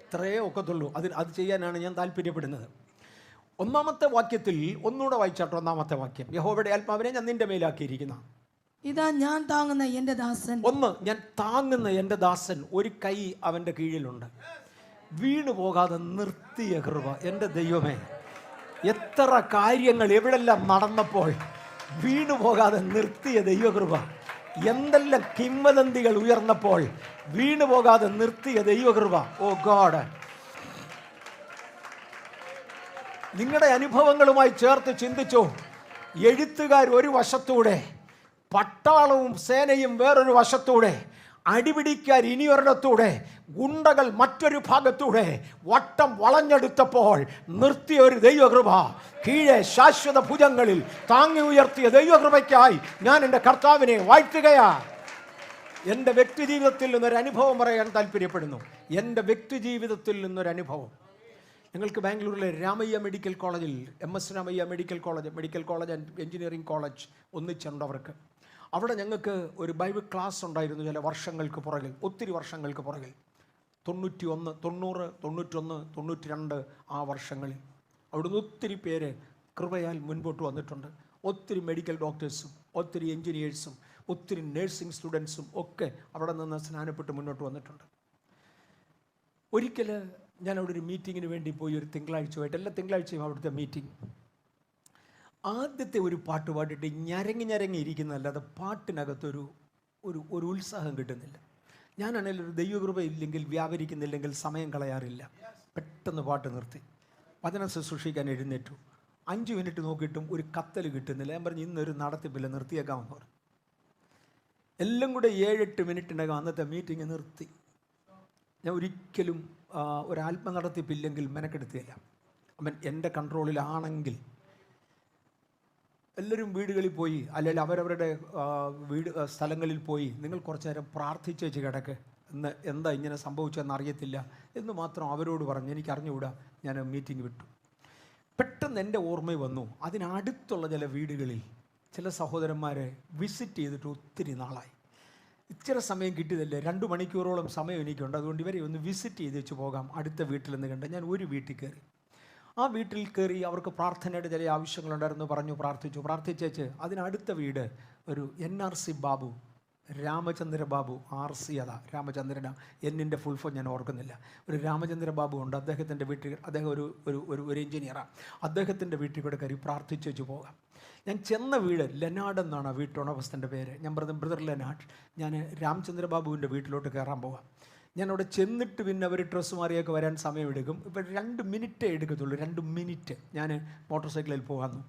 Speaker 1: ഇത്രയേ ഒക്കത്തുള്ളൂ. അത് ചെയ്യാനാണ് ഞാൻ താല്പര്യപ്പെടുന്നത്. 1-ാമത്തെ വാക്യത്തിൽ ഒന്നുകൂടെ വായിച്ചാട്ടോ. 1-ാമത്തെ വാക്യം, യഹോവയുടെ ആത്മാവിനെ ഞാൻ നിന്റെ മേലാക്കിയിരിക്കുന്ന.
Speaker 2: ഇതാ ഞാൻ താങ്ങുന്ന എൻ്റെ ദാസൻ.
Speaker 1: ഞാൻ താങ്ങുന്ന എൻ്റെ ദാസൻ, ഒരു കൈ അവൻ്റെ കീഴിലുണ്ട്. വീണു പോകാതെ നിർത്തിയ കൃപ. എൻ്റെ ദൈവമേ, എത്ര കാര്യങ്ങൾ എവിടെല്ലാം നടന്നപ്പോൾ വീണു പോകാതെ നിർത്തിയ ദൈവകൃപ. എന്തെല്ലാം കിംവദന്തികൾ ഉയർന്നപ്പോൾ വീണു പോകാതെ നിർത്തിയ ദൈവകൃപ. ഓ ഗോഡ്, നിങ്ങളുടെ അനുഭവങ്ങളുമായി ചേർത്ത് ചിന്തിച്ചു. എഴുത്തുകാർ ഒരു വശത്തൂടെ, പട്ടാളവും സേനയും വേറൊരു വശത്തൂടെ, അടിപിടിക്കാർ ഇനിയൊരിടത്തൂടെ, ഗുണ്ടകൾ മറ്റൊരു ഭാഗത്തൂടെ വട്ടം വളഞ്ഞെടുത്തപ്പോൾ നിർത്തിയ ഒരു ദൈവകൃപ. കീഴെ ശാശ്വത ഭുജങ്ങളിൽ താങ്ങി ഉയർത്തിയ ദൈവകൃപയ്ക്കായി ഞാൻ എൻ്റെ കർത്താവിനെ വാഴ്ത്തുകയാ. എൻ്റെ വ്യക്തിജീവിതത്തിൽ നിന്നൊരു അനുഭവം പറയാൻ താല്പര്യപ്പെടുന്നു. എൻ്റെ വ്യക്തിജീവിതത്തിൽ നിന്നൊരനുഭവം. ഞങ്ങൾക്ക് ബാംഗ്ലൂരിലെ രാമയ്യ മെഡിക്കൽ കോളേജിൽ, MS Ramaiah medical college and engineering college ഒന്നിച്ചുണ്ടവർക്ക്. അവിടെ ഞങ്ങൾക്ക് ഒരു ബൈബിൾ ക്ലാസ് ഉണ്ടായിരുന്നു ചില വർഷങ്ങൾക്ക് പുറകിൽ, ഒത്തിരി വർഷങ്ങൾക്ക് പുറകിൽ, 91, 90, 91, 92 ആ വർഷങ്ങളിൽ. അവിടുന്ന് ഒത്തിരി പേര് കൃപയാൽ മുൻപോട്ട് വന്നിട്ടുണ്ട്. ഒത്തിരി മെഡിക്കൽ ഡോക്ടേഴ്സും ഒത്തിരി എൻജിനീയേഴ്സും ഒത്തിരി നേഴ്സിംഗ് സ്റ്റുഡൻസും ഒക്കെ അവിടെ നിന്ന് സ്നാനപ്പെട്ട് മുന്നോട്ട് വന്നിട്ടുണ്ട്. ഒരിക്കൽ ഞാൻ അവിടെ ഒരു മീറ്റിങ്ങിന് വേണ്ടി പോയി, ഒരു തിങ്കളാഴ്ചയായിട്ട്. എല്ലാ തിങ്കളാഴ്ചയും അവിടുത്തെ മീറ്റിംഗ്. ആദ്യത്തെ ഒരു പാട്ട് പാടിയിട്ട് ഞരങ്ങി ഇരിക്കുന്നതല്ലാതെ പാട്ടിനകത്തൊരു ഒരു ഉത്സാഹം കിട്ടുന്നില്ല. ഞാനാണെങ്കിൽ ഒരു ദൈവകൃപ ഇല്ലെങ്കിൽ, വ്യാപരിക്കുന്നില്ലെങ്കിൽ സമയം കളയാറില്ല. പെട്ടെന്ന് പാട്ട് നിർത്തി വചനം ശുശ്രൂഷിക്കാൻ എഴുന്നേറ്റു. 5 മിനിറ്റ് നോക്കിയിട്ടും ഒരു കത്തൽ കിട്ടുന്നില്ല. ഞാൻ പറഞ്ഞു, ഇന്നൊരു നടത്തിപ്പില്ല, നിർത്തിയേക്കാമെന്ന് പറഞ്ഞു. എല്ലാം കൂടെ 7-8 മിനിറ്റിനകം അന്നത്തെ മീറ്റിംഗ് നിർത്തി. ഞാൻ ഒരിക്കലും ഒരാത്മനടത്തിപ്പില്ലെങ്കിൽ മെനക്കെടുത്തില്ല. അവൻ എൻ്റെ കൺട്രോളിലാണെങ്കിൽ എല്ലാവരും വീടുകളിൽ പോയി, അല്ലെങ്കിൽ അവരവരുടെ സ്ഥലങ്ങളിൽ പോയി, നിങ്ങൾ കുറച്ച് നേരം പ്രാർത്ഥിച്ചേച്ച് കിടക്ക്, എന്താ ഇങ്ങനെ സംഭവിച്ചതെന്ന് അറിയത്തില്ല എന്ന് മാത്രം അവരോട് പറഞ്ഞു. എനിക്ക് അറിഞ്ഞുകൂടാ. ഞാൻ മീറ്റിംഗ് വിട്ടു. പെട്ടെന്ന് എൻ്റെ ഓർമ്മ വന്നു, അതിനടുത്തുള്ള ചില വീടുകളിൽ ചില സഹോദരന്മാരെ വിസിറ്റ് ചെയ്തിട്ട് ഒത്തിരി നാളായി. ഇച്ചിരി സമയം കിട്ടിയതല്ലേ, 2 മണിക്കൂറോളം സമയം എനിക്കുണ്ട്, അതുകൊണ്ട് ഇവരെ ഒന്ന് വിസിറ്റ് ചെയ്ത് വെച്ച് പോകാം അടുത്ത വീട്ടിൽ നിന്ന് കണ്ട് ഞാൻ ഒരു വീട്ടിൽ കയറി. ആ വീട്ടിൽ കയറി അവർക്ക് പ്രാർത്ഥനയുടെ ചില ആവശ്യങ്ങളുണ്ടായിരുന്നു, പ്രാർത്ഥിച്ചേച്ച് അതിനടുത്ത വീട് ഒരു NRC ബാബു, രാമചന്ദ്ര ബാബു, RC അതാ രാമചന്ദ്രന, എന്നിൻ്റെ ഫുൾ ഫോം ഞാൻ ഓർക്കുന്നില്ല. ഒരു രാമചന്ദ്ര ബാബു ഉണ്ട്, അദ്ദേഹത്തിൻ്റെ വീട്ടിൽ. അദ്ദേഹം ഒരു എഞ്ചിനീയറാണ്. അദ്ദേഹത്തിൻ്റെ വീട്ടിൽ കൂടെ കയറി പ്രാർത്ഥിച്ചേച്ച് പോകാം. ഞാൻ ചെന്ന വീട് ലെനാഡ് എന്നാണ് ആ വീട്ടുടമസ്ഥൻ്റെ പേര്. ഞാൻ ബ്രദർ ലെനാഡ്. ഞാൻ രാമചന്ദ്ര ബാബുവിൻ്റെ വീട്ടിലോട്ട് കയറാൻ പോകാം. ഞാൻ അവിടെ ചെന്നിട്ട് പിന്നെ അവർ ഡ്രസ്സ് മാറിയൊക്കെ വരാൻ സമയമെടുക്കും. ഇപ്പോൾ 2 മിനിറ്റേ എടുക്കത്തുള്ളൂ. 2 മിനിറ്റ്. ഞാൻ മോട്ടോർ സൈക്കിളിൽ പോകാമെന്നു.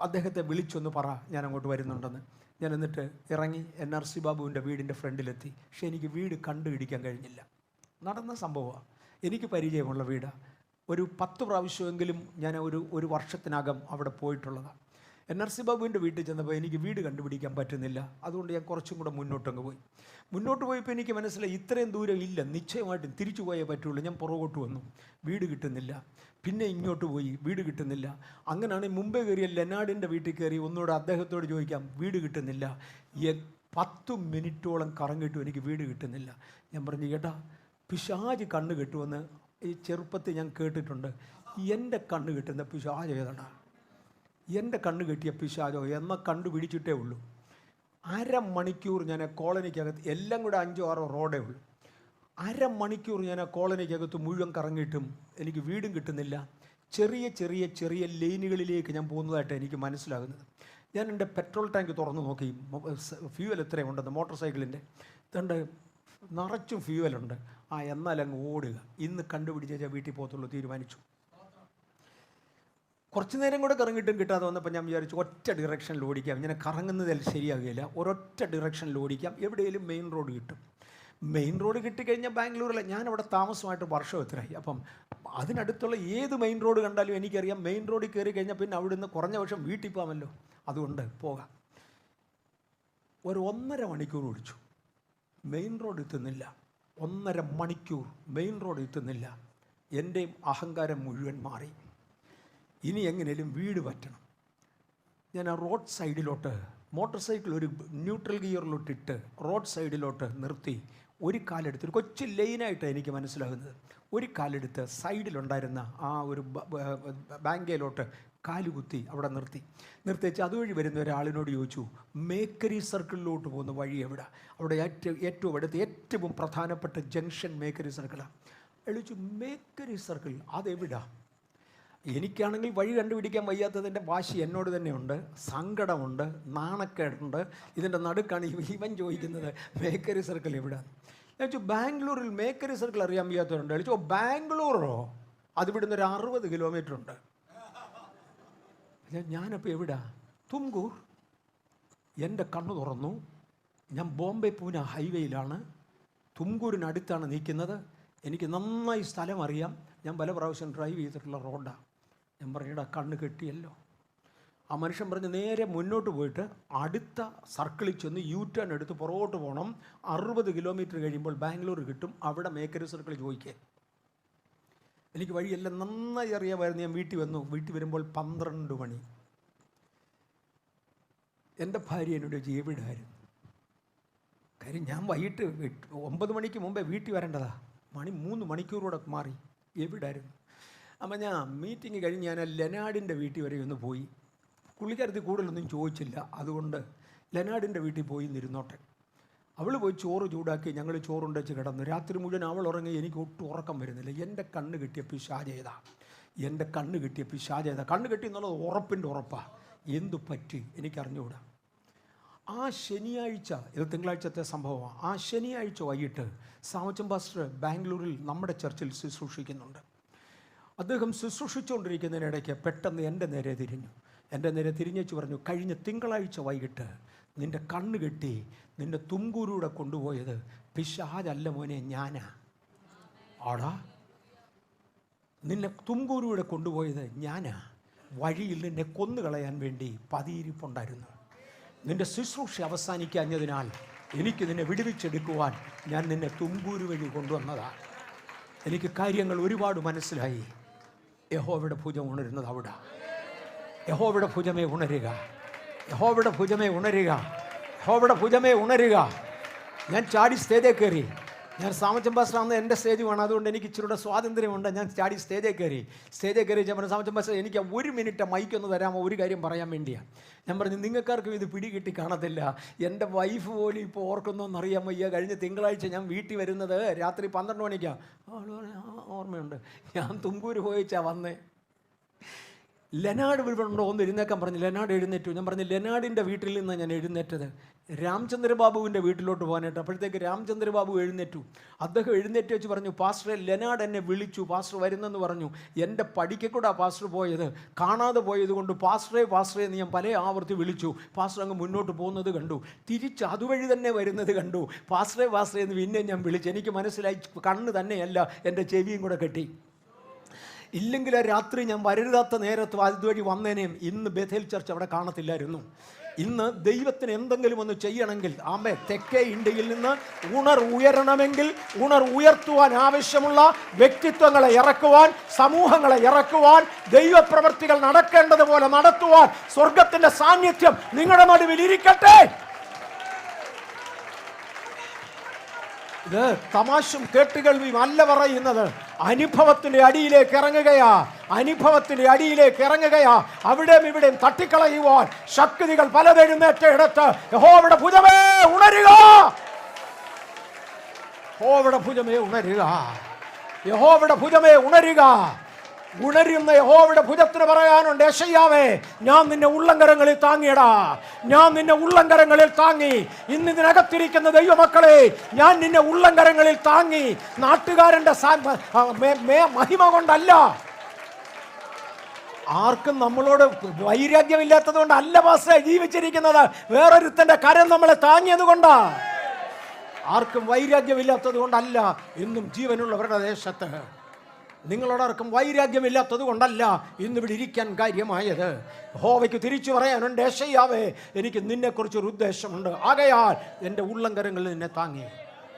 Speaker 1: അദ്ദേഹത്തെ വിളിച്ചൊന്ന് പറ ഞാൻ അങ്ങോട്ട് വരുന്നുണ്ടെന്ന്. ഞാൻ എന്നിട്ട് ഇറങ്ങി NRC ബാബുവിൻ്റെ വീടിൻ്റെ ഫ്രണ്ടിലെത്തി. പക്ഷേ എനിക്ക് വീട് കണ്ടുപിടിക്കാൻ കഴിഞ്ഞില്ല. നടന്ന സംഭവമാണ്. എനിക്ക് പരിചയമുള്ള വീടാണ്. ഒരു 10 പ്രാവശ്യമെങ്കിലും ഞാൻ ഒരു വർഷത്തിനകം അവിടെ പോയിട്ടുള്ളതാണ്. NRC ബാബുവിൻ്റെ വീട്ടിൽ ചെന്നപ്പോൾ എനിക്ക് വീട് കണ്ടുപിടിക്കാൻ പറ്റുന്നില്ല. അതുകൊണ്ട് ഞാൻ കുറച്ചും കൂടെ മുന്നോട്ട് പോയപ്പോൾ എനിക്ക് മനസ്സിലായി ഇത്രയും ദൂരം ഇല്ല, നിശ്ചയമായിട്ടും തിരിച്ചു പോയേ പറ്റുള്ളൂ. ഞാൻ പുറകോട്ട് വന്നു, വീട് കിട്ടുന്നില്ല. പിന്നെ ഇങ്ങോട്ട് പോയി, വീട് കിട്ടുന്നില്ല. അങ്ങനെയാണ് മുമ്പേ കയറിയ ലെനാർഡിൻ്റെ വീട്ടിൽ കയറി ഒന്നുകൂടെ അദ്ദേഹത്തോട് ചോദിക്കാം, വീട് കിട്ടുന്നില്ല. 10 മിനിറ്റോളം കറങ്ങിയിട്ടും എനിക്ക് വീട് കിട്ടുന്നില്ല. ഞാൻ പറഞ്ഞു, ചേട്ടാ പിശാച് കണ്ണ് കെട്ടുമെന്ന് ഈ ചെറുപ്പത്തിൽ ഞാൻ കേട്ടിട്ടുണ്ട്. എൻ്റെ കണ്ണ് കെട്ടുന്ന പിശാച് ഏതാടാ? എൻ്റെ കണ്ണ് കെട്ടിയ പിശാചോ എന്ന കണ്ടുപിടിച്ചിട്ടേ ഉള്ളൂ. 1/2 മണിക്കൂർ ഞാൻ ആ കോളനിക്കകത്ത്, എല്ലാം കൂടെ 5-6 റോഡേ ഉള്ളൂ. 1/2 മണിക്കൂർ ഞാൻ ആ കോളനിക്കകത്ത് മുഴുവൻ കറങ്ങിയിട്ടും എനിക്ക് വീടും കിട്ടുന്നില്ല. ചെറിയ ചെറിയ ചെറിയ ലൈനുകളിലേക്ക് ഞാൻ പോകുന്നതായിട്ട് എനിക്ക് മനസ്സിലാകുന്നത്. ഞാൻ എൻ്റെ പെട്രോൾ ടാങ്ക് തുറന്ന് നോക്കി, ഫ്യൂവൽ എത്രയുണ്ടെന്ന് മോട്ടോർ സൈക്കിളിൻ്റെ. തണ്ട് നിറച്ചും ഫ്യൂവലുണ്ട്. എന്നാലങ്ങ് ഓടുക, ഇന്ന് കണ്ടുപിടിച്ചാൽ വീട്ടിൽ പോകത്തുള്ളൂ തീരുമാനിച്ചു. കുറച്ച് നേരം കൂടെ കറങ്ങിയിട്ടും കിട്ടാതെ വന്നപ്പോൾ ഞാൻ വിചാരിച്ചു ഒറ്റ ഡിറക്ഷനിൽ ഓടിക്കാം. ഇങ്ങനെ കറങ്ങുന്നതിൽ ശരിയാകില്ല, ഒരൊറ്റ ഡിറക്ഷനിൽ ഓടിക്കാം, എവിടെയെങ്കിലും മെയിൻ റോഡ് കിട്ടും. മെയിൻ റോഡ് കിട്ടിക്കഴിഞ്ഞാൽ ബാംഗ്ലൂരിൽ ഞാനവിടെ താമസമായിട്ട് വർഷം എത്രയായി. അപ്പം അതിനടുത്തുള്ള ഏത് മെയിൻ റോഡ് കണ്ടാലും എനിക്കറിയാം മെയിൻ റോഡിൽ കയറി കഴിഞ്ഞാൽ പിന്നെ അവിടുന്ന് കുറഞ്ഞ വർഷം വീട്ടിൽ പോകാമല്ലോ, അതുകൊണ്ട് പോകാം. ഒരു 1.5 മണിക്കൂർ ഓടിച്ചു, മെയിൻ റോഡ് എത്തുന്നില്ല. 1.5 മണിക്കൂർ മെയിൻ റോഡ് എത്തുന്നില്ല. എൻ്റെയും അഹങ്കാരം മുഴുവൻ മാറി. ഇനി എങ്ങനെയും വീട് പറ്റണം. ഞാൻ ആ റോഡ് സൈഡിലോട്ട് മോട്ടോർ സൈക്കിൾ ഒരു ന്യൂട്രൽ ഗിയറിലോട്ടിട്ട് റോഡ് സൈഡിലോട്ട് നിർത്തി. ഒരു കാലെടുത്ത്, ഒരു കൊച്ചു ലൈനായിട്ട് എനിക്ക് മനസ്സിലാകുന്നത്, ഒരു കാലെടുത്ത് സൈഡിലുണ്ടായിരുന്ന ആ ഒരു ബാങ്കയിലോട്ട് കാലുകുത്തി അവിടെ നിർത്തി വെച്ച് അതുവഴി വരുന്ന ഒരാളിനോട് ചോദിച്ചു, മേക്കരി സർക്കിളിലോട്ട് പോകുന്ന വഴി എവിടെ? അവിടെ ഏറ്റവും അടുത്ത് ഏറ്റവും പ്രധാനപ്പെട്ട ജംഗ്ഷൻ മേക്കരി സർക്കിളാണ്. ചോദിച്ചു, മേക്കരി സർക്കിൾ അതെവിടാ? എനിക്കാണെങ്കിൽ വഴി കണ്ടുപിടിക്കാൻ വയ്യാത്തതിൻ്റെ വാശി എന്നോട് തന്നെയുണ്ട്, സങ്കടമുണ്ട്, നാണക്കേടുണ്ട്. ഇതിൻ്റെ നടുക്കാണ് ഇവൻ ചോദിക്കുന്നത് മേക്കരി സർക്കിൾ എവിടെ? ഞാൻ ചോദിച്ചു, ബാംഗ്ലൂരിൽ മേക്കരി സർക്കിൾ അറിയാൻ വയ്യാത്തവരുണ്ട്. ചോദിച്ചു, ബാംഗ്ലൂരോ? അത് ഇവിടുന്ന് ഒരു 60 കിലോമീറ്റർ ഉണ്ട്. ഞാനപ്പോൾ എവിടാ? തുംകൂർ. എൻ്റെ കണ്ണു തുറന്നു. ഞാൻ ബോംബെ പൂന ഹൈവേയിലാണ്, തുംകൂരിനടുത്താണ് നിൽക്കുന്നത്. എനിക്ക് നന്നായി സ്ഥലം അറിയാം, ഞാൻ പല പ്രാവശ്യം ഡ്രൈവ് ചെയ്തിട്ടുള്ള റോഡാണ്. ഞാൻ പറഞ്ഞിടാ, കണ്ണ് കെട്ടിയല്ലോ. ആ മനുഷ്യൻ പറഞ്ഞ് നേരെ മുന്നോട്ട് പോയിട്ട് അടുത്ത സർക്കിളിൽ ചെന്ന് U-ടേൺ എടുത്ത് പുറകോട്ട് പോകണം. 60 കിലോമീറ്റർ കഴിയുമ്പോൾ ബാംഗ്ലൂർ കിട്ടും, അവിടെ മേക്കരി സർക്കിൾ ചോദിക്കേ. എനിക്ക് വഴിയെല്ലാം നന്നായി അറിയാമായിരുന്നു. ഞാൻ വീട്ടിൽ വന്നു. വീട്ടിൽ വരുമ്പോൾ 12 മണി. എൻ്റെ ഭാര്യ എന്നോട് ചോദിച്ചു, എവിടായിരുന്നു? കാര്യം ഞാൻ വൈകിട്ട് 9 മണിക്ക് മുമ്പേ വീട്ടിൽ വരേണ്ടതാ. 3 മണിക്കൂറൂടെ മാറി. എവിടായിരുന്നു? അപ്പം ഞാൻ മീറ്റിംഗ് കഴിഞ്ഞ് ഞാൻ ലെനാർഡിൻ്റെ വീട്ടിൽ വരെ ഒന്ന് പോയി. പുള്ളിക്കാരത്തി കൂടുതലൊന്നും ചോദിച്ചില്ല, അതുകൊണ്ട് ലെനാർഡിൻ്റെ വീട്ടിൽ പോയി നിരുന്നോട്ടെ. അവൾ പോയി ചോറ് ചൂടാക്കി, ഞങ്ങൾ ചോറുണ്ടച്ച് കിടന്നു. രാത്രി മുഴുവൻ അവൾ ഉറങ്ങി. എനിക്ക് ഒട്ടും ഉറക്കം വരുന്നില്ല. എൻ്റെ കണ്ണ് കിട്ടിയ പിശാചേതാ, എൻ്റെ കണ്ണ് കിട്ടിയ പിശാചേതാ. കണ്ണ് കിട്ടി എന്നുള്ളത് ഉറപ്പിൻ്റെ ഉറപ്പാണ്. എന്തു പറ്റി എനിക്കറിഞ്ഞുകൂടാ. ആ ശനിയാഴ്ച, ഇത് തിങ്കളാഴ്ചത്തെ സംഭവമാണ്, ആ ശനിയാഴ്ച വൈകിട്ട് സാമച്ചൻ പാസ്റ്റർ ബാംഗ്ലൂരിൽ നമ്മുടെ ചർച്ചിൽ ശുശ്രൂഷിക്കുന്നുണ്ട്. അദ്ദേഹം ശുശ്രൂഷിച്ചുകൊണ്ടിരിക്കുന്നതിനിടയ്ക്ക് പെട്ടെന്ന് എൻ്റെ നേരെ തിരിഞ്ഞു പറഞ്ഞു, കഴിഞ്ഞ തിങ്കളാഴ്ച വൈകിട്ട് നിൻ്റെ കണ്ണ് കെട്ടി നിൻ്റെ തുംകൂരൂടെ കൊണ്ടുപോയത് പിശാചല്ല മോനെ, ഞാനാ. ആടാ, നിന്നെ തുംകൂരൂടെ കൊണ്ടുപോയത് ഞാനാ. വഴിയിൽ നിന്നെ കൊന്നുകളയാൻ വേണ്ടി പതിയിരിപ്പുണ്ടായിരുന്നു. നിൻ്റെ ശുശ്രൂഷ അവസാനിക്കാഞ്ഞതിനാൽ എനിക്ക് നിന്നെ വിടുവിച്ചെടുക്കുവാൻ ഞാൻ നിന്നെ തുംകൂര് വഴി കൊണ്ടുവന്നതാണ്. എനിക്ക് കാര്യങ്ങൾ ഒരുപാട് മനസ്സിലായി. യഹോവയുടെ ഭുജം ഉണരുന്നത് അവിടെ. യഹോവയുടെ ഭുജമേ ഉണരുക, യഹോവയുടെ ഭുജമേ ഉണരുക, യഹോവയുടെ ഭുജമേ ഉണരുക. ഞാൻ ചാടി സ്റ്റേജിൽ കയറി. ഞാൻ സാമച്ചൻ പാസ്റ്റർ അന്ന് എൻ്റെ സ്റ്റേജ് വേണം, അതുകൊണ്ട് എനിക്ക് ഇച്ചിരിയുടെ സ്വാതന്ത്ര്യമുണ്ട്. ഞാൻ ചാടി സ്റ്റേജിൽ കയറി ഞാൻ പറഞ്ഞു, സാമച്ചൻ പാസ്റ്റർ എനിക്ക് 1 മിനിറ്റ് മൈക്കൊന്ന് തരാമോ, ഒരു കാര്യം പറയാൻ വേണ്ടിയാണ്. ഞാൻ പറഞ്ഞു, നിങ്ങൾക്കാർക്കും ഇത് പിടികിട്ടി കാണത്തില്ല. എൻ്റെ വൈഫ് പോലും ഇപ്പോൾ ഓർക്കുന്നോന്നറിയാൻ വയ്യ. കഴിഞ്ഞ തിങ്കളാഴ്ച ഞാൻ വീട്ടിൽ വരുന്നത് രാത്രി 12 മണിക്കാണ്. ഓർമ്മയുണ്ട്, ഞാൻ തുംകൂര് പോയിച്ചാ വന്നേ. ലെനാർഡ് വീടുണ്ടോ ഒന്ന് എഴുന്നേക്കാൻ പറഞ്ഞു. ലെനാർഡ് എഴുന്നേറ്റു. ഞാൻ പറഞ്ഞു, ലെനാർഡിൻ്റെ വീട്ടിൽ നിന്ന് ഞാൻ എഴുന്നേറ്റത് രാമചന്ദ്രബാബുവിൻ്റെ വീട്ടിലോട്ട് പോകാനായിട്ട്. അപ്പോഴത്തേക്ക് രാമചന്ദ്രബാബു എഴുന്നേറ്റു. അദ്ദേഹം എഴുന്നേറ്റ് വെച്ച് പറഞ്ഞു, പാസ്റ്ററെ ലെനാർഡ് എന്നെ വിളിച്ചു, പാസ്റ്റർ വരുന്നെന്ന് പറഞ്ഞു. എൻ്റെ പഠിക്കൂടാ പാസ്റ്റർ പോയത്, കാണാതെ പോയത് കൊണ്ട് പാസ്റ്ററെ എന്ന് ഞാൻ പല ആവർത്തി വിളിച്ചു. പാസ്റ്റർ അങ്ങ് മുന്നോട്ട് പോകുന്നത് കണ്ടു, തിരിച്ച് അതുവഴി തന്നെ വരുന്നത് കണ്ടു. പാസ്റ്ററെ എന്ന് പിന്നെ ഞാൻ വിളിച്ചു. എനിക്ക് മനസ്സിലായി കണ്ണ് തന്നെയല്ല, എൻ്റെ ചെവിയും കൂടെ കെട്ടി. ഇല്ലെങ്കിൽ രാത്രി ഞാൻ വരരുതാത്ത നേരത്ത് അതുവഴി വന്നേനെയും ഇന്ന് ബേഥേൽ ചർച്ച് അവിടെ കാണത്തില്ലായിരുന്നു. ഇന്ന് ദൈവത്തിന് എന്തെങ്കിലും ഒന്ന് ചെയ്യണമെങ്കിൽ തെക്കേ ഇന്ത്യയിൽ നിന്ന് ഉയരണമെങ്കിൽ ഉയർത്തുവാൻ ആവശ്യമുള്ള വ്യക്തിത്വങ്ങളെ ഇറക്കുവാൻ, സമൂഹങ്ങളെ ഇറക്കുവാൻ, ദൈവപ്രവൃത്തികൾ നടക്കേണ്ടതുപോലെ നടത്തുവാൻ സ്വർഗത്തിന്റെ സാന്നിധ്യം നിങ്ങളുടെ നടുവിൽ ഇരിക്കട്ടെ. ഇത് തമാശയും കേട്ടുകേൾവിയും അല്ല പറയുന്നത്. അനുഭവത്തിന്റെ അടിയിലേക്ക് ഇറങ്ങുകയാ. അവിടെയും ഇവിടെയും തട്ടിക്കളയുവാൻ ശക്തികൾ പലതെഴുന്നേറ്റെടുത്ത് യഹോവയുടെ ഭുജമേ ഉണരുക, യഹോവയുടെ ഭുജമേ ഉണരുക, യഹോവയുടെ ഭുജമേ ഉണരുക. ഉണരുന്ന യഹോവയുടെ ഭുജത്തിന് പറയാനുണ്ട്, യെശയ്യാവേ ഞാൻ നിന്നെ ഉള്ളങ്കരങ്ങളിൽ താങ്ങിയടാ, ഞാൻ നിന്നെ ഉള്ളങ്കരങ്ങളിൽ താങ്ങി. ഇന്ന് ഇതിനകത്തിരിക്കുന്ന ദൈവമക്കളെ, ഞാൻ നിന്നെ ഉള്ളങ്കരങ്ങളിൽ താങ്ങി. നാട്ടുകാരന്റെ മഹിമ കൊണ്ടല്ല, ആർക്കും നമ്മളോട് വൈരാഗ്യമില്ലാത്തത് കൊണ്ടല്ല പാസ്റ്റേ ജീവിച്ചിരിക്കുന്നത്. വേറൊരുത്തന്റെ കരം നമ്മളെ താങ്ങിയത് കൊണ്ടാ. ആർക്കും വൈരാഗ്യമില്ലാത്തത് കൊണ്ടല്ല ഇന്നും ജീവനുള്ളവരുടെ ദേശത്ത്. നിങ്ങളോടാർക്കും വൈരാഗ്യമില്ലാത്തത് കൊണ്ടല്ല ഇന്നിവിടെ ഇരിക്കാൻ കാര്യമായത്. യഹോവയ്ക്ക് തിരിച്ചു പറയാനുണ്ട്, യെശയ്യാവേ എനിക്ക് നിന്നെക്കുറിച്ചൊരു ഉദ്ദേശമുണ്ട്, ആകയാൽ എൻ്റെ ഉള്ളങ്കരങ്ങളിൽ നിന്നെ താങ്ങി.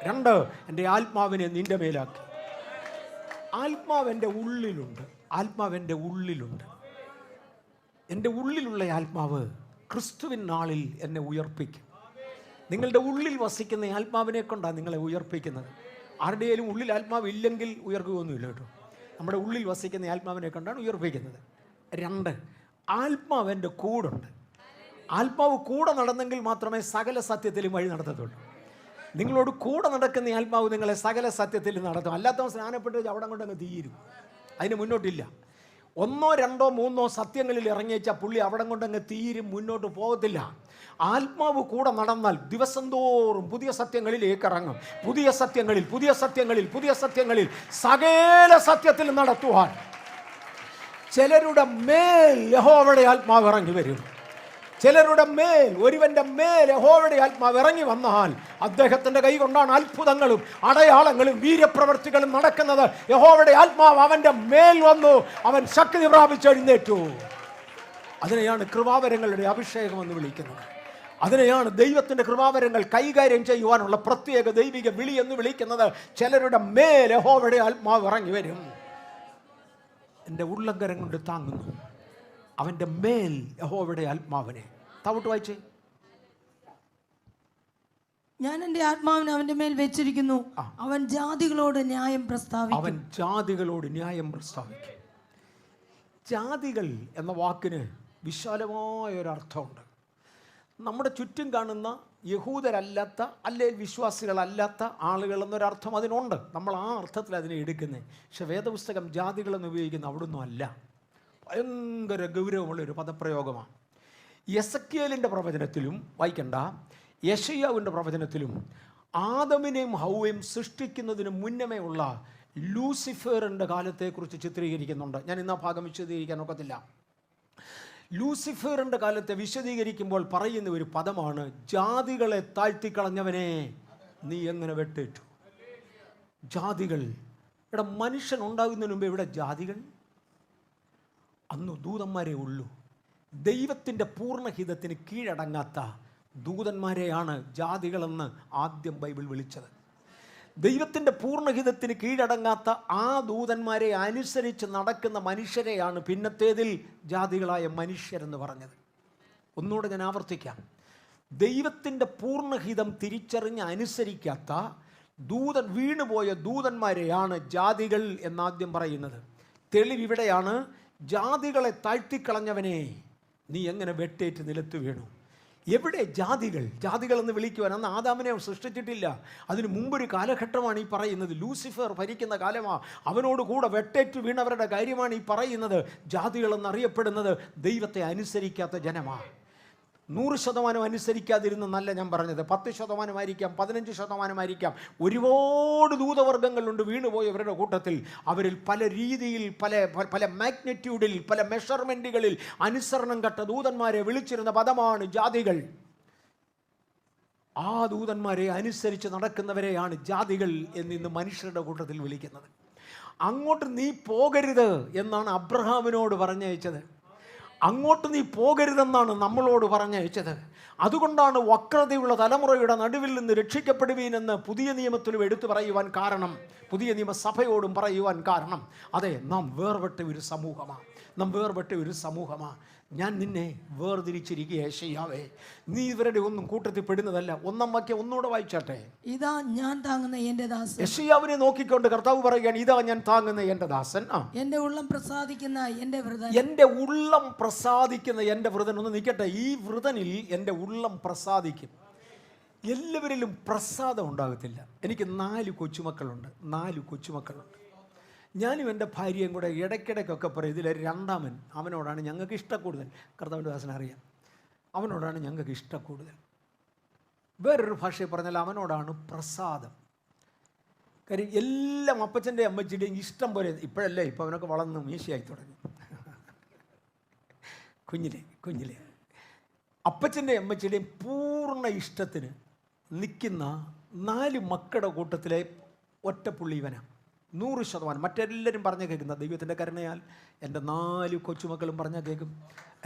Speaker 1: 2, എൻ്റെ ആത്മാവിനെ നിന്റെ മേലാക്കി. ആത്മാവെൻ്റെ ഉള്ളിലുണ്ട്, എൻ്റെ ഉള്ളിലുള്ള ആത്മാവ് ക്രിസ്തുവിൻ നാളിൽ എന്നെ ഉയർപ്പിക്കും. നിങ്ങളുടെ ഉള്ളിൽ വസിക്കുന്ന ആത്മാവിനെ കൊണ്ടാണ് നിങ്ങളെ ഉയർപ്പിക്കുന്നത്. ആരുടെയും ഉള്ളിൽ ആത്മാവ് ഇല്ലെങ്കിൽ ഉയർക്കുകയൊന്നുമില്ല കേട്ടോ. നമ്മുടെ ഉള്ളിൽ വസിക്കുന്ന ആത്മാവിനെ കൊണ്ടാണ് ഉയർപ്പിക്കുന്നത്. 2, ആത്മാവ് എൻ്റെ കൂടുണ്ട്. ആത്മാവ് കൂടെ നടന്നെങ്കിൽ മാത്രമേ സകല സത്യത്തിലും വഴി നടത്തത്തുള്ളൂ. നിങ്ങളോട് കൂടെ നടക്കുന്ന ആത്മാവ് നിങ്ങളെ സകല സത്യത്തിലും നടത്തും. അല്ലാത്തവൻ സ്നാനപ്പെട്ട് അവിടെ കൊണ്ടങ്ങ് തീരും, അതിന് മുന്നോട്ടില്ല. 1, 2, 3 സത്യങ്ങളിൽ ഇറങ്ങിച്ചാൽ പുള്ളി അവിടെ കൊണ്ടങ്ങ് തീരും, മുന്നോട്ട് പോകത്തില്ല. ആത്മാവ് കൂടെ നടന്നാൽ ദിവസം തോറും പുതിയ സത്യങ്ങളിലേക്ക് ഇറങ്ങും. പുതിയ സത്യങ്ങളിൽ സകല സത്യത്തിൽ നടത്തുവാൻ ചിലരുടെ മേൽ യഹോവയുടെ ആത്മാവ് ഇറങ്ങി വരും. ചിലരുടെ മേൽ, ഒരുവന്റെ മേൽ യഹോവയുടെ ആത്മാവ് ഇറങ്ങി വന്നാൽ അദ്ദേഹത്തിന്റെ കൈ കൊണ്ടാണ് അത്ഭുതങ്ങളും അടയാളങ്ങളും വീര്യപ്രവൃത്തികളും നടക്കുന്നത്. യഹോവയുടെ ആത്മാവ് അവന്റെ മേൽ വന്നു, അവൻ ശക്തി പ്രാപിച്ചെഴുന്നേറ്റു. അതിനെയാണ് കൃപാവരങ്ങളുടെ അഭിഷേകം എന്ന് വിളിക്കുന്നത്. അതിനെയാണ് ദൈവത്തിൻ്റെ കൃപാവരങ്ങൾ കൈകാര്യം ചെയ്യുവാനുള്ള പ്രത്യേക ദൈവിക വിളി എന്ന് വിളിക്കുന്നത്. ചിലരുടെ മേൽ യഹോവയുടെ ആത്മാവ് ഇറങ്ങി വരും, എൻ്റെ ഉള്ളങ്കരം കൊണ്ട് താങ്ങുന്നു. അവൻ്റെ മേൽ യഹോവയുടെ ആത്മാവിനെ താവോട്ട് വായിച്ചേ.
Speaker 2: ഞാൻ എൻ്റെ ആത്മാവിനെ അവൻ്റെ മേൽ വെച്ചിരിക്കുന്നു, അവൻ ജാതികളോട് ന്യായം പ്രസ്താവിക്കും. ജാതികൾ എന്ന വാക്കിന് വിശാലമായ ഒരർത്ഥമുണ്ട്. നമ്മുടെ ചുറ്റും കാണുന്ന യഹൂദരല്ലാത്ത, അല്ലെങ്കിൽ വിശ്വാസികളല്ലാത്ത ആളുകൾ എന്നൊരർത്ഥം അതിനുണ്ട്. നമ്മൾ ആ അർത്ഥത്തിൽ അതിനെ എടുക്കുന്നത്. പക്ഷെ വേദപുസ്തകം ജാതികളെന്ന് ഉപയോഗിക്കുന്ന അവിടൊന്നും അല്ല. ഭയങ്കര ഗൗരവമുള്ളൊരു പദപ്രയോഗമാണ്. യെസക്കിയേലിൻ്റെ പ്രവചനത്തിലും വായിക്കണ്ട, യെശയ്യാവിൻ്റെ പ്രവചനത്തിലും ആദമിനെയും ഹൗവയും സൃഷ്ടിക്കുന്നതിന് മുന്നമേ ഉള്ള ലൂസിഫറിൻ്റെ കാലത്തെക്കുറിച്ച് ചിത്രീകരിക്കുന്നുണ്ട്. ഞാൻ ഇന്ന് ആ ഭാഗം വിശദീകരിക്കാൻ ഒക്കത്തില്ല. ലൂസിഫറിൻ്റെ കാലത്തെ വിശദീകരിക്കുമ്പോൾ പറയുന്ന ഒരു പദമാണ്, ജാതികളെ താഴ്ത്തിക്കളഞ്ഞവനെ നീ എങ്ങനെ വെട്ടേറ്റു. ജാതികൾ, ഇവിടെ മനുഷ്യൻ ഉണ്ടാകുന്നതിന് മുമ്പ് ഇവിടെ ജാതികൾ, അന്ന് ദൂതന്മാരേ ഉള്ളൂ. ദൈവത്തിൻ്റെ പൂർണ്ണഹിതത്തിന് കീഴടങ്ങാത്ത ദൂതന്മാരെയാണ് ജാതികളെന്ന് ആദ്യം ബൈബിൾ വിളിച്ചത്. ദൈവത്തിൻ്റെ പൂർണ്ണഹിതത്തിന് കീഴടങ്ങാത്ത ആ ദൂതന്മാരെ അനുസരിച്ച് നടക്കുന്ന മനുഷ്യരെയാണ് പിന്നത്തേതിൽ ജാതികളായ മനുഷ്യരെന്ന് പറഞ്ഞത്. ഒന്നുകൂടെ ഞാൻ ആവർത്തിക്കാം. ദൈവത്തിൻ്റെ പൂർണ്ണഹിതം തിരിച്ചറിഞ്ഞ് അനുസരിക്കാത്ത വീണുപോയ ദൂതന്മാരെയാണ് ജാതികൾ എന്നാദ്യം പറയുന്നത്. തെളിവിവിടെയാണ്, ജാതികളെ താഴ്ത്തിക്കളഞ്ഞവനെ നീ എങ്ങനെ വെട്ടേറ്റ് നിലത്ത് വീണു. എവിടെ ജാതികൾ എന്ന് വിളിക്കുവാൻ അന്ന് ആദാമിനെ സൃഷ്ടിച്ചിട്ടില്ല. അതിന് മുമ്പൊരു കാലഘട്ടമാണ് ഈ പറയുന്നത്. ലൂസിഫർ ഭരിക്കുന്ന കാലമാണ്. അവനോട് കൂടെ വെട്ടേറ്റ് വീണവരുടെ കാര്യമാണ് ഈ പറയുന്നത്. ജാതികൾ എന്നറിയപ്പെടുന്നത് ദൈവത്തെ അനുസരിക്കാത്ത ജനമാണ്. 100% അനുസരിക്കാതിരുന്നല്ല ഞാൻ പറഞ്ഞത്. 10% ആയിരിക്കാം, 15% ആയിരിക്കാം. ഒരുപാട് ദൂതവർഗങ്ങളുണ്ട് വീണുപോയവരുടെ കൂട്ടത്തിൽ. അവരിൽ പല രീതിയിൽ, പല മാഗ്നിറ്റ്യൂഡിൽ, പല മെഷർമെൻറ്റുകളിൽ അനുസരണം കെട്ട ദൂതന്മാരെ വിളിച്ചിരുന്ന പദമാണ് ജാതികൾ. ആ ദൂതന്മാരെ അനുസരിച്ച് നടക്കുന്നവരെയാണ് ജാതികൾ എന്നിന്ന് മനുഷ്യരുടെ കൂട്ടത്തിൽ വിളിക്കുന്നത്.
Speaker 1: അങ്ങോട്ട് നീ പോകരുത് എന്നാണ് അബ്രഹാമിനോട് പറഞ്ഞയച്ചത്. അങ്ങോട്ട് നീ പോകരുതെന്നാണ് നമ്മളോട് പറഞ്ഞയച്ചത്. അതുകൊണ്ടാണ് വക്രതയുള്ള തലമുറയുടെ നടുവിൽ നിന്ന് രക്ഷിക്കപ്പെടുവീനെന്ന് പുതിയ നിയമത്തിലും എടുത്തു പറയുവാൻ കാരണം, പുതിയ നിയമസഭയോടും പറയുവാൻ കാരണം, അതെ, നാം വേർപെട്ട ഒരു സമൂഹമാണ്, നാം വേർപെട്ട ഒരു സമൂഹമാണ്. ഞാൻ നിന്നെ വേർതിരിച്ചിരിക്കുക യേശയ്യാവേ, നീ ഇവരുടെ ഒന്നും കൂട്ടത്തിൽ പെടുന്നതല്ല. 1-ാം വാക്യം ഒന്നുകൂടെ വായിച്ചാട്ടെ.
Speaker 2: ഇതാ ഞാൻ താങ്ങുന്ന എന്റെ ദാസൻ.
Speaker 1: യെശയ്യാവിനെ നോക്കിക്കൊണ്ട് കർത്താവ് പറയുകയാണ്, ഇതാ ഞാൻ താങ്ങുന്ന എന്റെ ദാസൻ,
Speaker 2: എന്റെ ഉള്ളം പ്രസാദിക്കുന്ന എന്റെ വൃതൻ.
Speaker 1: എന്റെ ഉള്ളം പ്രസാദിക്കുന്ന എന്റെ വൃതൻ. ഒന്ന് നിൽക്കട്ടെ, ഈ വൃതനിൽ എന്റെ ഉള്ളം പ്രസാദിക്കും. എല്ലാവരിലും പ്രസാദം ഉണ്ടാകത്തില്ല. എനിക്ക് 4 കൊച്ചുമക്കളുണ്ട്. 4 കൊച്ചുമക്കളുണ്ട്. ഞാനും എൻ്റെ ഭാര്യയും കൂടെ ഇടയ്ക്കിടയ്ക്കൊക്കെ പറയും, ഇതിലെ രണ്ടാമൻ അവനോടാണ് ഞങ്ങൾക്ക് ഇഷ്ടം കൂടുതൽ. കർത്താവിൻ്റെ ദാസനെ അറിയാം, അവനോടാണ് ഞങ്ങൾക്ക് ഇഷ്ടം കൂടുതൽ. വേറൊരു ഭാഷയിൽ പറഞ്ഞാൽ അവനോടാണ് പ്രസാദം. കാര്യം എല്ലാം അപ്പച്ചൻ്റെ അമ്മച്ചിൻ്റെയും ഇഷ്ടം പോലെ. ഇപ്പോഴല്ലേ, ഇപ്പോൾ അവനൊക്കെ വളർന്ന് മീശയായി തുടങ്ങി. കുഞ്ഞിലെ അപ്പച്ചൻ്റെ അമ്മച്ചിയുടെയും പൂർണ്ണ ഇഷ്ടത്തിന് നിൽക്കുന്ന 4 മക്കളുടെ കൂട്ടത്തിലെ ഒറ്റപ്പുള്ളി ഇവനാണ്. 100%. മറ്റെല്ലാവരും പറഞ്ഞാൽ കേൾക്കുന്ന ദൈവത്തിൻ്റെ കരുണയാൽ എൻ്റെ 4 കൊച്ചുമക്കളും പറഞ്ഞാൽ കേൾക്കും,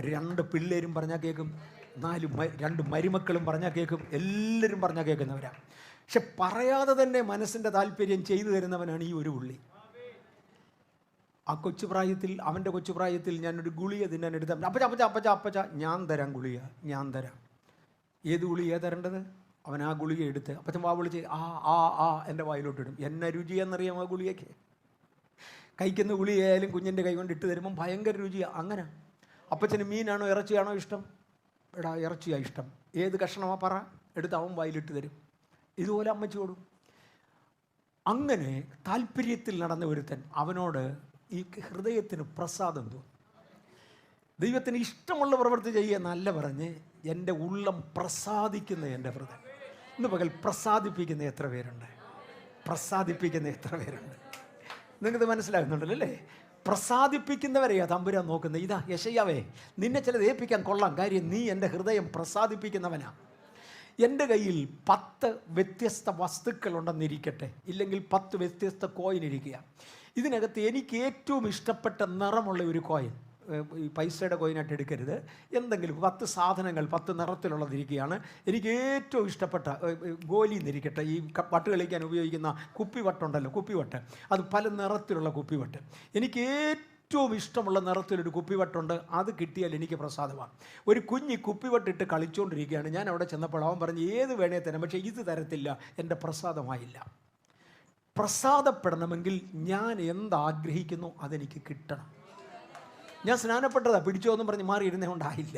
Speaker 1: 2 പിള്ളേരും പറഞ്ഞാൽ കേൾക്കും, 2 മരുമക്കളും പറഞ്ഞാൽ കേൾക്കും, എല്ലാവരും പറഞ്ഞാൽ കേൾക്കുന്നവരാണ്. പക്ഷെ പറയാതെ തന്നെ മനസ്സിൻ്റെ താല്പര്യം ചെയ്തു തരുന്നവനാണ് ഈ ഒരു പുള്ളി. ആ കൊച്ചുപ്രായത്തിൽ, അവൻ്റെ കൊച്ചുപ്രായത്തിൽ ഞാനൊരു ഗുളിക തിന്നാൻ എടുത്താൽ, അപ്പച്ച ഞാൻ തരാം ഗുളിക, ഞാൻ തരാം. ഏത് ഗുളിക തരേണ്ടത്? അവൻ ആ ഗുളിക എടുത്ത് അപ്പച്ചൻ വാ വിളിച്ച് എൻ്റെ വായിലോട്ടിടും. എന്നെ രുചിയെന്നറിയാം ആ ഗുളികയ്ക്ക്. കഴിക്കുന്ന ഗുളികയായാലും കുഞ്ഞിൻ്റെ കൈ കൊണ്ട് ഇട്ട് തരുമ്പം ഭയങ്കര രുചിയാണ്. അങ്ങനെ അപ്പച്ചന് മീനാണോ ഇറച്ചിയാണോ ഇഷ്ടം? എടാ ഇറച്ചിയാണ് ഇഷ്ടം. ഏത് കഷ്ണമാ പറ, എടുത്ത് അവൻ വായിലിട്ട് തരും. ഇതുപോലെ അമ്മച്ചോടും. അങ്ങനെ താല്പര്യത്തിൽ നടന്ന ഒരുത്തൻ, അവനോട് ഈ ഹൃദയത്തിന് പ്രസാദം തോന്നും. ദൈവത്തിന് ഇഷ്ടമുള്ള പ്രവൃത്തി ചെയ്യുക പറഞ്ഞ് എൻ്റെ ഉള്ളം പ്രസാദിക്കുന്ന എൻ്റെ ഹൃദയം. ഇന്ന് പകൽ പ്രസാദിപ്പിക്കുന്ന എത്ര പേരുണ്ട്? പ്രസാദിപ്പിക്കുന്ന എത്ര പേരുണ്ട്? നിങ്ങൾക്കത് മനസ്സിലാകുന്നുണ്ടല്ലോ അല്ലേ? പ്രസാദിപ്പിക്കുന്നവരെയാ തമ്പുരാൻ നോക്കുന്നത്. ഇതാ യെശയ്യാവേ, നിന്നെ ചിലത് ഏൽപ്പിക്കാൻ കൊള്ളാം, കാര്യം നീ എൻ്റെ ഹൃദയം പ്രസാദിപ്പിക്കുന്നവനാ. എൻ്റെ കയ്യിൽ 10 വ്യത്യസ്ത വസ്തുക്കളുണ്ടെന്നിരിക്കട്ടെ, ഇല്ലെങ്കിൽ 10 വ്യത്യസ്ത കോയിൻ ഇരിക്കുക. ഇതിനകത്ത് എനിക്ക് ഏറ്റവും ഇഷ്ടപ്പെട്ട നിറമുള്ള ഒരു കോയിൻ, ഈ പൈസയുടെ കോയിനായിട്ട് എടുക്കരുത്, എന്തെങ്കിലും 10 സാധനങ്ങൾ 10 നിറത്തിലുള്ളതിരിക്കുകയാണ്. എനിക്ക് ഏറ്റവും ഇഷ്ടപ്പെട്ട ഗോലി എന്നിരിക്കട്ടെ, ഈ വട്ട് കളിക്കാൻ ഉപയോഗിക്കുന്ന കുപ്പിവട്ടുണ്ടല്ലോ, കുപ്പിവട്ട്, അത് പല നിറത്തിലുള്ള കുപ്പിവട്ട്. എനിക്ക് ഏറ്റവും ഇഷ്ടമുള്ള നിറത്തിലൊരു കുപ്പിവട്ടുണ്ട്. അത് കിട്ടിയാൽ എനിക്ക് പ്രസാദമാണ്. ഒരു കുഞ്ഞ് കുപ്പിവട്ടിട്ട് കളിച്ചുകൊണ്ടിരിക്കുകയാണ്. ഞാൻ അവിടെ ചെന്നപ്പോൾ അവൻ പറഞ്ഞ് ഏത് വേണേ തരാം, പക്ഷേ ഇത് തരത്തില്ല, എൻ്റെ പ്രസാദമായില്ല. പ്രസാദപ്പെടണമെങ്കിൽ ഞാൻ എന്താഗ്രഹിക്കുന്നു അതെനിക്ക് കിട്ടണം. ഞാൻ സ്നാനപ്പെട്ടതാ, പിടിച്ചോ എന്നും പറഞ്ഞ് മാറിയിരുന്നേ ഉണ്ടായില്ല.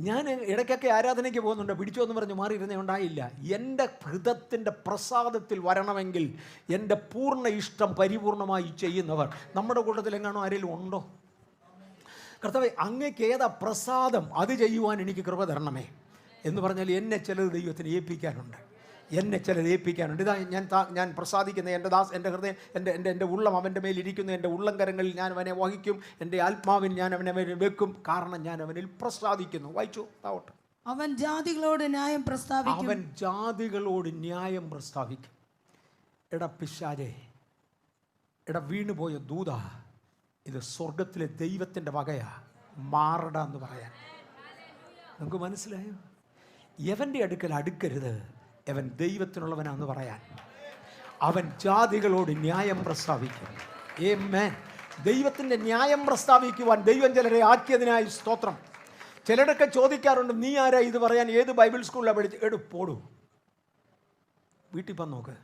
Speaker 1: ഞാൻ ഇടയ്ക്കൊക്കെ ആരാധനയ്ക്ക് പോകുന്നുണ്ട്, പിടിച്ചോ എന്ന് പറഞ്ഞ് മാറിയിരുന്നേ ഉണ്ടായില്ല. എൻ്റെ ഹൃദയത്തിൻ്റെ പ്രസാദത്തിൽ വരണമെങ്കിൽ എൻ്റെ പൂർണ്ണ ഇഷ്ടം പരിപൂർണമായി ചെയ്യുന്നവർ നമ്മുടെ കൂട്ടത്തിൽ എങ്ങാണോ ആരെങ്കിലും ഉണ്ടോ? കർത്താവേ, അങ്ങേക്ക് ഏതാ പ്രസാദം, അത് ചെയ്യുവാൻ എനിക്ക് കൃപ തരണമേ എന്ന് പറഞ്ഞാൽ എന്നെ ചിലത് ദൈവത്തിന് ഏൽപ്പിക്കാനുണ്ട്. ഇതാ ഞാൻ പ്രസാദിക്കുന്ന എൻ്റെ ഹൃദയം, എൻ്റെ ഉള്ളം അവൻ്റെ മേലിരിക്കുന്നു. എൻ്റെ ഉള്ളം കരങ്ങളിൽ ഞാൻ അവനെ വഹിക്കും. എൻ്റെ ആത്മാവിൽ ഞാൻ അവനെ മേൽ വെക്കും, കാരണം ഞാൻ അവനിൽ പ്രസാദിക്കുന്നു. വായിച്ചു താവട്ടെ.
Speaker 2: അവൻ ജാതികളോട് ന്യായം പ്രസ്താവിക്കും.
Speaker 1: എടാ പിശാചേ, എടാ വീണുപോയ ദൂത, ഇത് സ്വർഗത്തിലെ ദൈവത്തിൻ്റെ വകയാ, മാറട എന്ന് പറയാൻ. നമുക്ക് മനസ്സിലായോ? എവൻ്റെ അടുക്കൽ അടുക്കരുത്, അവൻ ദൈവത്തിനുള്ളവനാന്ന് പറയാൻ. അവൻ ജാതികളോട് ന്യായം പ്രസ്താവിക്കും. ആമേൻ. ദൈവത്തിൻ്റെ ന്യായം പ്രസ്താവിക്കുവാൻ ദൈവം ചിലരെ ആക്കിയതിനായി സ്തോത്രം. ചിലരൊക്കെ ചോദിക്കാറുണ്ട്, നീ ആരാ ഇത് പറയാൻ? ഏത് ബൈബിൾ സ്കൂളിലാണ് പഠിച്ച്? പോടൂ, വീട്ടിൽ പോകാൻ നോക്ക്.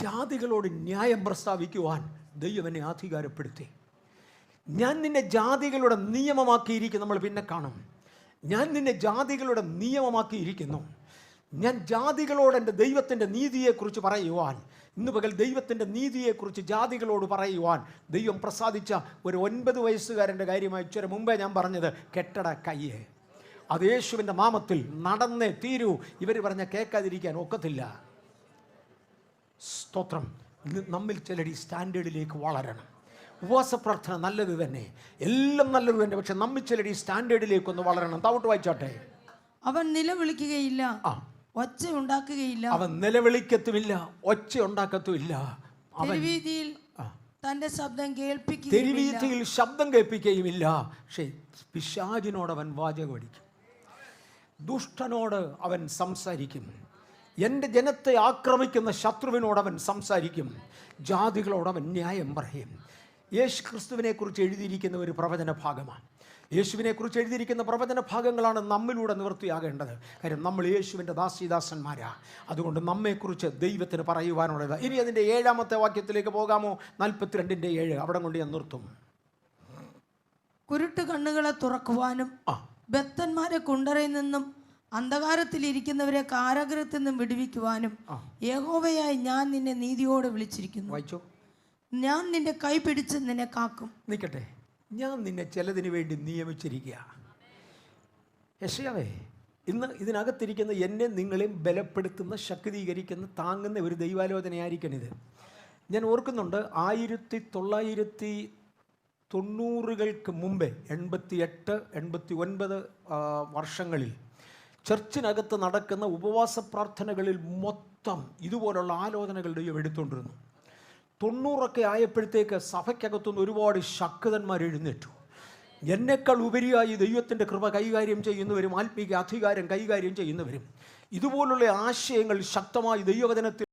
Speaker 1: ജാതികളോട് ന്യായം പ്രസ്താവിക്കുവാൻ ദൈവം എന്നെ അധികാരപ്പെടുത്തി. ഞാൻ നിന്നെ ജാതികളുടെ നിയമമാക്കിയിരിക്കുന്നു. നമ്മൾ പിന്നെ കാണും. ഞാൻ നിന്നെ ജാതികളുടെ നിയമമാക്കിയിരിക്കുന്നു. ഞാൻ ജാതികളോട് എൻ്റെ ദൈവത്തിൻ്റെ നീതിയെക്കുറിച്ച് പറയുവാൻ, ഇന്ന് പകൽ ദൈവത്തിൻ്റെ നീതിയെക്കുറിച്ച് ജാതികളോട് പറയുവാൻ ദൈവം പ്രസാദിച്ച ഒരു 9 വയസ്സുകാരൻ്റെ കാര്യമായി ഇച്ചിരി മുമ്പേ ഞാൻ പറഞ്ഞത്, കെട്ടട കയ്യെ, അത് യേശുവിൻ്റെ നാമത്തിൽ നടന്നേ തീരൂ. ഇവർ പറഞ്ഞ കേൾക്കാതിരിക്കാൻ ഒക്കത്തില്ല. സ്തോത്രം. നമ്മിൽ ചിലർ ഈ സ്റ്റാൻഡേർഡിലേക്ക് വളരണം. ഉപവാസ പ്രാർത്ഥന നല്ലത് തന്നെ, എല്ലാം നല്ലത് തന്നെ, പക്ഷെ നമ്മിൽ ചിലർ ഈ സ്റ്റാൻഡേർഡിലേക്കൊന്ന് വളരണം. താവോട്ട് വായിച്ചോട്ടെ.
Speaker 2: അവൻ നിലവിളിക്കുകയില്ല, ഒച്ച ഉണ്ടാക്കുകയില്ല.
Speaker 1: അവൻ നിലവിളിക്കത്തുമില്ല, ഒച്ച ഉണ്ടാക്കത്തുമില്ല.
Speaker 2: തെരുവീതിയിൽ തന്റെ ശബ്ദം കേൾപ്പിക്കുക,
Speaker 1: തെരുവീതിയിൽ ശബ്ദം കേൾപ്പിക്കുകയുമില്ല. പക്ഷേ പിശാചിനോട് അവൻ വാചകമടിക്കും, ദുഷ്ടനോട് അവൻ സംസാരിക്കും, എൻ്റെ ജനത്തെ ആക്രമിക്കുന്ന ശത്രുവിനോട് അവൻ സംസാരിക്കും, ജാതികളോട് അവൻ ന്യായം പറയും. യേശു ക്രിസ്തുവിനെക്കുറിച്ച് എഴുതിയിരിക്കുന്ന ഒരു പ്രവചന ഭാഗമാണ്. യേശുവിനെക്കുറിച്ച് എഴുതിയിരിക്കുന്ന പ്രവചന ഭാഗങ്ങളാണ് നമ്മിലൂടെ നിവൃത്തിയാകേണ്ടത്. കാര്യം നമ്മൾ യേശുവിൻ്റെ ദാസീദാസന്മാരാണ്. അതുകൊണ്ട് നമ്മെക്കുറിച്ച് ദൈവത്തിന് പറയുവാനുള്ളത്. ഇനി അതിൻ്റെ 7-ാമത്തെ വാക്യത്തിലേക്ക് പോകാമോ? 42:7 അവിടെ കൊണ്ട് ഞാൻ നിർത്തും.
Speaker 2: കുരുട്ട് കണ്ണുകളെ തുറക്കുവാനും ബദ്ധന്മാരെ കുണ്ടറയിൽ നിന്നും അന്ധകാരത്തിൽ ഇരിക്കുന്നവരെ കാരാഗൃഹത്തിൽ നിന്നും വിടുവിക്കുവാനും യഹോവയായി ഞാൻ നിന്നെ നീതിയോടെ വിളിച്ചിരിക്കുന്നു.
Speaker 1: വായിച്ചോ.
Speaker 2: ഞാൻ നിന്റെ കൈ പിടിച്ച് നിന്നെ കാക്കും.
Speaker 1: നിൽക്കട്ടെ, ഞാൻ നിന്നെ ചിലതിന് വേണ്ടി നിയമിച്ചിരിക്കുക. യെശയ്യാവേ, ഇന്ന് ഇതിനകത്തിരിക്കുന്ന എന്നെ നിങ്ങളെയും ബലപ്പെടുത്തുന്ന, ശക്തീകരിക്കുന്ന, താങ്ങുന്ന ഒരു ദൈവാലോചനയായിരിക്കണം ഇത്. ഞാൻ ഓർക്കുന്നുണ്ട് 1990-കൾക്ക് മുമ്പേ 88, 89 വർഷങ്ങളിൽ ചർച്ചിനകത്ത് നടക്കുന്ന ഉപവാസ പ്രാർത്ഥനകളിൽ മൊത്തം ഇതുപോലുള്ള ആലോചനകൾ ദൈവം എടുത്തുകൊണ്ടിരുന്നു. 90 ആയപ്പോഴത്തേക്ക് സഭയ്ക്കകത്തുനിന്ന് ഒരുപാട് ശക്തന്മാർ എഴുന്നേറ്റു. എന്നെക്കാൾ ഉപരിയായി ദൈവത്തിൻ്റെ കൃപ കൈകാര്യം ചെയ്യുന്നവരും ആത്മീക അധികാരം കൈകാര്യം ചെയ്യുന്നവരും ഇതുപോലുള്ള ആശയങ്ങൾ ശക്തമായി ദൈവവചനത്തിൽ